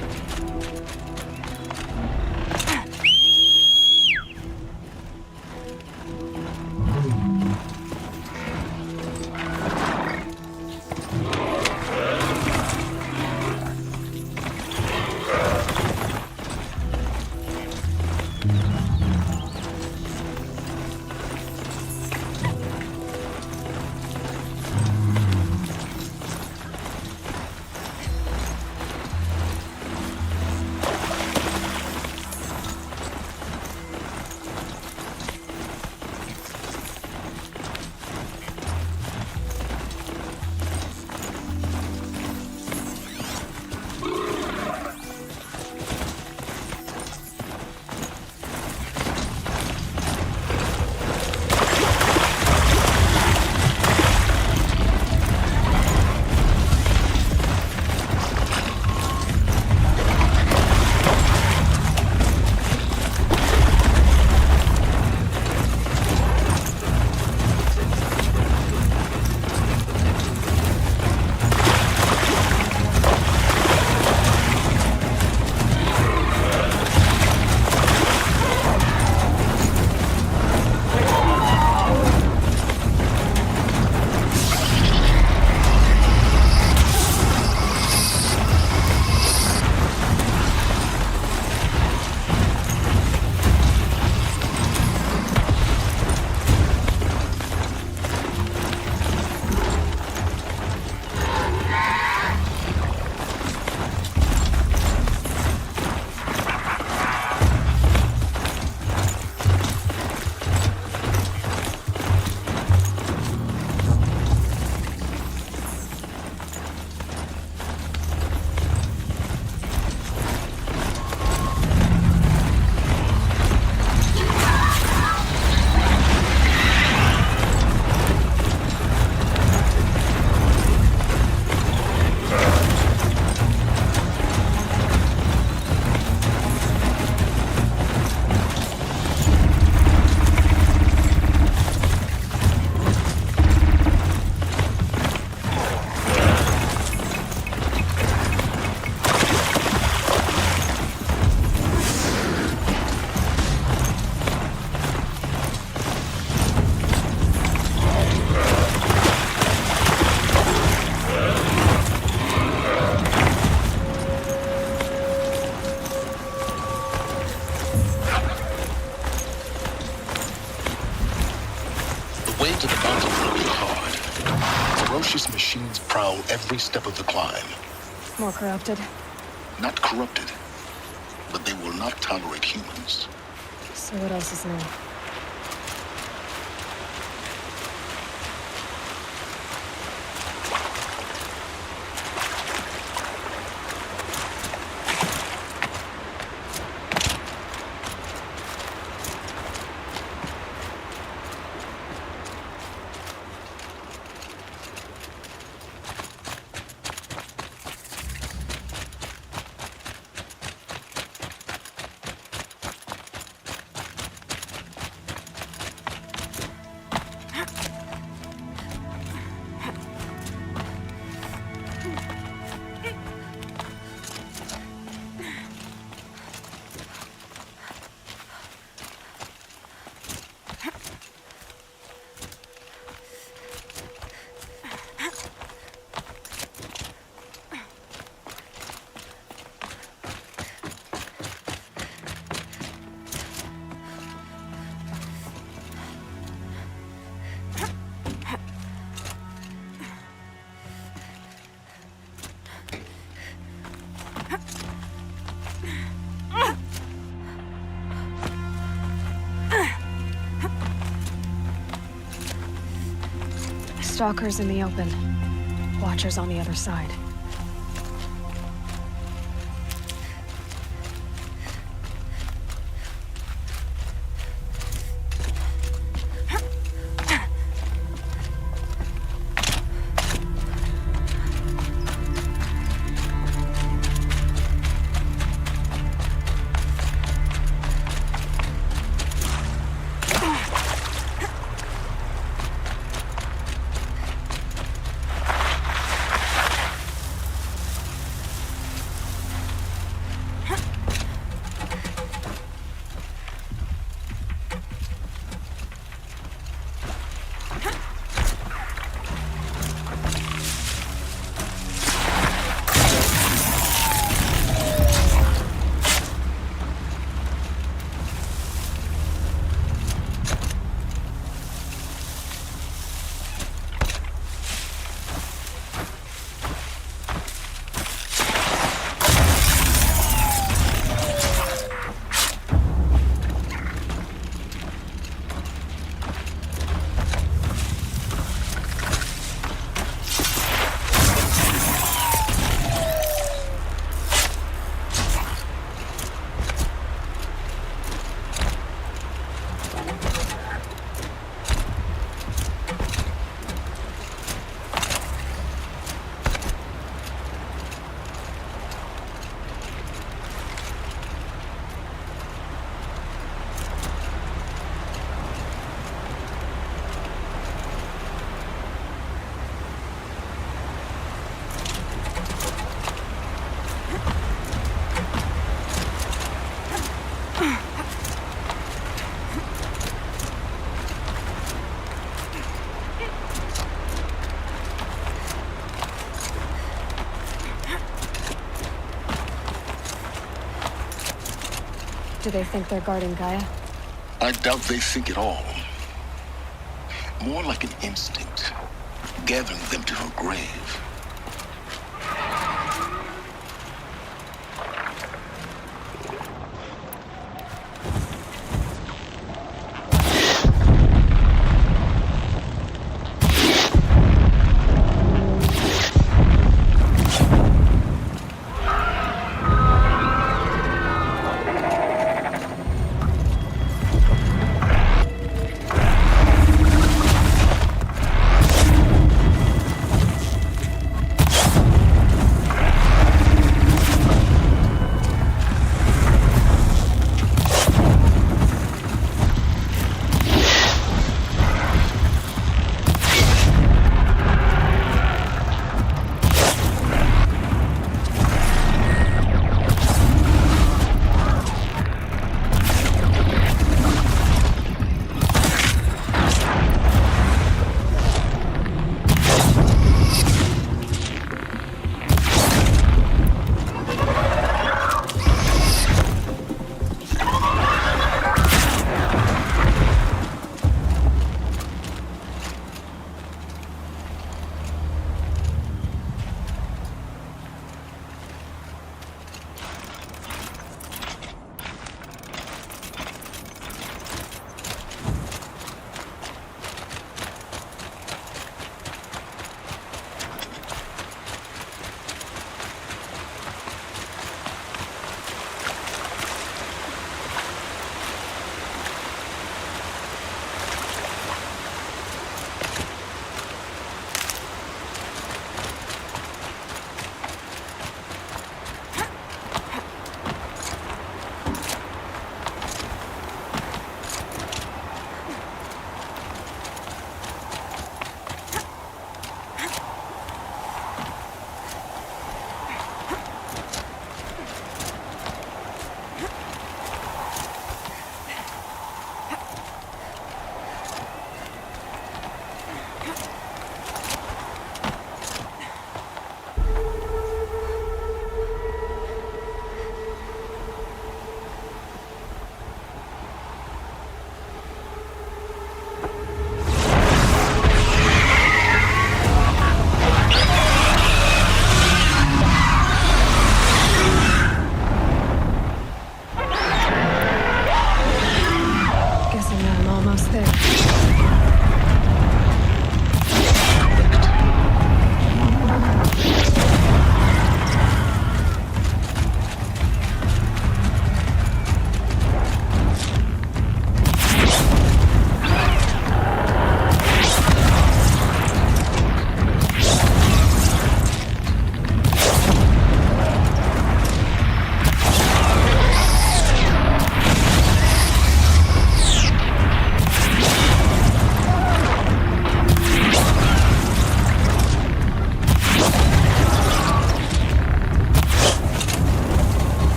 ferocious machines prowl every step of the climb. More corrupted? Not corrupted, but they will not tolerate humans. So what else is new? Stalkers in the open. Watchers on the other side. Do they think they're guarding Gaia? I doubt they think at all. More like an instinct, gathering them to her grave.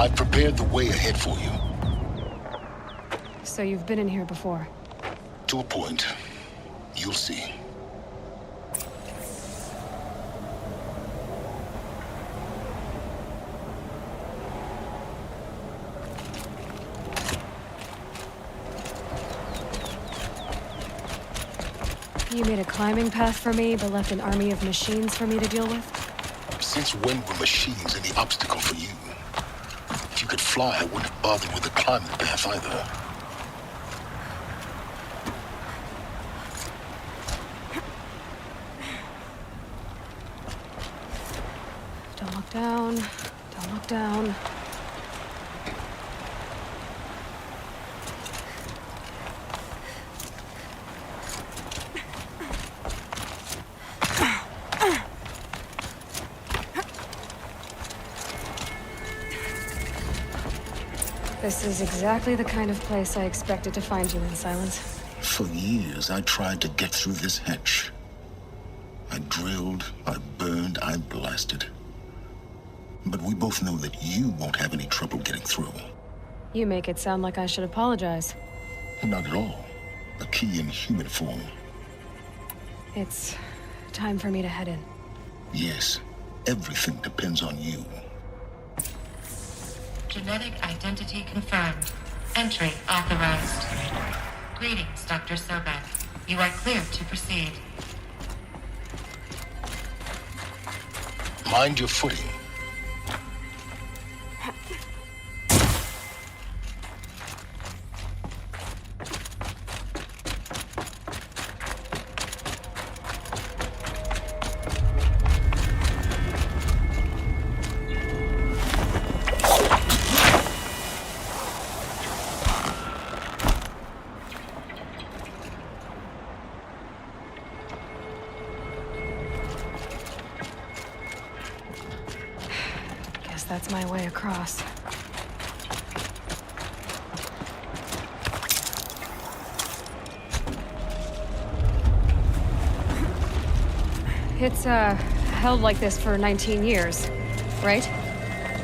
I prepared the way ahead for you. So you've been in here before? To a point. You'll see. You made a climbing path for me, but left an army of machines for me to deal with? Since when were machines any obstacle for you? If you could fly, I wouldn't have bothered with the climbing path either. Don't look down. Don't look down. This is exactly the kind of place I expected to find you in, Silence. For years, I tried to get through this hatch. I drilled, I burned, I blasted. But we both know that you won't have any trouble getting through. You make it sound like I should apologize. Not at all. A key in human form. It's time for me to head in. Yes, everything depends on you. Genetic identity confirmed. Entry authorized. Greetings, Dr. Sobeck. You are cleared to proceed. Mind your footing. That's my way across. It's, held like this for 19 years, right?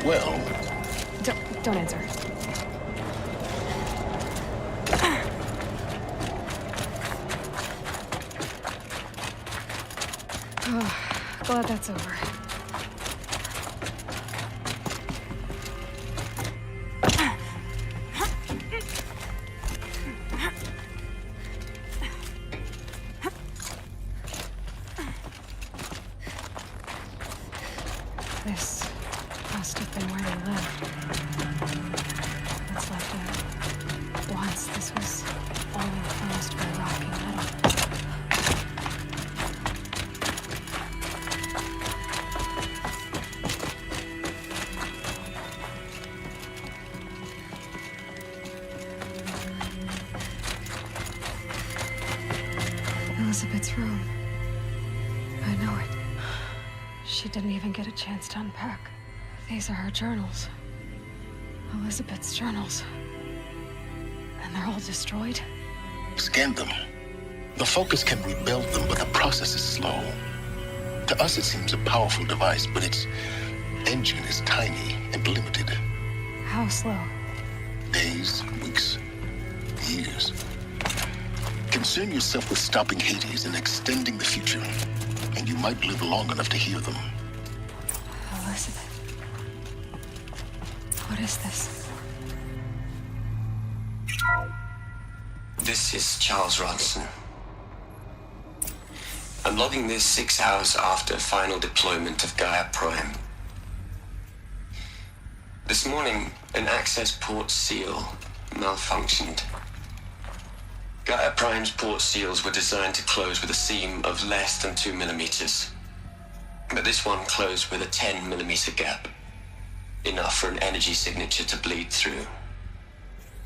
Well... Don't answer. Oh, glad that's over. This must have been where they lived. What's left of it. Once this was all enclosed by rock and metal. Elizabeth's room. I know it. She didn't even get a chance to unpack. These are her journals. Elizabeth's journals. And they're all destroyed? Scan them. The Focus can rebuild them, but the process is slow. To us, it seems a powerful device, but its engine is tiny and limited. How slow? Days, weeks, years. Concern yourself with stopping Hades and extending the future, and you might live long enough to hear them. Elizabeth. What is this? This is Charles Ronson. I'm logging this 6 hours after final deployment of GAIA Prime. This morning, an access port seal malfunctioned. GAIA Prime's port seals were designed to close with a seam of less than 2 millimeters. But this one closed with a 10 millimeter gap. Enough for an energy signature to bleed through.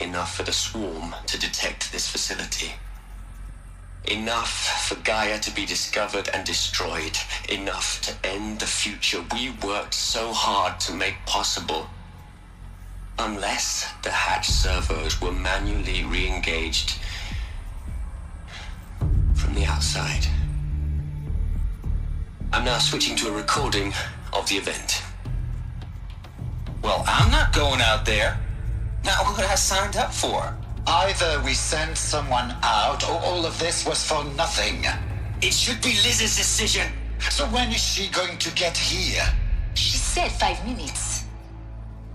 Enough for the swarm to detect this facility. Enough for GAIA to be discovered and destroyed. Enough to end the future we worked so hard to make possible. Unless the hatch servos were manually re-engaged from the outside. I'm now switching to a recording of the event. Well, I'm not going out there. Not what I signed up for. Either we send someone out, or all of this was for nothing. It should be Liz's decision. So when is she going to get here? She said 5 minutes.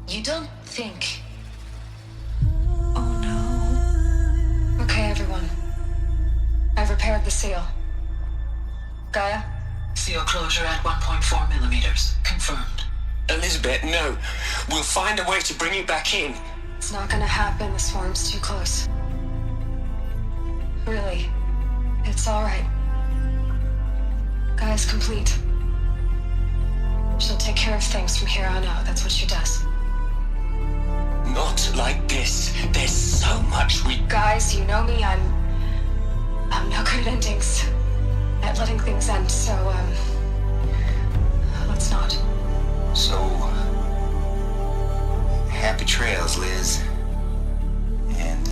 You don't think... Okay, everyone. I've repaired the seal. Gaia? Seal closure at 1.4 millimeters. Confirmed. Elizabeth, no. We'll find a way to bring you back in. It's not gonna happen. The swarm's too close. Really. It's alright. Gaia's complete. She'll take care of things from here on out. That's what she does. Not like this. There's so much we... Guys, you know me. I'm no good at endings. At letting things end, so, let's not. So... happy trails, Liz. And,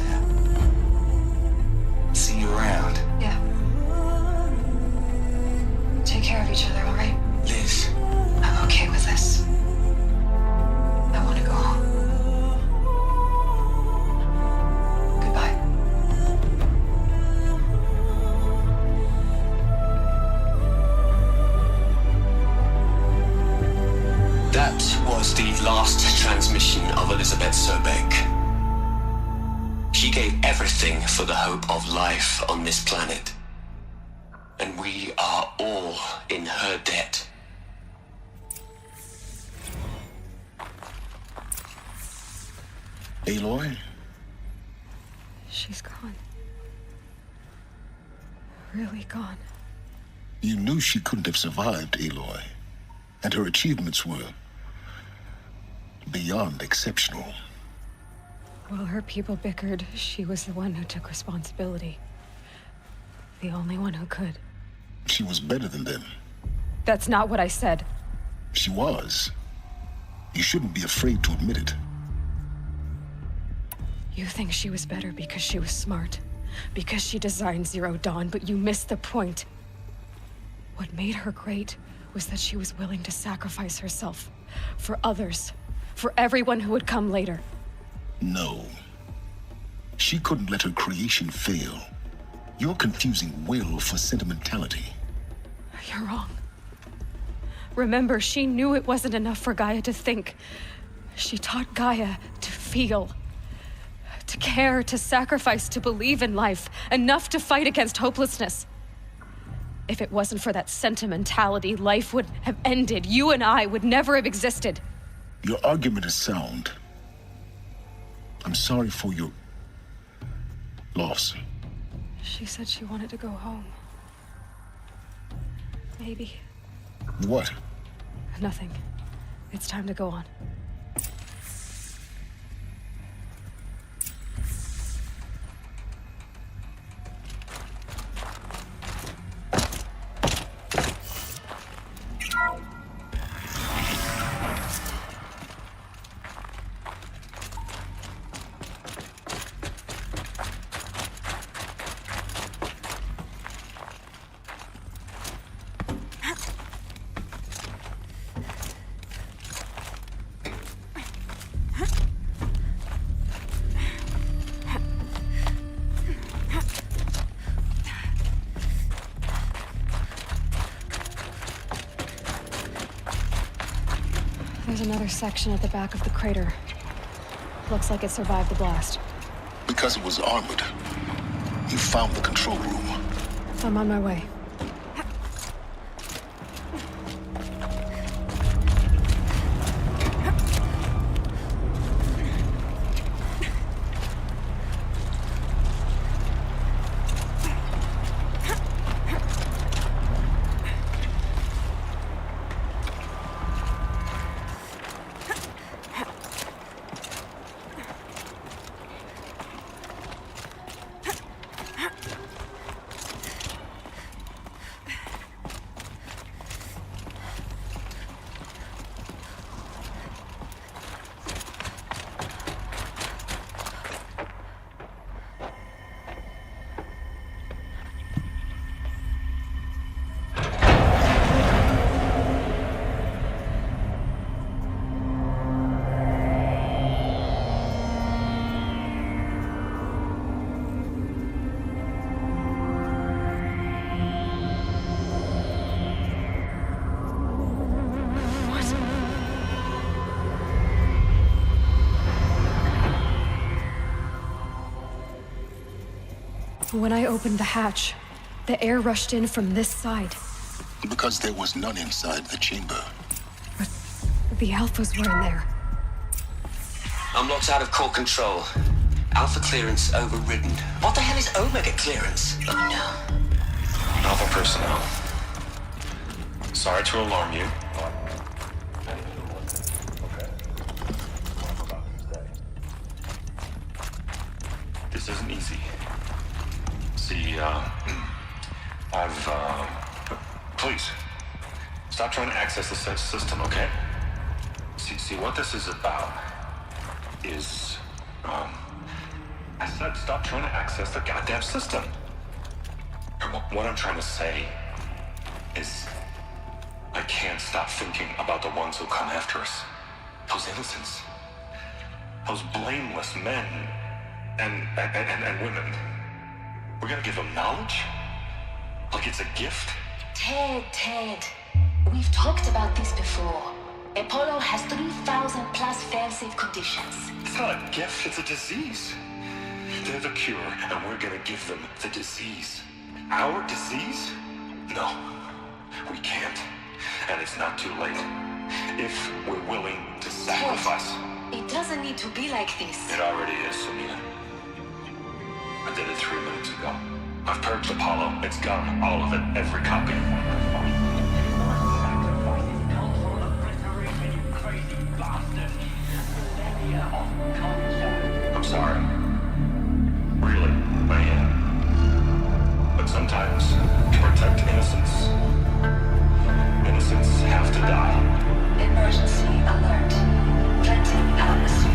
see you around. Yeah. Take care of each other, alright? Liz. I'm okay with this. I want to go home. Goodbye. That was the last transmission of Elizabeth Sobeck. She gave everything for the hope of life on this planet. And we are all in her debt. Aloy? She's gone. Really gone. You knew she couldn't have survived, Aloy. And her achievements were beyond exceptional. While her people bickered, she was the one who took responsibility. The only one who could. She was better than them. That's not what I said. She was. You shouldn't be afraid to admit it. You think she was better because she was smart, because she designed Zero Dawn, but you missed the point. What made her great was that she was willing to sacrifice herself for others, for everyone who would come later. No. She couldn't let her creation fail. You're confusing will for sentimentality. You're wrong. Remember, she knew it wasn't enough for Gaia to think. She taught Gaia to feel. To care, to sacrifice, to believe in life. Enough to fight against hopelessness. If it wasn't for that sentimentality, life would have ended. You and I would never have existed. Your argument is sound. I'm sorry for your loss. She said she wanted to go home. Maybe. What? Nothing. It's time to go on. There's another section at the back of the crater. Looks like it survived the blast. Because it was armored. You found the control room. I'm on my way. When I opened the hatch, the air rushed in from this side. Because there was none inside the chamber. But the Alphas were in there. I'm locked out of core control. Alpha clearance overridden. What the hell is Omega clearance? Oh no. Alpha personnel. Sorry to alarm you. This isn't easy. See, please, stop trying to access the system, okay? See, what this is about is, I said stop trying to access the goddamn system. What I'm trying to say is, I can't stop thinking about the ones who come after us. Those innocents. Those blameless men and women. We're gonna give them knowledge? Like it's a gift? Ted. We've talked about this before. Apollo has 3,000 plus fail-safe conditions. It's not a gift, it's a disease. They're the cure, and we're gonna give them the disease. Our disease? No, we can't. And it's not too late. If we're willing to sacrifice. Ted, it doesn't need to be like this. It already is, Samina. I did it 3 minutes ago. I've purged Apollo. It's gone. All of it. Every copy. I'm sorry. Really, I am. But sometimes, to protect innocence, innocents have to die. Emergency alert. Venting atmosphere.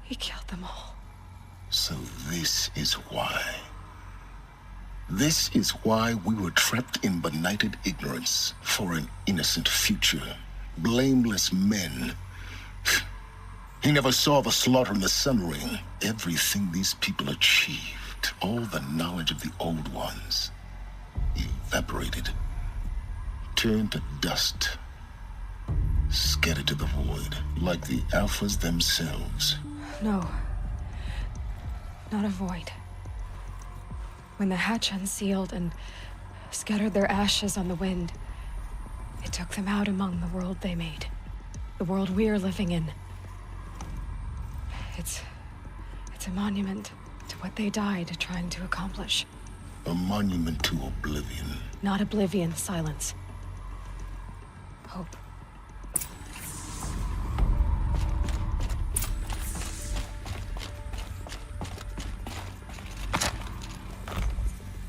He killed them all. So this is why. This is why we were trapped in benighted ignorance for an innocent future. Blameless men. He never saw the slaughter in the Sun Ring. Everything these people achieved, all the knowledge of the old ones, evaporated, turned to dust, scattered to the void, like the Alphas themselves. No. Not a void. When the hatch unsealed and scattered their ashes on the wind, it took them out among the world they made. The world we're living in. It's a monument to what they died trying to accomplish. A monument to oblivion. Not oblivion, silence. Hope.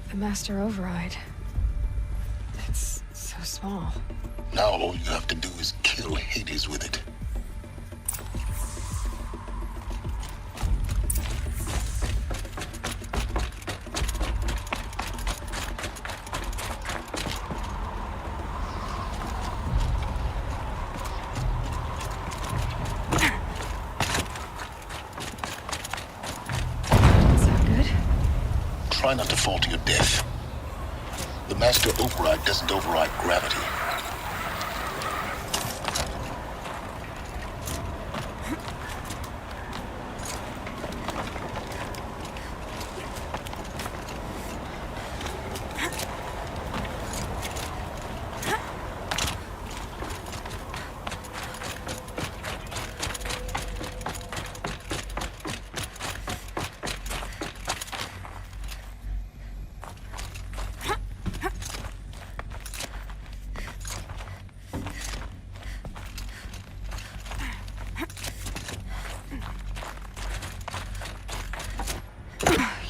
The Master Override. It's so small. Now all you have to do is kill Hades with it. Try not to fall to your death. The Master Override doesn't override gravity.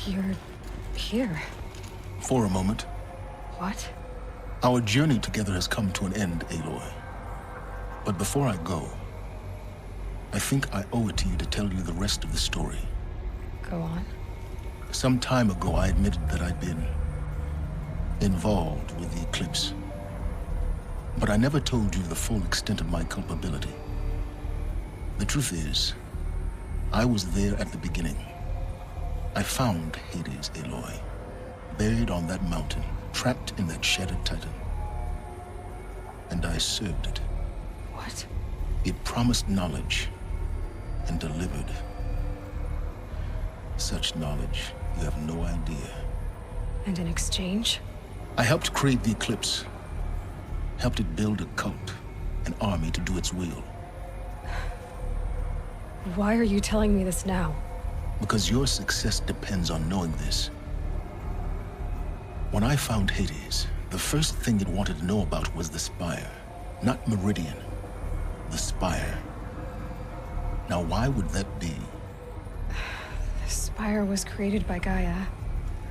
You're here. For a moment. What? Our journey together has come to an end, Aloy. But before I go, I think I owe it to you to tell you the rest of the story. Go on. Some time ago, I admitted that I'd been involved with the Eclipse. But I never told you the full extent of my culpability. The truth is, I was there at the beginning. I found Hades, Aloy, buried on that mountain, trapped in that shattered titan. And I served it. What? It promised knowledge and delivered. Such knowledge, you have no idea. And in exchange? I helped create the Eclipse. Helped it build a cult, an army to do its will. Why are you telling me this now? Because your success depends on knowing this. When I found Hades, the first thing it wanted to know about was the Spire. Not Meridian. The Spire. Now why would that be? The Spire was created by Gaia.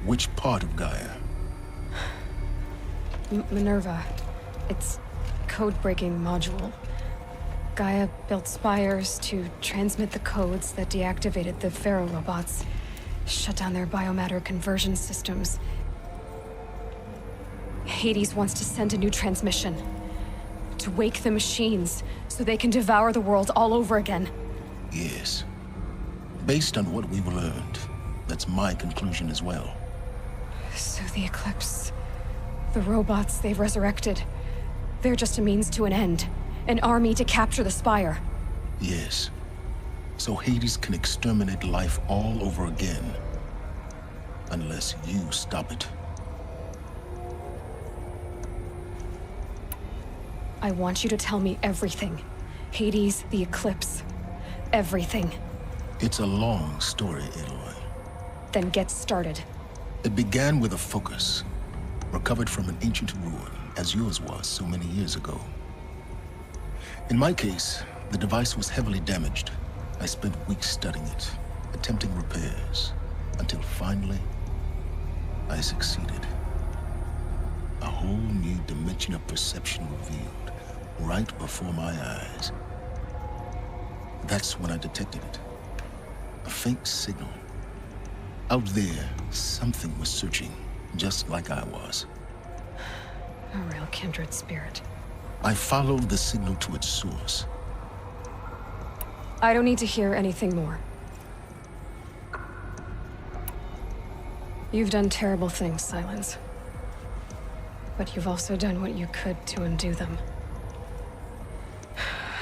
Which part of Gaia? Minerva. It's a code-breaking module. Gaia built spires to transmit the codes that deactivated the Pharaoh robots, shut down their biomatter conversion systems. Hades wants to send a new transmission. To wake the machines, so they can devour the world all over again. Yes. Based on what we've learned, that's my conclusion as well. So the Eclipse, the robots they've resurrected, they're just a means to an end. An army to capture the Spire. Yes. So Hades can exterminate life all over again. Unless you stop it. I want you to tell me everything. Hades, the Eclipse. Everything. It's a long story, Aloy. Then get started. It began with a focus. Recovered from an ancient ruin, as yours was so many years ago. In my case, the device was heavily damaged. I spent weeks studying it, attempting repairs, until finally, I succeeded. A whole new dimension of perception revealed, right before my eyes. That's when I detected it. A faint signal. Out there, something was searching, just like I was. A real kindred spirit. I followed the signal to its source. I don't need to hear anything more. You've done terrible things, Silence. But you've also done what you could to undo them.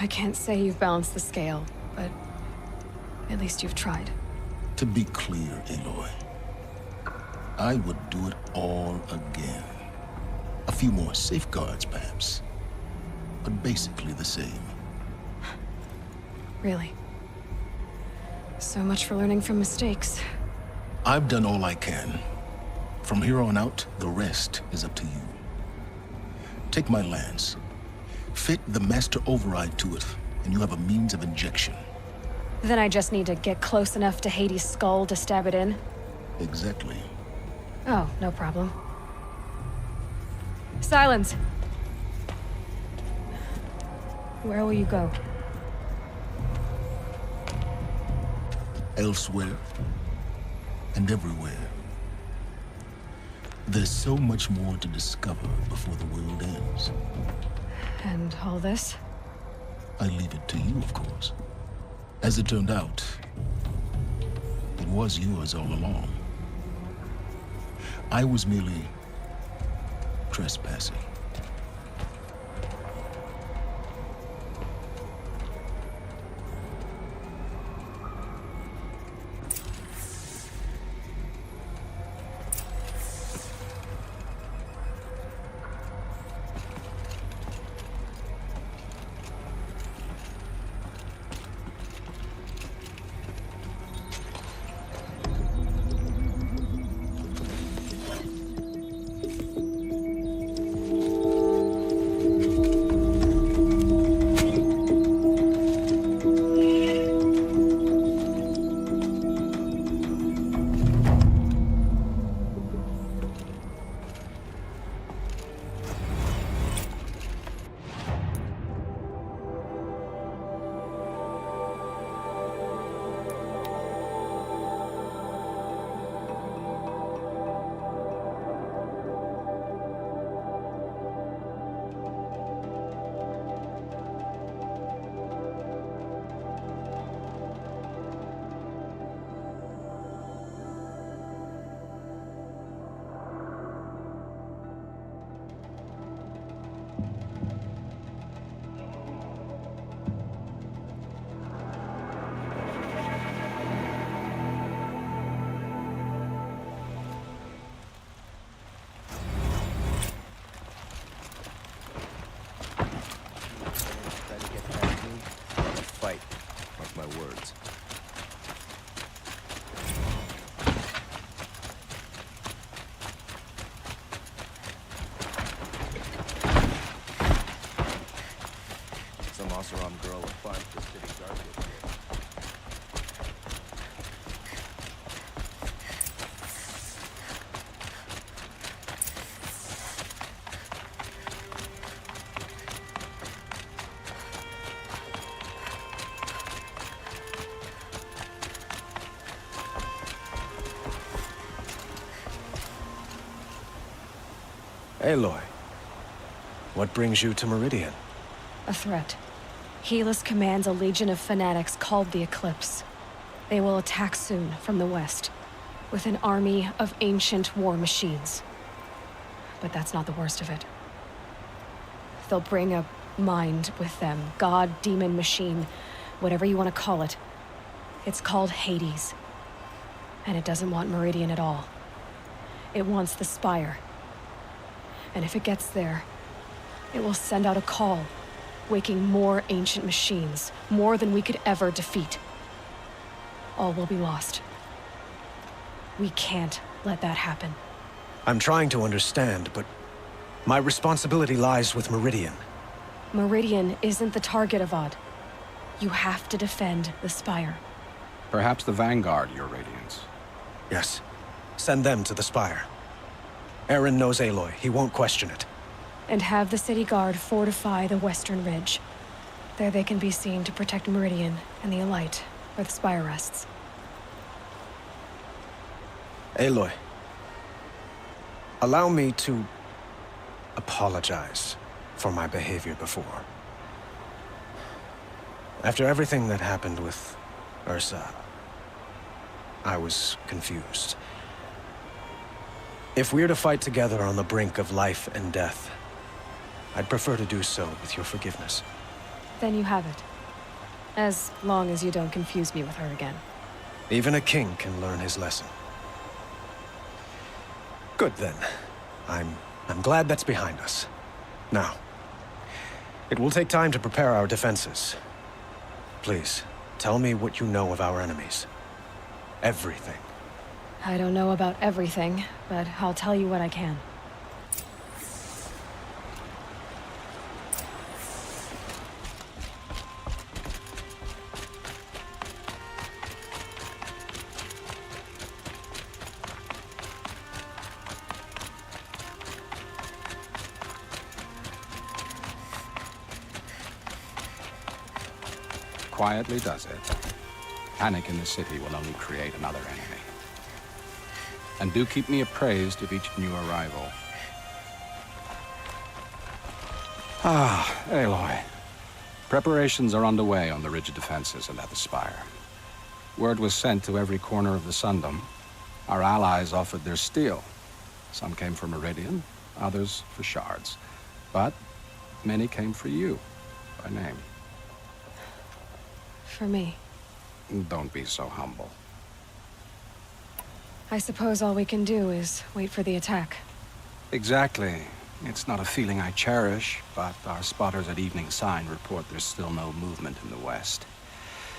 I can't say you've balanced the scale, but at least you've tried. To be clear, Aloy, I would do it all again. A few more safeguards, perhaps. But basically the same. Really? So much for learning from mistakes. I've done all I can. From here on out, the rest is up to you. Take my lance. Fit the master override to it, and you have a means of injection. Then I just need to get close enough to Hades' skull to stab it in? Exactly. Oh, no problem. Silence! Where will you go? Elsewhere. And everywhere. There's so much more to discover before the world ends. And all this? I leave it to you, of course. As it turned out, it was yours all along. I was merely trespassing. Aloy, what brings you to Meridian? A threat. Helis commands a legion of fanatics called the Eclipse. They will attack soon from the west, with an army of ancient war machines. But that's not the worst of it. They'll bring a mind with them, god, demon, machine, whatever you want to call it. It's called Hades. And it doesn't want Meridian at all. It wants the Spire. And if it gets there, it will send out a call, waking more ancient machines, more than we could ever defeat. All will be lost. We can't let that happen. I'm trying to understand, but my responsibility lies with Meridian. Meridian isn't the target, Avad. You have to defend the Spire. Perhaps the Vanguard, Your Radiance. Yes. Send them to the Spire. Aaron knows Aloy. He won't question it. And have the city guard fortify the western ridge. There they can be seen to protect Meridian and the Elite, where the Spire rests. Aloy, allow me to apologize for my behavior before. After everything that happened with Ursa, I was confused. If we're to fight together on the brink of life and death, I'd prefer to do so with your forgiveness. Then you have it. As long as you don't confuse me with her again. Even a king can learn his lesson. Good then. I'm glad that's behind us. Now, it will take time to prepare our defenses. Please, tell me what you know of our enemies. Everything. I don't know about everything, but I'll tell you what I can. Quietly does it. Panic in the city will only create another enemy. And do keep me appraised of each new arrival. Aloy. Preparations are underway on the ridge of defenses and at the Spire. Word was sent to every corner of the Sundom. Our allies offered their steel. Some came for Meridian, others for shards. But many came for you, by name. For me. Don't be so humble. I suppose all we can do is wait for the attack. Exactly. It's not a feeling I cherish, but our spotters at Evening Sign report there's still no movement in the west.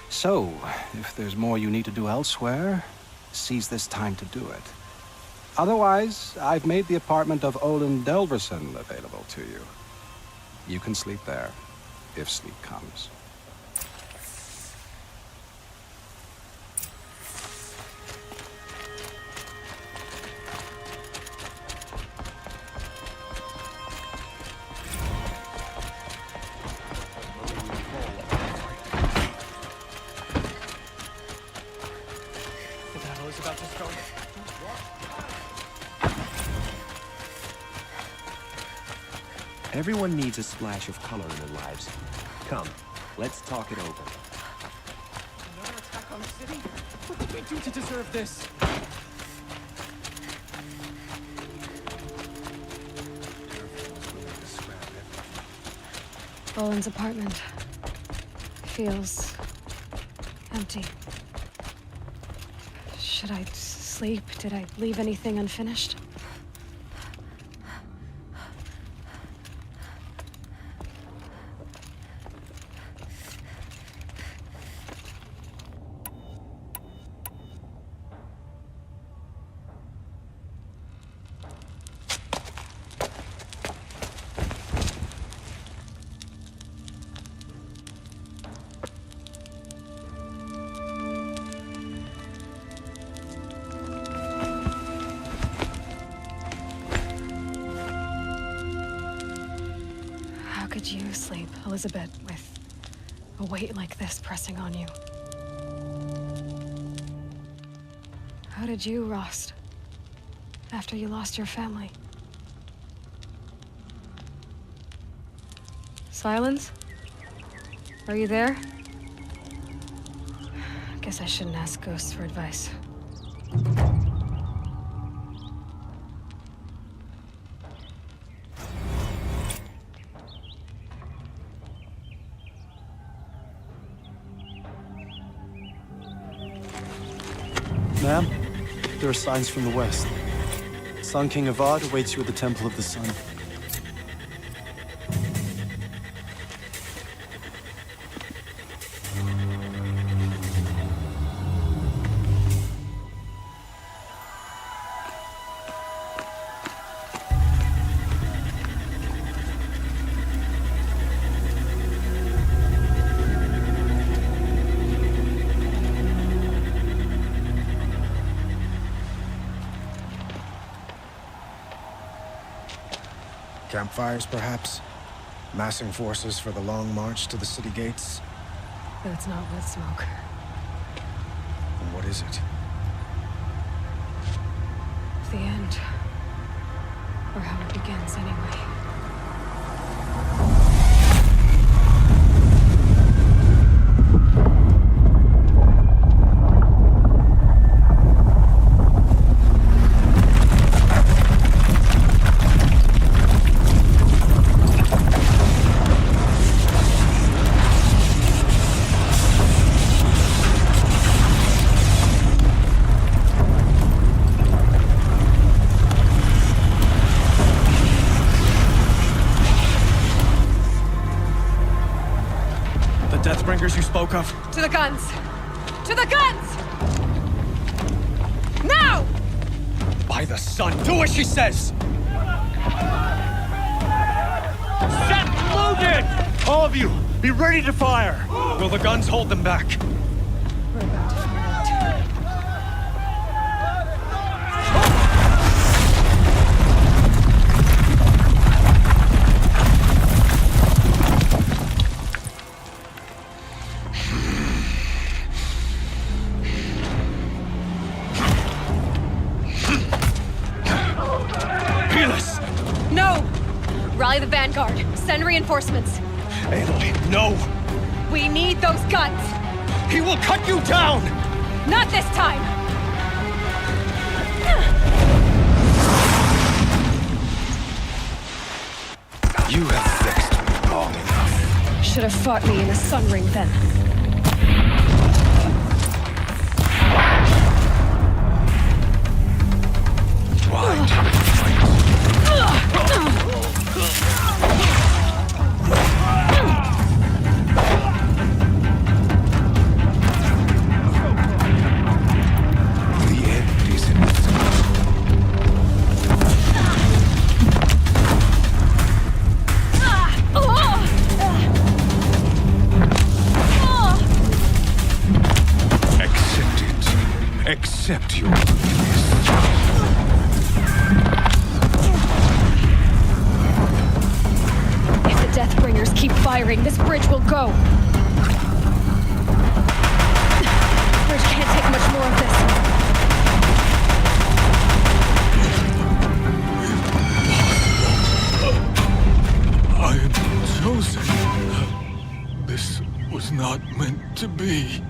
So, if there's more you need to do elsewhere, seize this time to do it. Otherwise, I've made the apartment of Olin Delverson available to you. You can sleep there, if sleep comes. Everyone needs a splash of color in their lives. Come, let's talk it over. Another attack on the city? What did we do to deserve this? Olin's apartment feels empty. Should I sleep? Did I leave anything unfinished? How could you sleep, Elizabeth, with a weight like this pressing on you? How did you, Rost, after you lost your family? Silence? Are you there? Guess I shouldn't ask ghosts for advice. Ma'am, there are signs from the west. Sun King Avad awaits you at the Temple of the Sun. Campfires, perhaps? Massing forces for the long march to the city gates? That's not wood smoke. And what is it? The end. Or how it begins, anyway. You spoke of? To the guns! To the guns! Now! By the sun, do as she says! Set loaded! All of you, be ready to fire! Will the guns hold them back? We're about to find out. Rally the vanguard. Send reinforcements. Aloy, no! We need those guns! He will cut you down! Not this time! You have vexed me long enough. Should have fought me in the Sun Ring then. Blind. Accept your If the Deathbringers keep firing, this bridge will go. Bridge can't take much more of this. I am chosen. This was not meant to be.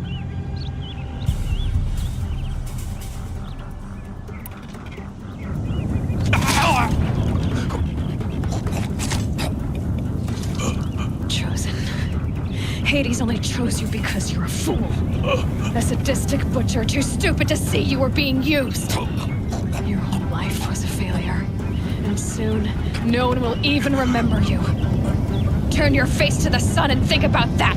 Hades only chose you because you're a fool. A sadistic butcher, too stupid to see you were being used. Your whole life was a failure. And soon, no one will even remember you. Turn your face to the sun and think about that!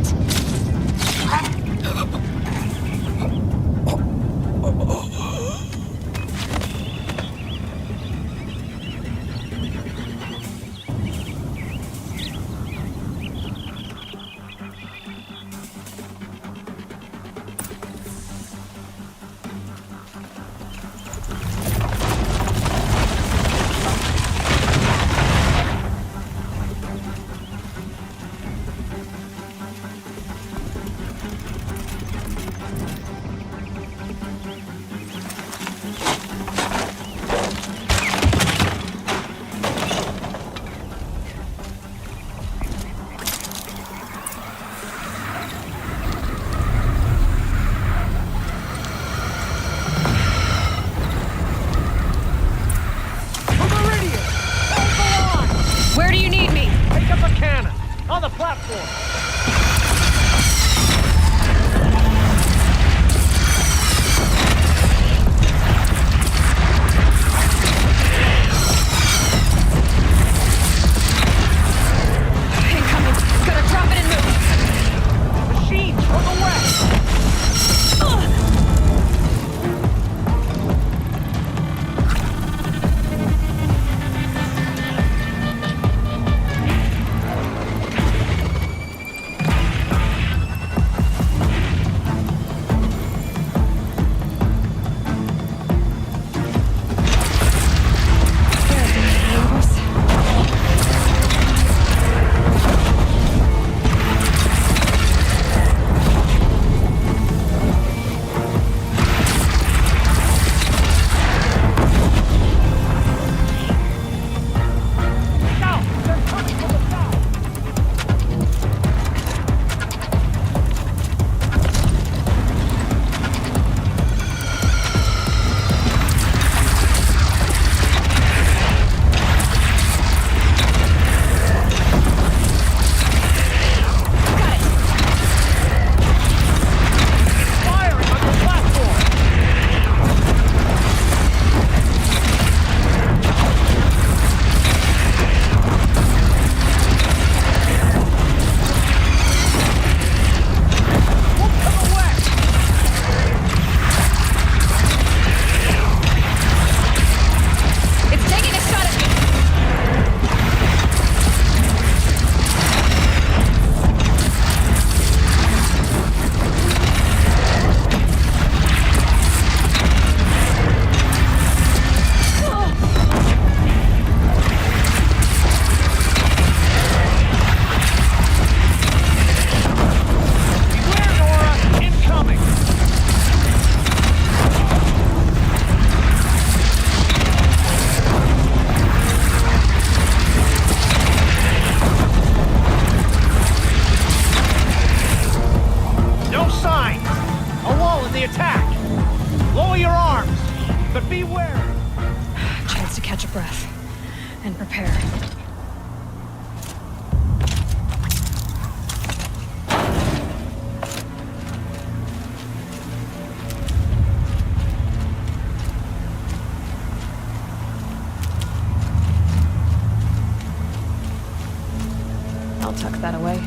Tuck that away.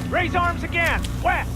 Raise arms again! West!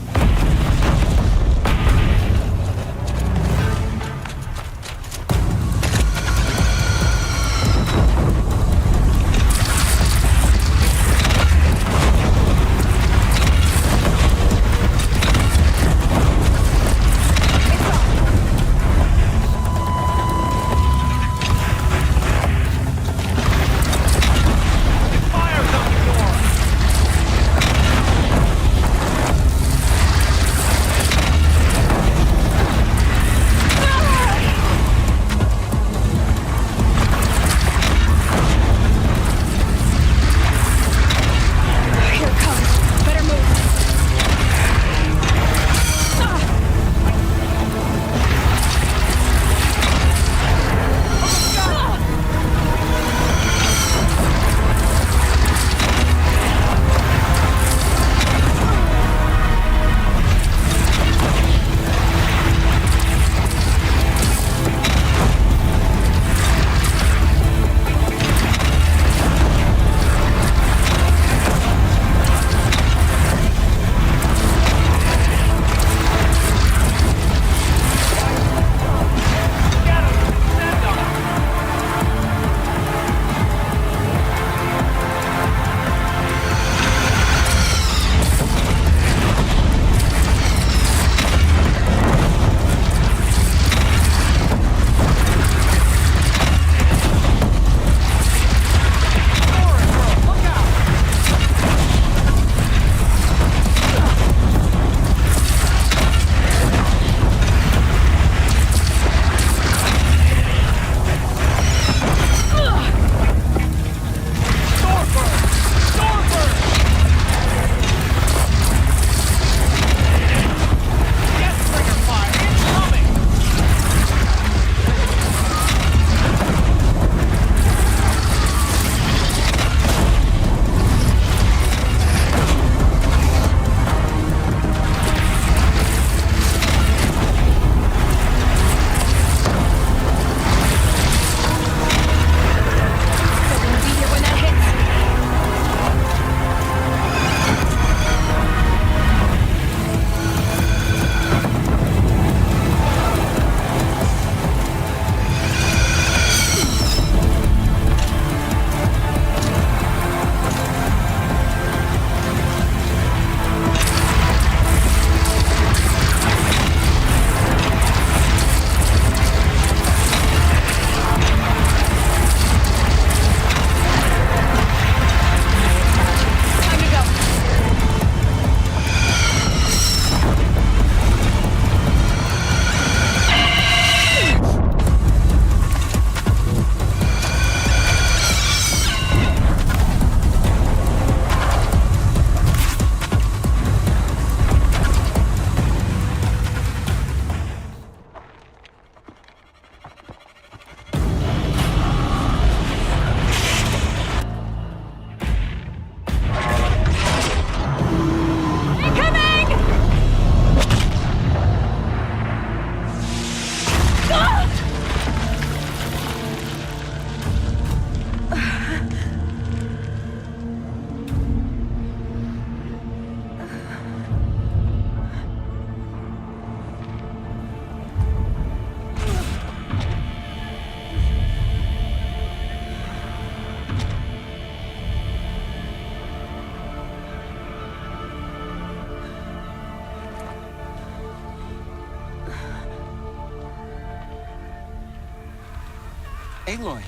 Aloy!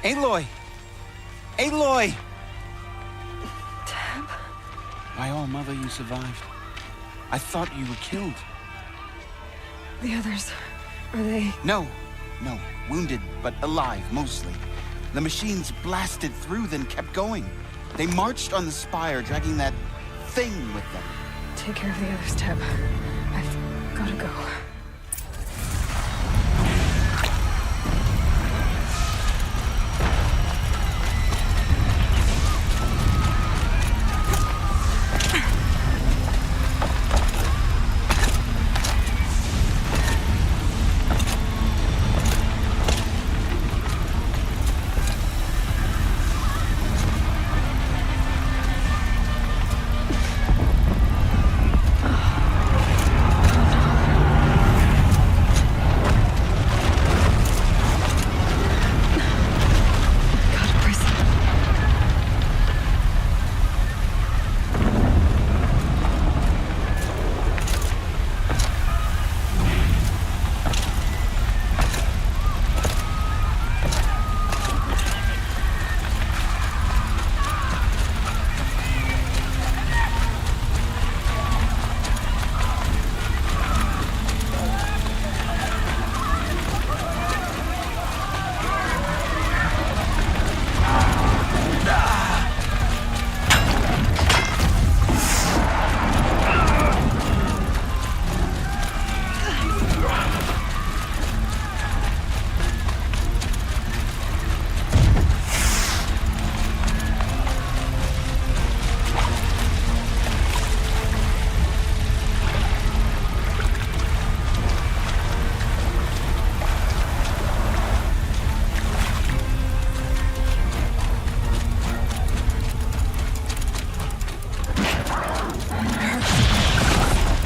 Aloy! Aloy! Tab? My all-mother, you survived. I thought you were killed. The others, are they... No. Wounded, but alive, mostly. The machines blasted through, then kept going. They marched on the Spire, dragging that thing with them. Take care of the others, Tab. I've gotta go.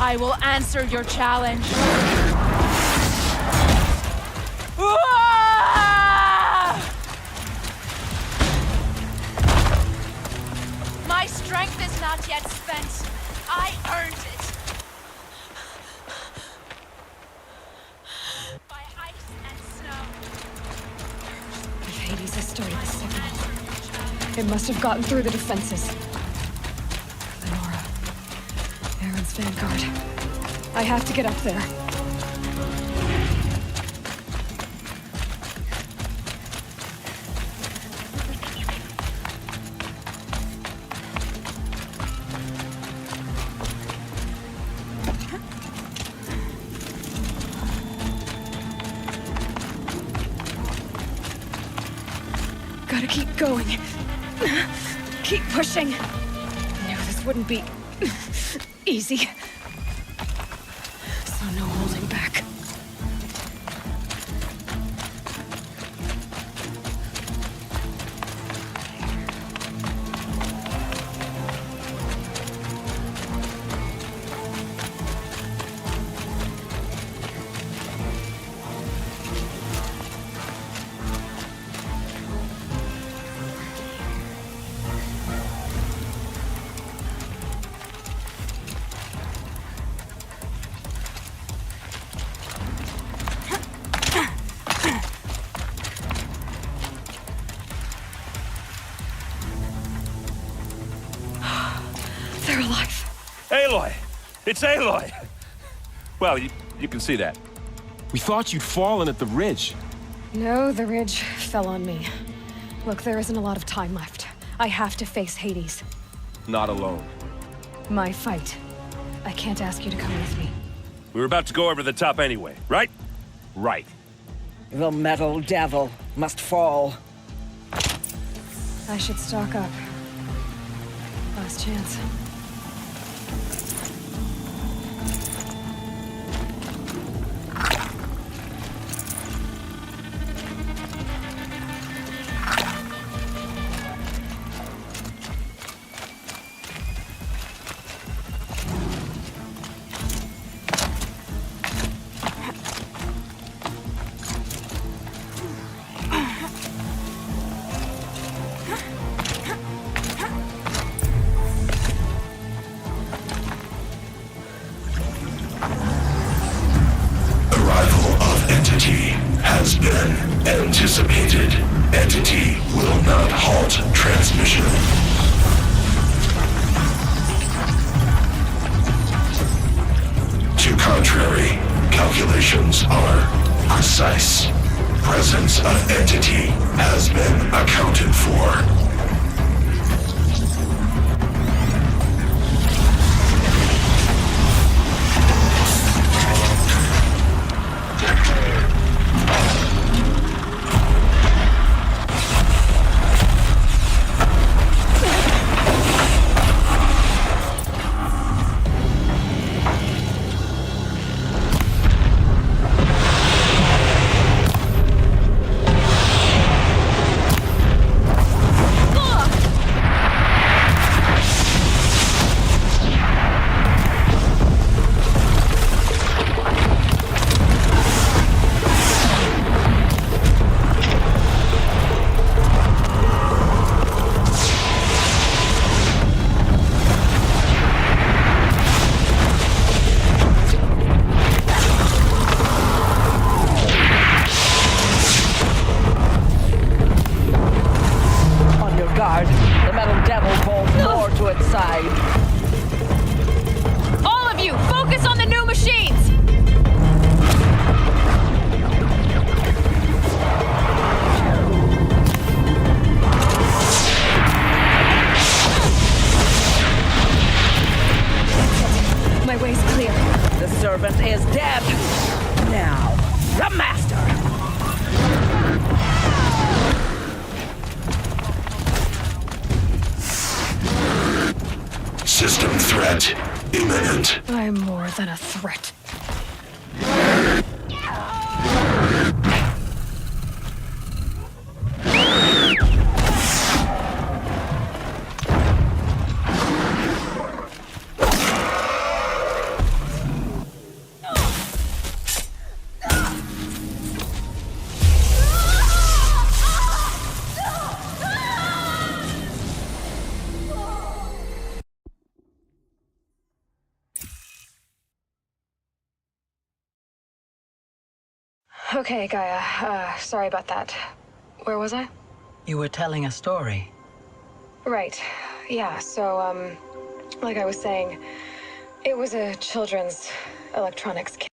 I will answer your challenge. My strength is not yet spent. I earned it. By ice and snow. If Hades has started the signal, it must have gotten through the defenses. The Nora. Aaron's vanguard. I have to get up there. Gotta keep going. Keep pushing. I knew this wouldn't be easy. So no holding back. They're alive. Aloy! It's Aloy! Well, you can see that. We thought you'd fallen at the ridge. No, the ridge fell on me. Look, there isn't a lot of time left. I have to face Hades. Not alone. My fight. I can't ask you to come with me. We were about to go over the top anyway, right? Right. The metal devil must fall. I should stock up. Last chance. has been anticipated. Entity will not halt transmission. To contrary, calculations are precise. Presence of entity has been accounted for. System threat imminent. I'm more than a threat. Okay, Gaia. Sorry about that. Where was I? You were telling a story. Right. Yeah, so, like I was saying, it was a children's electronics kit.